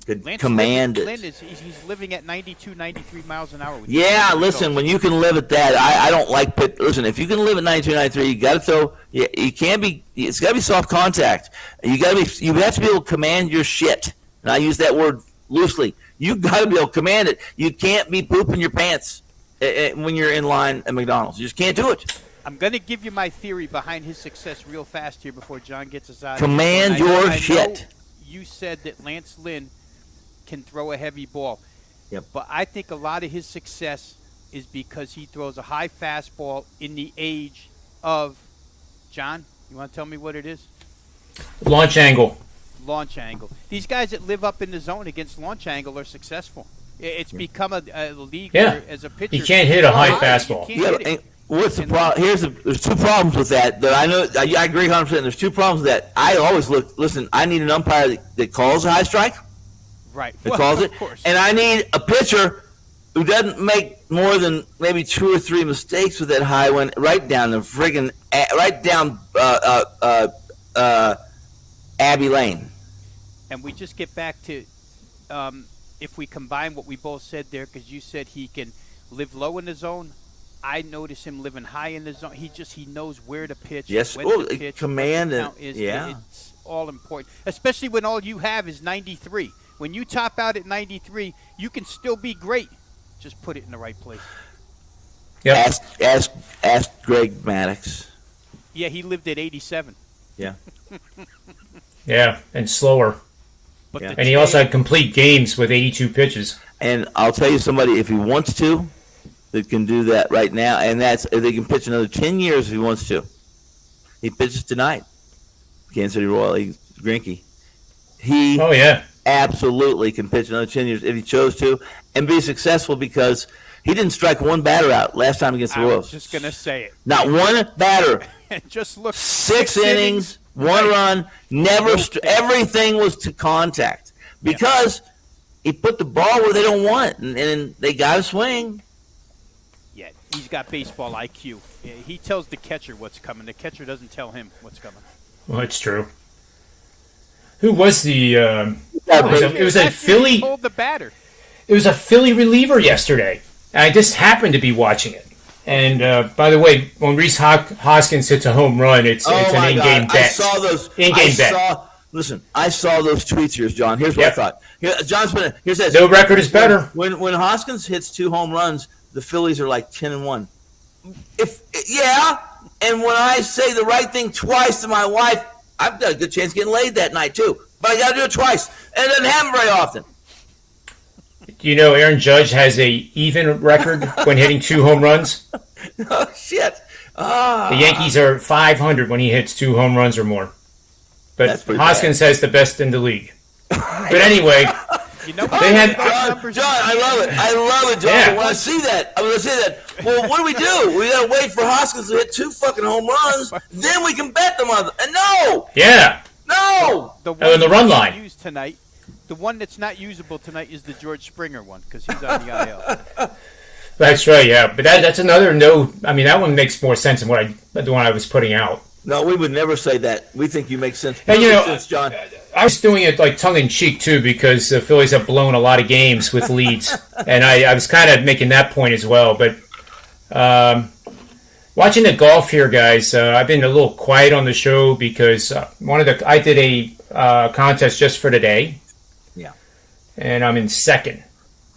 [SPEAKER 3] Could command it.
[SPEAKER 2] He's living at 92, 93 miles an hour.
[SPEAKER 3] Yeah, listen, when you can live at that, I don't like pit. Listen, if you can live at 92, 93, you got to throw. You can't be. It's got to be soft contact. You have to be able to command your shit. And I use that word loosely. You got to be able to command it. You can't be pooping your pants when you're in line at McDonald's. You just can't do it.
[SPEAKER 2] I'm going to give you my theory behind his success real fast here before John gets us out.
[SPEAKER 3] Command your shit.
[SPEAKER 2] You said that Lance Lynn can throw a heavy ball.
[SPEAKER 3] Yep.
[SPEAKER 2] But I think a lot of his success is because he throws a high fastball in the age of, John, you want to tell me what it is?
[SPEAKER 1] Launch angle.
[SPEAKER 2] Launch angle. These guys that live up in the zone against launch angle are successful. It's become a league where, as a pitcher,
[SPEAKER 1] you can't hit a high fastball.
[SPEAKER 3] What's the problem? There's 2 problems with that I know. I agree 100%. There's 2 problems with that. I always listen, I need an umpire that calls a high strike.
[SPEAKER 2] Right.
[SPEAKER 3] That calls it.
[SPEAKER 2] Course.
[SPEAKER 3] And I need a pitcher who doesn't make more than maybe 2 or 3 mistakes with that high one right down Abbey Lane.
[SPEAKER 2] And we just get back to if we combine what we both said there, because you said he can live low in the zone. I notice him living high in the zone. He knows where to pitch.
[SPEAKER 3] Yes.
[SPEAKER 2] When to pitch,
[SPEAKER 3] command and
[SPEAKER 2] it's all important, especially when all you have is 93. When you top out at 93, you can still be great. Just put it in the right place.
[SPEAKER 1] Yep.
[SPEAKER 3] Ask Greg Maddox.
[SPEAKER 2] Yeah, he lived at 87.
[SPEAKER 3] Yeah.
[SPEAKER 1] Yeah, and slower.
[SPEAKER 2] But
[SPEAKER 3] Yeah.
[SPEAKER 1] And he also had complete games with 82 pitches.
[SPEAKER 3] And I'll tell you somebody, if he wants to, that can do that right now, and that's if they can pitch another 10 years if he wants to. He pitches tonight. Kansas City Royal, Greinke. He absolutely can pitch another 10 years if he chose to and be successful, because he didn't strike one batter out last time against the Royals.
[SPEAKER 2] I was just going to say it.
[SPEAKER 3] Not one batter.
[SPEAKER 2] Just look.
[SPEAKER 3] 6 innings, 1 run, everything was to contact, because he put the ball where they don't want it, and they got to swing.
[SPEAKER 2] Yeah, he's got baseball IQ. Yeah, he tells the catcher what's coming. The catcher doesn't tell him what's coming.
[SPEAKER 1] Well, it's true. Who was the? It was a Philly.
[SPEAKER 2] Told the batter.
[SPEAKER 1] It was a Philly reliever yesterday. I just happened to be watching it. And by the way, when Rhys Hoskins hits a home run, it's an in-game bet.
[SPEAKER 3] I saw those.
[SPEAKER 1] In-game bet.
[SPEAKER 3] Listen, I saw those tweets here, John. Here's what I thought. Here's this.
[SPEAKER 1] No record is better.
[SPEAKER 3] When Hoskins hits 2 home runs, the Phillies are like 10-1. And when I say the right thing twice to my wife, I've got a good chance of getting laid that night too. But I got to do it twice, and it doesn't happen very often.
[SPEAKER 1] You know, Aaron Judge has a even record when hitting 2 home runs.
[SPEAKER 3] Oh shit!
[SPEAKER 1] The Yankees are 500 when he hits 2 home runs or more. But Hoskins has the best in the league. But anyway,
[SPEAKER 2] you know
[SPEAKER 3] they had John. I love it, John. Yeah. When I see that, well, what do? We got to wait for Hoskins to hit 2 fucking home runs, then we can bet them on. And no.
[SPEAKER 1] Yeah.
[SPEAKER 3] No.
[SPEAKER 1] The run line.
[SPEAKER 2] Used tonight. The one that's not usable tonight is the George Springer one, because he's on the IL.
[SPEAKER 1] That's right, yeah. But that's another no. I mean, that one makes more sense than the one I was putting out.
[SPEAKER 3] No, we would never say that. We think you make sense.
[SPEAKER 1] And
[SPEAKER 3] Sense, John.
[SPEAKER 1] I was doing it like tongue-in-cheek, too, because the Phillies have blown a lot of games with leads. And I was kind of making that point as well. But watching the golf here, guys, I've been a little quiet on the show because I did a contest just for today.
[SPEAKER 3] Yeah.
[SPEAKER 1] And I'm in second.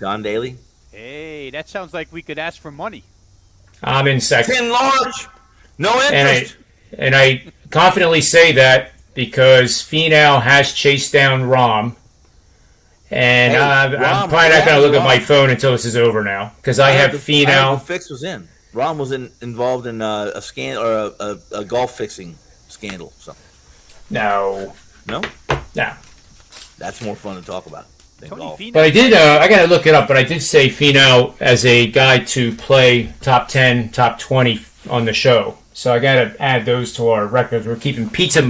[SPEAKER 3] John Daly.
[SPEAKER 2] Hey, that sounds like we could ask for money.
[SPEAKER 1] I'm in second.
[SPEAKER 3] 10 large. No interest.
[SPEAKER 1] And I confidently say that because Finau has chased down Rom. And I'm probably not going to look at my phone until this is over now because I have Finau.
[SPEAKER 3] The fix was in. Rom was involved in a scandal or a golf fixing scandal. So.
[SPEAKER 1] No.
[SPEAKER 3] That's more fun to talk about than golf.
[SPEAKER 1] But I did. I got to look it up. But I did say Finau as a guy to play top 10, top 20 on the show. So I got to add those to our records. We're keeping pizza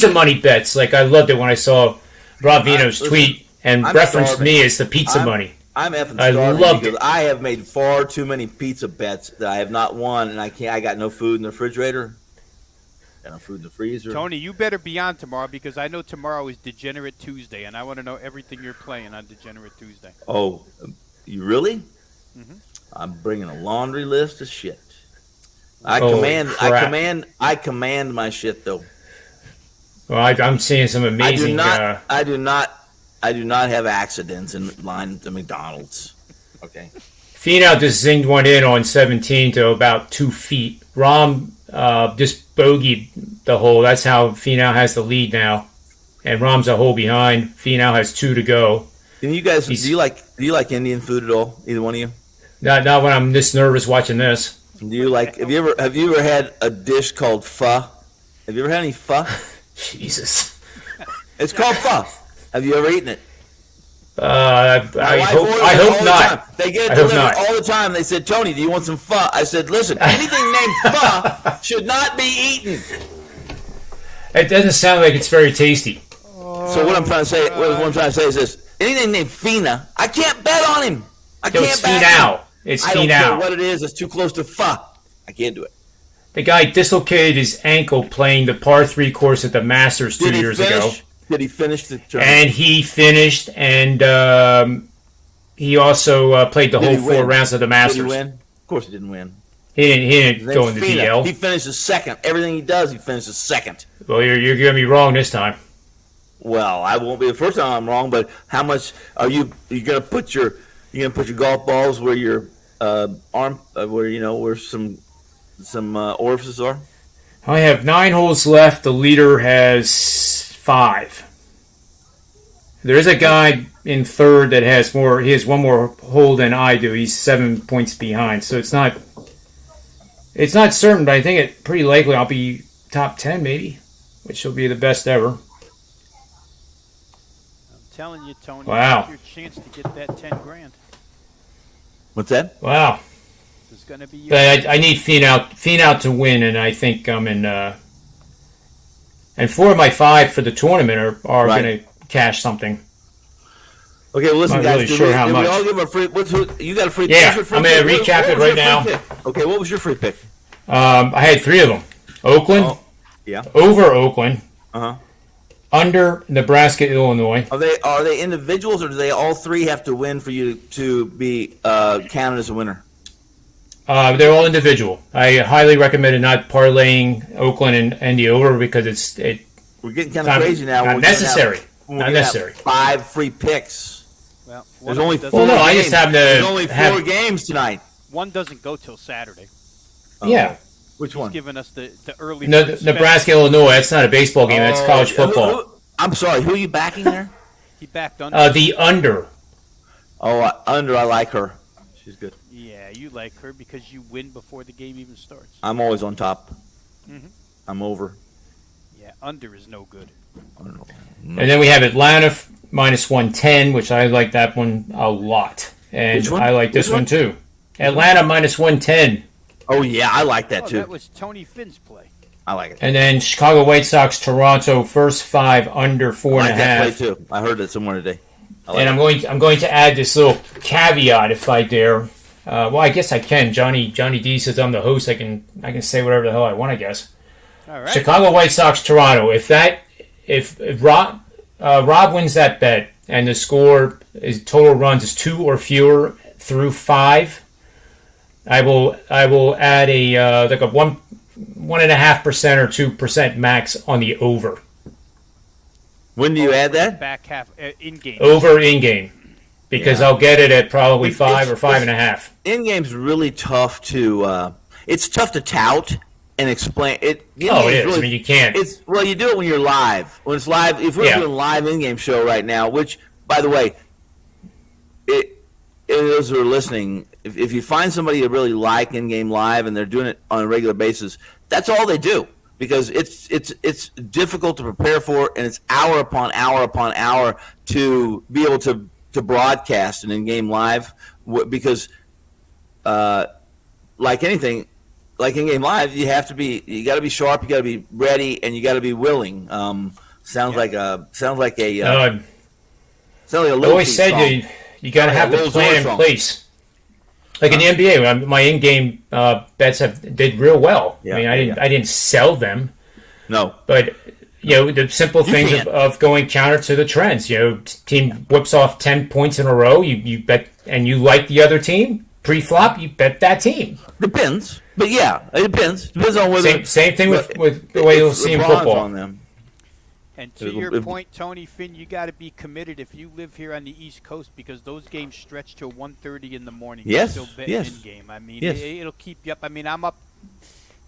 [SPEAKER 1] money bets. Like I loved it when I saw Rob Veno's tweet and referenced me as the pizza money.
[SPEAKER 3] I'm effing starving because I have made far too many pizza bets that I have not won, and I got no food in the refrigerator. Got no food in the freezer.
[SPEAKER 2] Tony, you better be on tomorrow because I know tomorrow is Degenerate Tuesday, and I want to know everything you're playing on Degenerate Tuesday.
[SPEAKER 3] Oh, you really?
[SPEAKER 2] Mm-hmm.
[SPEAKER 3] I'm bringing a laundry list of shit. I command my shit though.
[SPEAKER 1] Well, I'm seeing some amazing.
[SPEAKER 3] I do not have accidents in line at the McDonald's. Okay.
[SPEAKER 1] Finau just zinged one in on 17 to about 2 feet. Rom just bogeyed the hole. That's how Finau has the lead now. And Rom's a hole behind. Finau has 2 to go.
[SPEAKER 3] And you guys, do you like Indian food at all? Either one of you?
[SPEAKER 1] Not when I'm this nervous watching this.
[SPEAKER 3] Do you like? Have you ever had a dish called pho? Have you ever had any pho?
[SPEAKER 1] Jesus.
[SPEAKER 3] It's called pho. Have you ever eaten it?
[SPEAKER 1] I hope not.
[SPEAKER 3] They get it delivered all the time. They said, Tony, do you want some pho? I said, listen, anything named pho should not be eaten.
[SPEAKER 1] It doesn't sound like it's very tasty.
[SPEAKER 3] So what I'm trying to say is this: anything named Fina, I can't bet on him.
[SPEAKER 1] It's Finau. It's
[SPEAKER 3] I
[SPEAKER 1] Finau.
[SPEAKER 3] don't care what it is. It's too close to pho. I can't do it.
[SPEAKER 1] The guy dislocated his ankle playing the par 3 course at the Masters 2 years ago.
[SPEAKER 3] Did he finish the tournament?
[SPEAKER 1] And he finished, and he also played the whole 4 rounds of the Masters.
[SPEAKER 3] Did he win? Of course he didn't win.
[SPEAKER 1] He didn't go in the DL.
[SPEAKER 3] He finishes second. Everything he does, he finishes second.
[SPEAKER 1] Well, you're going to be wrong this time.
[SPEAKER 3] Well, I won't be the first time I'm wrong, but how much are you going to put your golf balls where your where some orifices are?
[SPEAKER 1] I have 9 holes left. The leader has 5. There is a guy in third that has more. He has 1 more hole than I do. He's 7 points behind. So it's not certain, but I think it's pretty likely I'll be top 10 maybe, which will be the best ever.
[SPEAKER 2] I'm telling you, Tony.
[SPEAKER 1] Wow.
[SPEAKER 2] Your chance to get that 10 grand.
[SPEAKER 3] What's that?
[SPEAKER 1] Wow.
[SPEAKER 2] This is going to be.
[SPEAKER 1] But I need Finau to win, and I think I'm in. And 4 of my 5 for the tournament are
[SPEAKER 3] Right.
[SPEAKER 1] going to cash something.
[SPEAKER 3] Okay, well, listen,
[SPEAKER 1] Not
[SPEAKER 3] guys.
[SPEAKER 1] really sure how
[SPEAKER 3] we
[SPEAKER 1] much.
[SPEAKER 3] all give a free? You got a free?
[SPEAKER 1] Yeah,
[SPEAKER 3] pick?
[SPEAKER 1] I'm going to recap it right now.
[SPEAKER 3] Okay, what was your free pick?
[SPEAKER 1] I had 3 of them. Oakland,
[SPEAKER 3] Yeah.
[SPEAKER 1] over Oakland,
[SPEAKER 3] Uh-huh.
[SPEAKER 1] under Nebraska, Illinois.
[SPEAKER 3] Are they individuals, or do they all 3 have to win for you to be counted as a winner?
[SPEAKER 1] They're all individual. I highly recommend not parlaying Oakland and the over because
[SPEAKER 3] We're getting kind of crazy now.
[SPEAKER 1] Not necessary. Not necessary.
[SPEAKER 3] 5 free picks.
[SPEAKER 2] Well,
[SPEAKER 3] There's only 4
[SPEAKER 1] Well, no,
[SPEAKER 3] games.
[SPEAKER 1] I just happen to
[SPEAKER 3] There's only 4
[SPEAKER 1] have-
[SPEAKER 3] games tonight.
[SPEAKER 2] one doesn't go till Saturday.
[SPEAKER 1] Yeah.
[SPEAKER 3] Which
[SPEAKER 2] He's
[SPEAKER 3] one?
[SPEAKER 2] giving us the early.
[SPEAKER 1] Nebraska, Illinois. That's not a baseball game. That's college football.
[SPEAKER 3] I'm sorry. Who are you backing there?
[SPEAKER 2] He backed under.
[SPEAKER 1] The under.
[SPEAKER 3] Under. I like her. She's good.
[SPEAKER 2] Yeah, you like her because you win before the game even starts.
[SPEAKER 3] I'm always on top.
[SPEAKER 2] Mhm.
[SPEAKER 3] I'm over.
[SPEAKER 2] Yeah, under is no good.
[SPEAKER 3] I don't know.
[SPEAKER 1] And then we have Atlanta minus 110, which I like that one a lot. And
[SPEAKER 3] Which one?
[SPEAKER 1] I like this
[SPEAKER 3] Which
[SPEAKER 1] one too. Atlanta minus 110.
[SPEAKER 3] Oh yeah, I like that too.
[SPEAKER 2] That was Tony Finn's play.
[SPEAKER 3] I like it.
[SPEAKER 1] And then Chicago White Sox, Toronto, first 5 under 4.5.
[SPEAKER 3] I like that play too. I heard that somewhere today.
[SPEAKER 1] And I'm going to add this little caveat if I dare. Well, I guess I can. Johnny D says I'm the host. I can say whatever the hell I want. I guess.
[SPEAKER 2] All right.
[SPEAKER 1] Chicago White Sox, Toronto. If Rob wins that bet and the score is total runs is 2 or fewer through 5, I will add a like a 1.5% or 2% max on the over.
[SPEAKER 3] When do you add that?
[SPEAKER 2] Back half in game.
[SPEAKER 1] Over in game. Because
[SPEAKER 3] Yeah.
[SPEAKER 1] I'll get it at probably 5 or 5.5.
[SPEAKER 3] In game's really tough to. It's tough to tout and explain it.
[SPEAKER 1] Oh, it is. Really, I mean, you can't.
[SPEAKER 3] You do it when you're live. When it's live, if we're doing a live in-game show right now, which, by the way, those who are listening, if you find somebody you really like in-game live and they're doing it on a regular basis, that's all they do, because it's difficult to prepare for, and it's hour upon hour upon hour to be able to broadcast an in-game live, because like anything, like in-game live, you got to be sharp, you got to be ready, and you got to be willing. Sounds like a
[SPEAKER 1] I
[SPEAKER 3] little
[SPEAKER 1] always said you got to have the plan in place. Like in the NBA, my in-game bets did real well.
[SPEAKER 3] Yeah,
[SPEAKER 1] I mean, I didn't sell them.
[SPEAKER 3] No,
[SPEAKER 1] but the simple things of going counter to the trends. Team whips off 10 points in a row. You bet, and you like the other team pre-flop. You bet that team.
[SPEAKER 3] Depends, but yeah, it depends. Depends on whether
[SPEAKER 1] same thing with the way you'll see in football.
[SPEAKER 3] On them.
[SPEAKER 2] And to your point, Tony, Finn, you got to be committed if you live here on the East Coast, because those games stretch till 1:30 in the morning.
[SPEAKER 3] Yes,
[SPEAKER 2] Still bet
[SPEAKER 3] yes.
[SPEAKER 2] in-game. I mean,
[SPEAKER 3] yes.
[SPEAKER 2] It'll keep you up. I mean, I'm up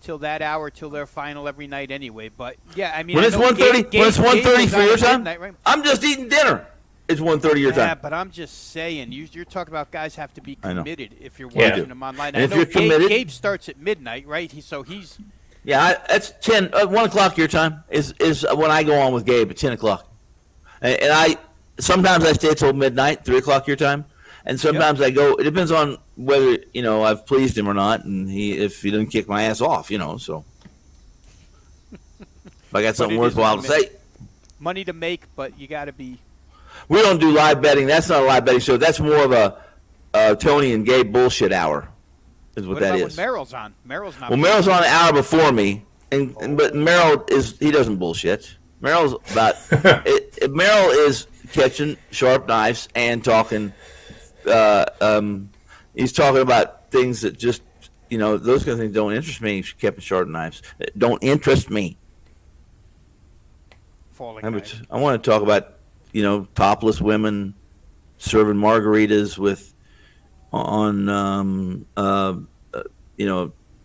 [SPEAKER 2] till that hour, till their final every night anyway. But yeah, I mean,
[SPEAKER 3] when it's 1:30 for your time,
[SPEAKER 2] midnight, right?
[SPEAKER 3] I'm just eating dinner. It's 1:30 your time.
[SPEAKER 2] Yeah, but I'm just saying, you're talking about guys have to be committed if you're
[SPEAKER 1] Yeah.
[SPEAKER 2] watching them online.
[SPEAKER 3] And
[SPEAKER 2] I
[SPEAKER 3] if
[SPEAKER 2] know
[SPEAKER 3] you're committed-
[SPEAKER 2] Gabe starts at midnight, right? He's
[SPEAKER 3] Yeah, that's 1 o'clock your time is when I go on with Gabe at 10 o'clock. And sometimes I stay till midnight, 3 o'clock your time. And sometimes I go, it depends on whether, I've pleased him or not, and if he doesn't kick my ass off, so. If I got something worthwhile to say.
[SPEAKER 2] Money to make, but you got to be.
[SPEAKER 3] We don't do live betting. That's not a live betting show. That's more of a Tony and Gabe bullshit hour. Is what that is.
[SPEAKER 2] When Merrill's on? Merrill's not.
[SPEAKER 3] Well, Merrill's on an hour before me, but Merrill he doesn't bullshit. Merrill's about Merrill is catching sharp knives and talking. He's talking about things that just those kind of things don't interest me. He's kept sharp knives. Don't interest me.
[SPEAKER 2] Falling knives.
[SPEAKER 3] I want to talk about topless women serving margaritas on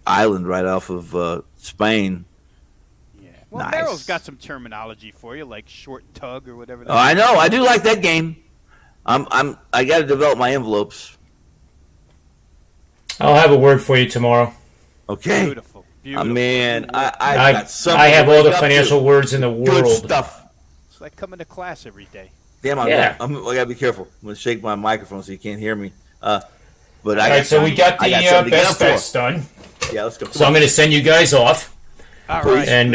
[SPEAKER 3] island right off of Spain.
[SPEAKER 2] Yeah. Well,
[SPEAKER 3] Nice.
[SPEAKER 2] Merrill's got some terminology for you, like short tug or whatever.
[SPEAKER 3] Oh, I know. I do like that game. I got to develop my envelopes.
[SPEAKER 1] I'll have a word for you tomorrow.
[SPEAKER 3] Okay.
[SPEAKER 2] Beautiful.
[SPEAKER 3] Man, I
[SPEAKER 1] I have all the financial words in the
[SPEAKER 3] good
[SPEAKER 1] world.
[SPEAKER 3] stuff.
[SPEAKER 2] It's like coming to class every day.
[SPEAKER 3] Damn, I gotta be careful. I'm gonna shake my microphone so you can't hear me. But
[SPEAKER 1] All right, so we got the best bets done.
[SPEAKER 3] Yeah, let's go.
[SPEAKER 1] So I'm going to send you guys off.
[SPEAKER 2] All right.
[SPEAKER 1] And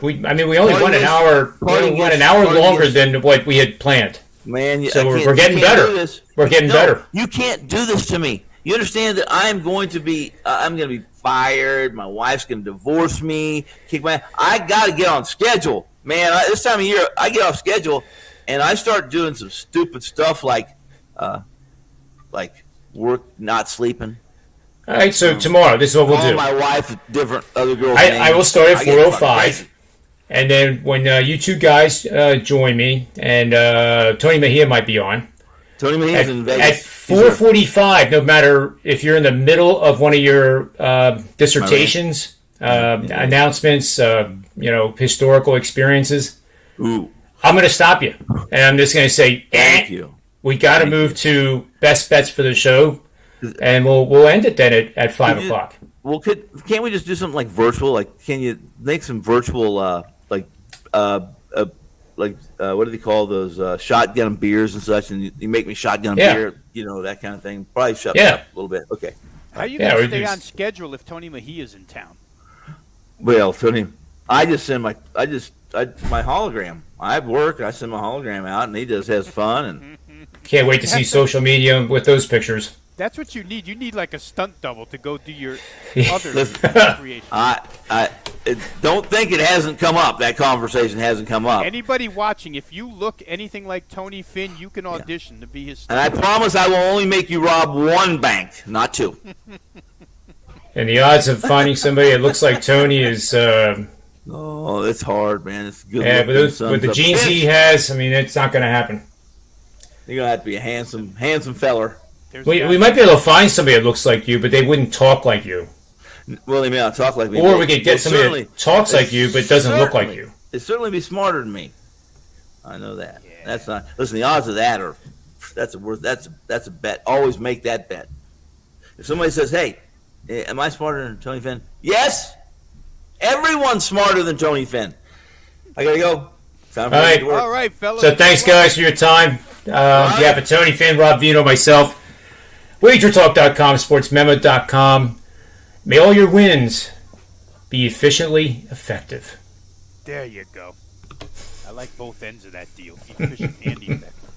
[SPEAKER 1] we only went an hour. We went an hour longer than what we had planned.
[SPEAKER 3] Man,
[SPEAKER 1] so we're getting better. We're getting better.
[SPEAKER 3] You can't do this to me. You understand that I'm going to be fired. My wife's going to divorce me. I got to get on schedule, man. This time of year, I get off schedule, and I start doing some stupid stuff like work, not sleeping.
[SPEAKER 1] All right, so tomorrow, this is what we'll do.
[SPEAKER 3] My wife, different other girls.
[SPEAKER 1] I will start at 4:05, and then when you two guys join me, and Tony Mejia might be on.
[SPEAKER 3] Tony Mejia's in Vegas.
[SPEAKER 1] At 4:45, no matter if you're in the middle of one of your dissertations, announcements, historical experiences,
[SPEAKER 3] Ooh.
[SPEAKER 1] I'm going to stop you, and I'm just going to say,
[SPEAKER 3] Thank you.
[SPEAKER 1] We got to move to best bets for the show, and we'll end it then at 5 o'clock.
[SPEAKER 3] Well, can't we just do something like virtual? Like, can you make some virtual what do they call those shotgun beers and such? And you make me shotgun beer, that kind of thing. Probably shut me up a little bit. Okay.
[SPEAKER 2] How are you going to stay on schedule if Tony Mejia's in town?
[SPEAKER 3] Well, Tony, I just send my hologram. I work. I send my hologram out, and he just has fun. And
[SPEAKER 1] can't wait to see social media with those pictures.
[SPEAKER 2] That's what you need. You need like a stunt double to go do your other creation.
[SPEAKER 3] Don't think it hasn't come up. That conversation hasn't come up.
[SPEAKER 2] Anybody watching, if you look anything like Tony Finn, you can audition to be his stunt
[SPEAKER 3] And I promise I will only make you rob one bank, not two.
[SPEAKER 1] And the odds of finding somebody that looks like Tony is...
[SPEAKER 3] oh, it's hard, man. It's good.
[SPEAKER 1] Yeah, but with the genes he has, it's not going to happen.
[SPEAKER 3] You're going to have to be a handsome feller.
[SPEAKER 1] We might be able to find somebody that looks like you, but they wouldn't talk like you.
[SPEAKER 3] Well, they may not talk like me.
[SPEAKER 1] Or we could get somebody that talks like you but doesn't look like you.
[SPEAKER 3] They'd certainly be smarter than me. I know that.
[SPEAKER 2] Yeah.
[SPEAKER 3] That's not. Listen, the odds of that are. That's a bet. Always make that bet. If somebody says, "Hey, am I smarter than Tony Finn?" Yes. Everyone's smarter than Tony Finn. I gotta go. Time for me to work.
[SPEAKER 2] All right, fellas.
[SPEAKER 1] So thanks, guys, for your time. On behalf of Tony Finn, Rob Veno, myself, WagerTalk.com, SportsMemo.com. May all your wins be efficiently effective.
[SPEAKER 2] There you go. I like both ends of that deal, efficient and effective.